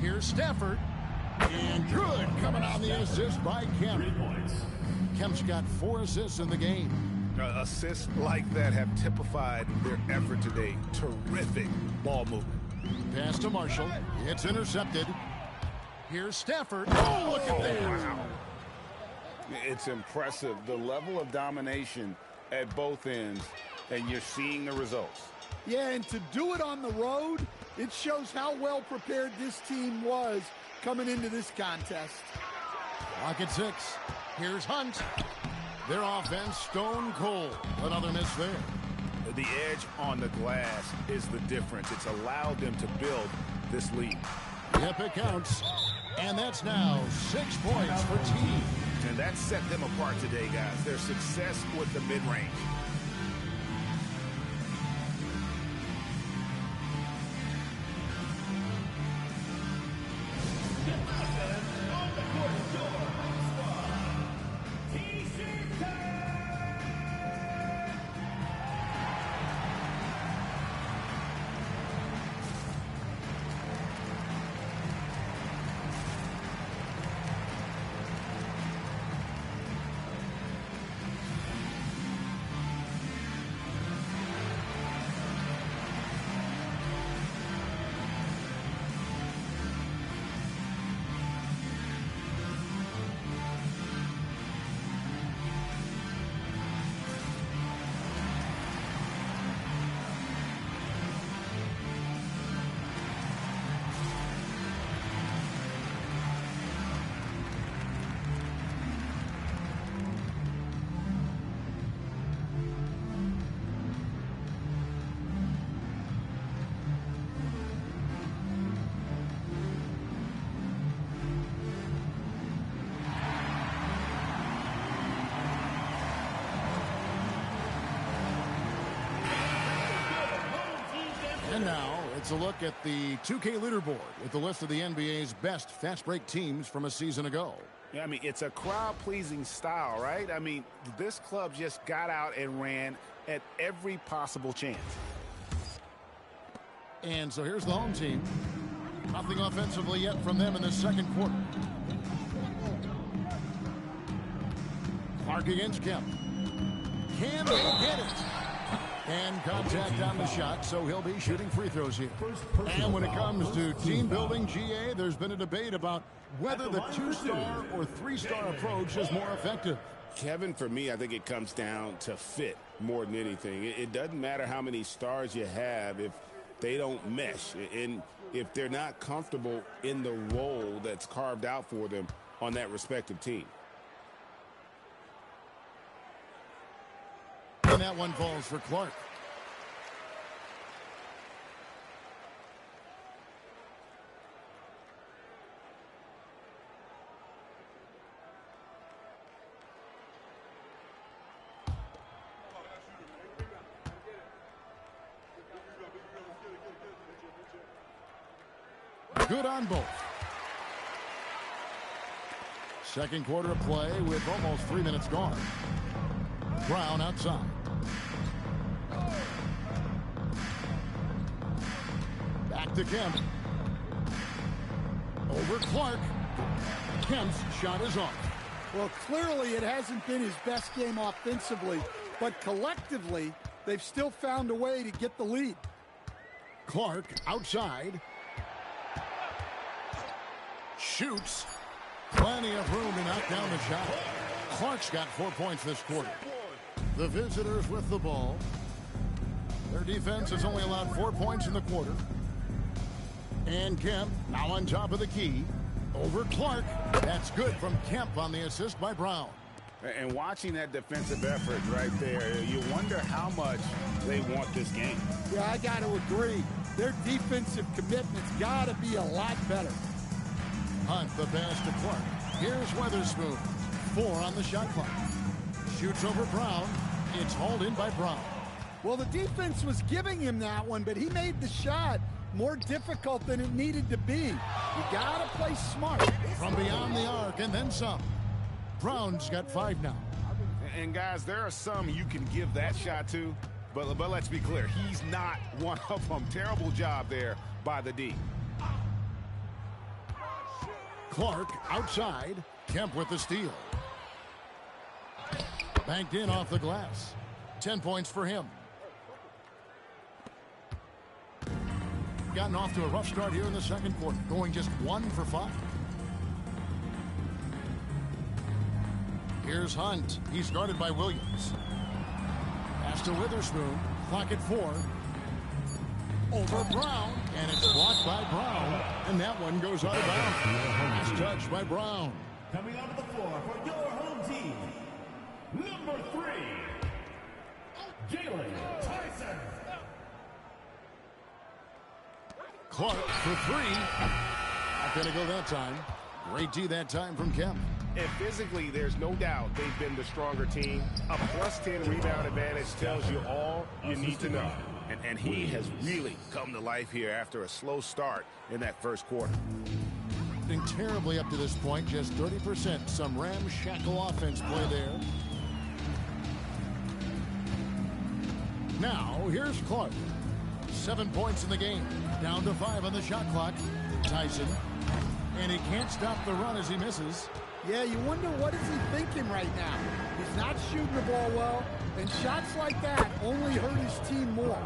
Here's Stafford. And good coming on the assist by Kemp. Kemp's got 4 assists in the game. Assists like that have typified their effort today. Terrific ball movement. Pass to Marshall. It's intercepted. Here's Stafford. Oh, look at that. Wow. It's impressive, the level of domination at both ends, and you're seeing the results. Yeah, and to do it on the road, it shows how well prepared this team was coming into this contest. Clock at 6. Here's Hunt. Their offense stone cold. Another miss there. The edge on the glass is the difference. It's allowed them to build this lead. Yep, it counts. And that's now 6 points for team. And that set them apart today, guys. Their success with the mid-range. And now it's a look at the 2K leaderboard with the list of the NBA's best fast break teams from a season ago. Yeah, I mean, it's a crowd-pleasing style, right? I mean, this club just got out and ran at every possible chance. And so here's the home team. Nothing offensively yet from them in the second quarter. Clark against Kemp. Can they get it? And contact on the shot, so he'll be shooting free throws here. And when it comes to team building, GA, there's been a debate about whether the 2-star or 3-star approach is more effective. Kevin, for me, I think it comes down to fit more than anything. It doesn't matter how many stars you have if they don't mesh, and if they're not comfortable in the role that's carved out for them on that respective team. And that one falls for Clark. Good on both. Second quarter of play with almost 3 minutes gone. Brown outside. Back to Kemp. Over Clark. Kemp's shot is off. Well, clearly it hasn't been his best game offensively, but collectively, they've still found a way to get the lead. Clark outside. Shoots. Plenty of room to knock down the shot. Clark's got 4 points this quarter. The visitors with the ball. Their defense has only allowed 4 points in the quarter. And Kemp now on top of the key. Over Clark. That's good from Kemp on the assist by Brown. And watching that defensive effort right there, you wonder how much they want this game. Yeah, I got to agree. Their defensive commitment's got to be a lot better. Hunt the pass to Clark. Here's Weatherspoon. 4 on the shot clock. Shoots over Brown. It's hauled in by Brown. Well, the defense was giving him that one, but he made the shot more difficult than it needed to be. You got to play smart. From beyond the arc and then some. Brown's got 5 now. And guys, there are some you can give that shot to, but let's be clear, he's not one of them. Terrible job there by the D. Clark outside. Kemp with the steal. Banked in off the glass. 10 points for him. Gotten off to a rough start here in the second quarter, going just 1 for 5. Here's Hunt. He's guarded by Williams. Pass to Witherspoon. Clock at 4. Over Brown, and it's blocked by Brown, and that one goes out of bounds. Nice touch by Brown. Coming onto the floor for your home team, number 3, Jalen Tyson. Clark for 3. Not going to go that time. Great D that time from Kemp. And physically, there's no doubt they've been the stronger team. A +10 rebound advantage tells you all you need to know. And he has really come to life here after a slow start in that first quarter. Been terribly up to this point, just 30%. Some ramshackle offense play there. Now, here's Clark. 7 points in the game. Down to 5 on the shot clock. Tyson. And he can't stop the run as he misses. Yeah, you wonder what is he thinking right now. He's not shooting the ball well, and shots like that only hurt his team more.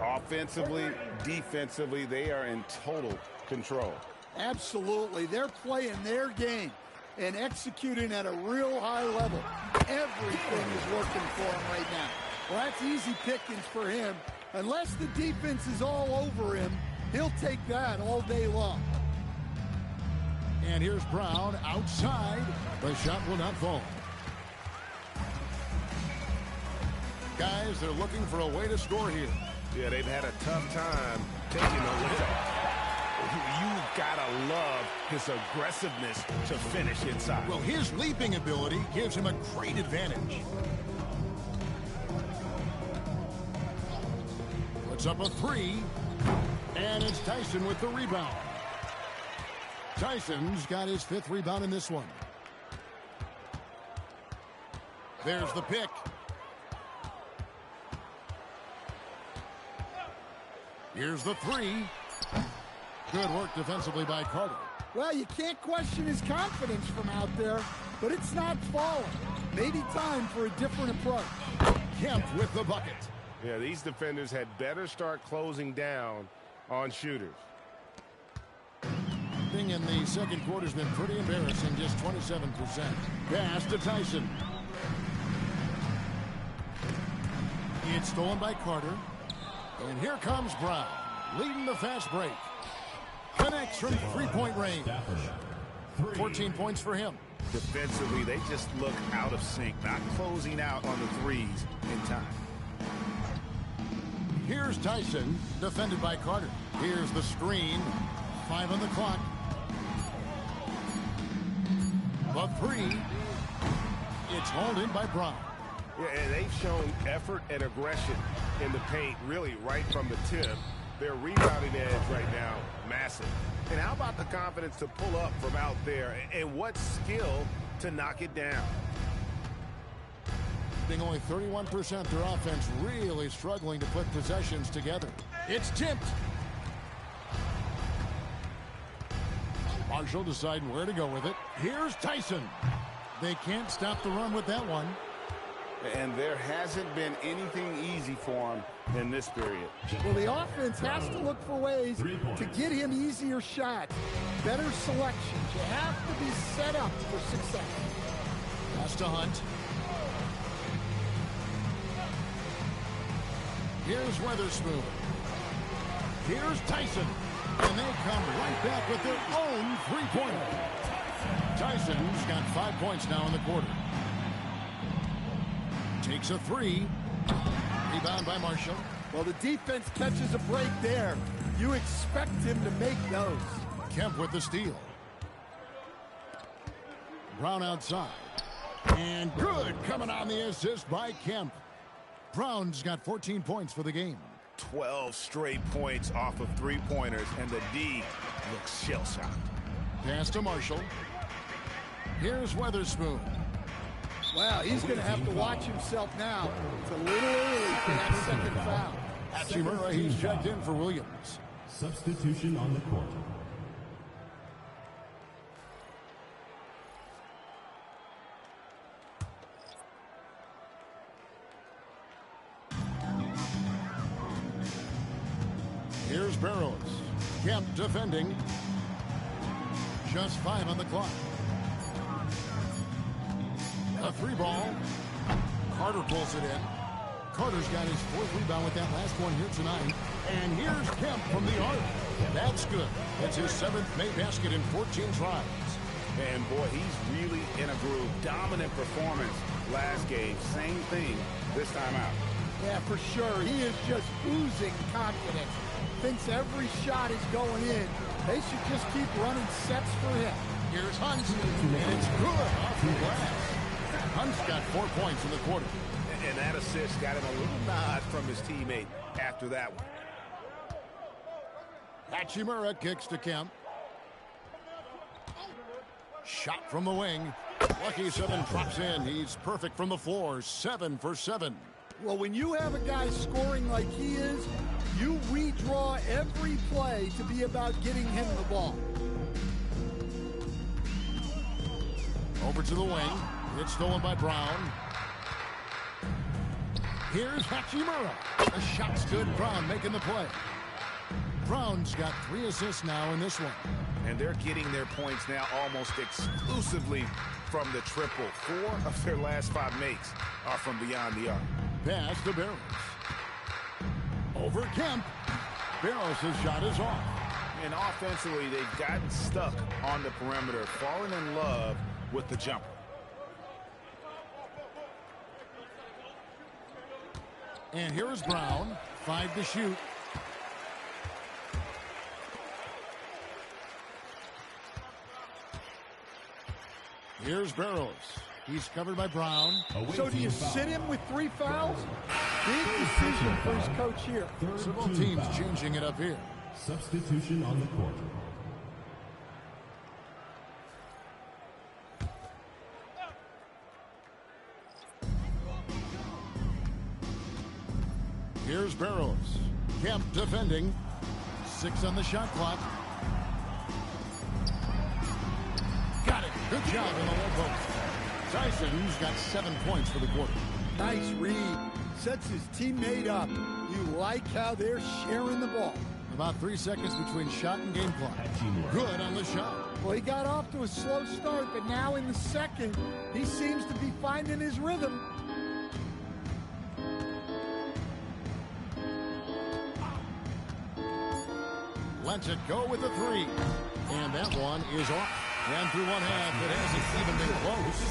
Offensively, defensively, they are in total control. Absolutely. They're playing their game and executing at a real high level. Everything is working for him right now. Well, that's easy pickings for him. Unless the defense is all over him, he'll take that all day long. And here's Brown outside. The shot will not fall. Guys, they're looking for a way to score here. Yeah, they've had a tough time taking a lick. You've got to love his aggressiveness to finish inside. Well, his leaping ability gives him a great advantage. Puts up a 3. And it's Tyson with the rebound. Tyson's got his 5th rebound in this one. There's the pick. Here's the three. Good work defensively by Carter. Well, you can't question his confidence from out there, but it's not falling. Maybe time for a different approach. Kemp with the bucket. Yeah, these defenders had better start closing down on shooters. In the second quarter has been pretty embarrassing, just 27%. Pass to Tyson. It's stolen by Carter. And here comes Brown, leading the fast break. Connects from three-point range. 14 points for him. Defensively, they just look out of sync, not closing out on the threes in time. Here's Tyson, defended by Carter. Here's the screen. 5 on the clock. The three. It's hauled in by Brown. Yeah, and they've shown effort and aggression in the paint, really right from the tip. Their rebounding edge right now, massive. And how about the confidence to pull up from out there, and what skill to knock it down? Being only 31%, their offense really struggling to put possessions together. It's tipped. Marshall deciding where to go with it. Here's Tyson. They can't stop the run with that one. And there hasn't been anything easy for him in this period. Well, the offense has to look for ways to get him easier shots, better selections. You have to be set up for success. Pass to Hunt. Here's Weatherspoon. Here's Tyson. And they come right back with their own three-pointer. Tyson's got 5 points now in the quarter. Takes a three. Rebound by Marshall. Well, the defense catches a break there. You expect him to make those. Kemp with the steal. Brown outside. And good coming on the assist by Kemp. Brown's got 14 points for the game. 12 straight points off of three-pointers, and the D looks shell-shocked. Pass to Marshall. Here's Weatherspoon. Wow, he's going to have to watch himself now. It's a little early for that second foul. Hachimura, he's checked in for Williams. Substitution on the court. Here's Barrows. Kemp defending. Just 5 on the clock. A three ball. Carter pulls it in. Carter's got his 4th rebound with that last one here tonight. And here's Kemp from the arc. That's good. It's his 7th made basket in 14 tries. And boy, he's really in a groove. Dominant performance last game. Same thing this time out. Yeah, for sure. He is just oozing confidence. Thinks every shot is going in. They should just keep running sets for him. Here's Hunt. And it's good off the glass. Hunt's got 4 points in the quarter. And that assist got him a little nod from his teammate after that one. Hachimura kicks to Kemp. Shot from the wing. Lucky 7 drops in. He's perfect from the floor. 7 for 7. Well, when you have a guy scoring like he is, you redraw every play to be about getting him the ball. Over to the wing. It's stolen by Brown. Here's Hachimura. The shot's good. Brown making the play. Brown's got 3 assists now in this one. And they're getting their points now almost exclusively from the triple. 4 of their last 5 makes are from beyond the arc. Pass to Barrows. Over Kemp. Barrows' shot is off. And offensively, they've gotten stuck on the perimeter, falling in love with the jumper. And here's Brown. 5 to shoot. Here's Barrows. He's covered by Brown. So do you sit him with 3 fouls? Big decision for his coach here. Several teams changing it up here. Substitution on the court. Here's Barrows. Kemp defending. 6 on the shot clock. Got it. Good job in the low post. Tyson's got 7 points for the quarter. Nice read. Sets his teammate up. You like how they're sharing the ball. About 3 seconds between shot and game clock. Good on the shot. Well, he got off to a slow start, but now in the second, he seems to be finding his rhythm. Lets it go with the 3. And that one is off. And through one half, it hasn't even been close.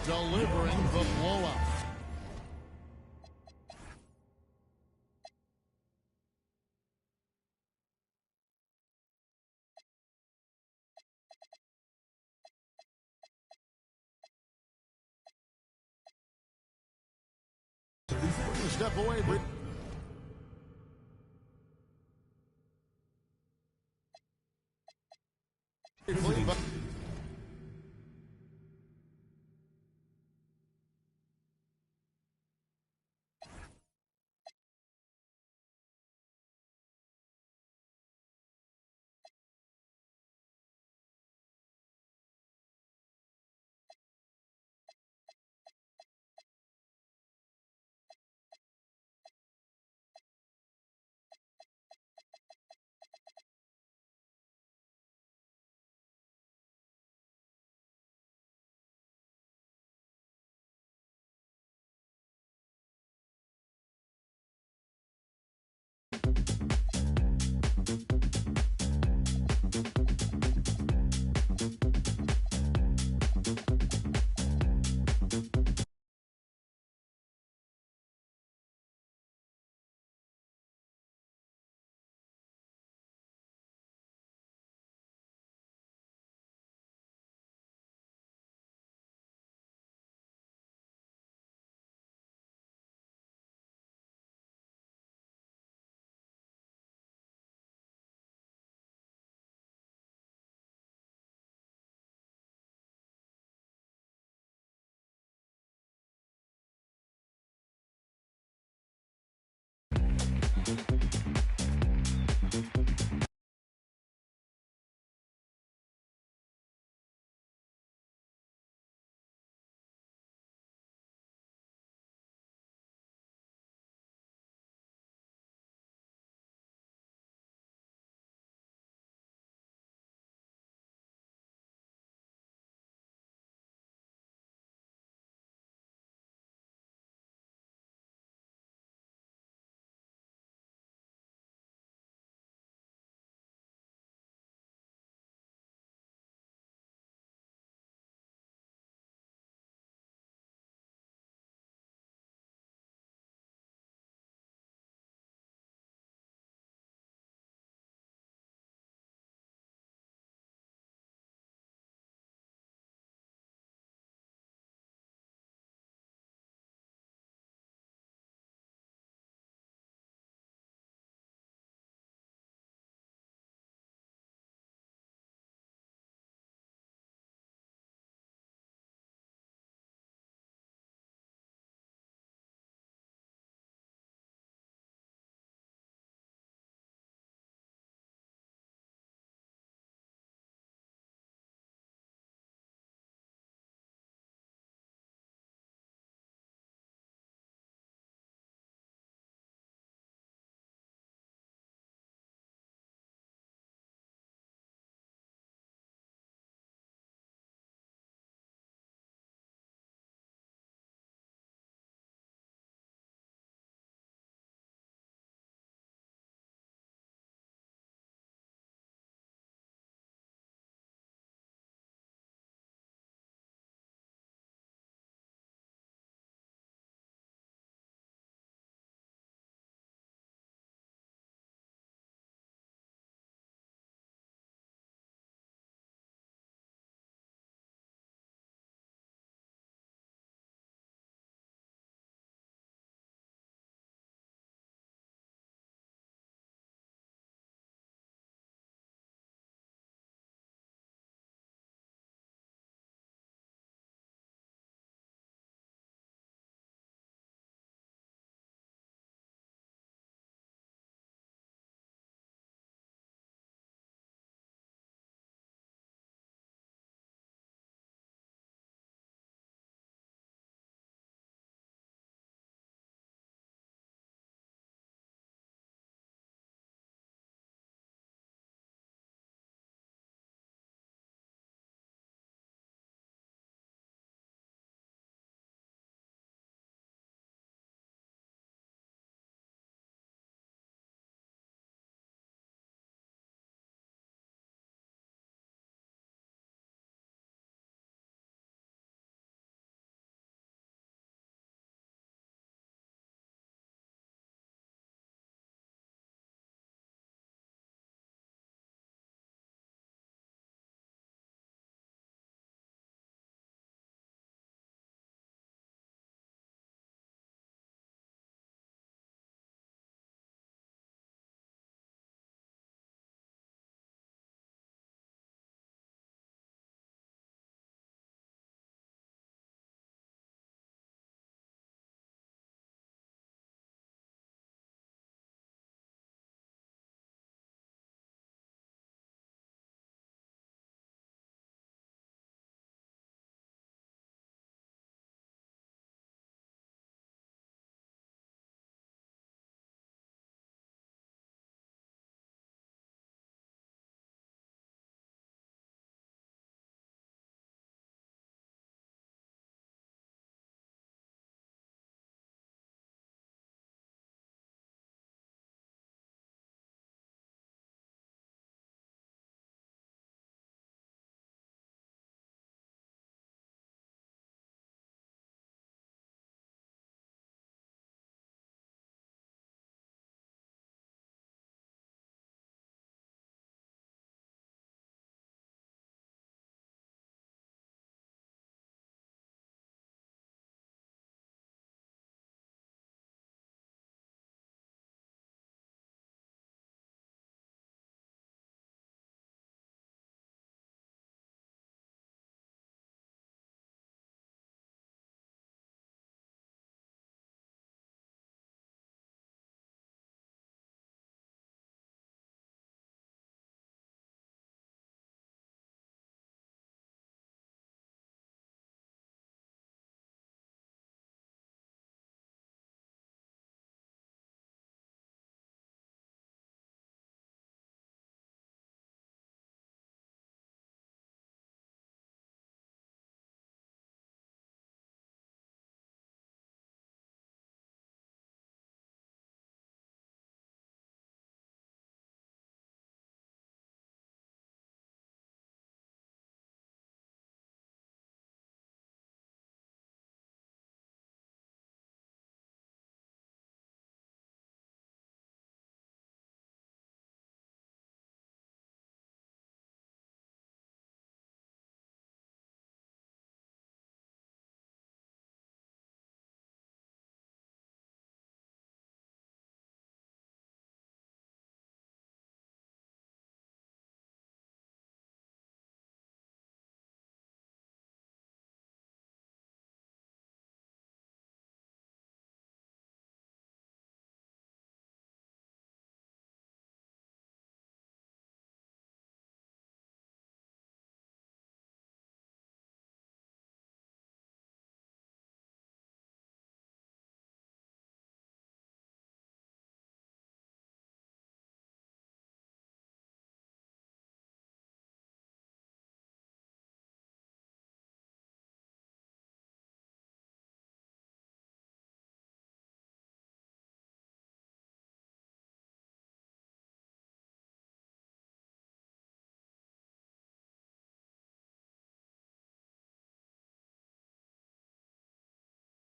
Delivering the blowout. Step away. But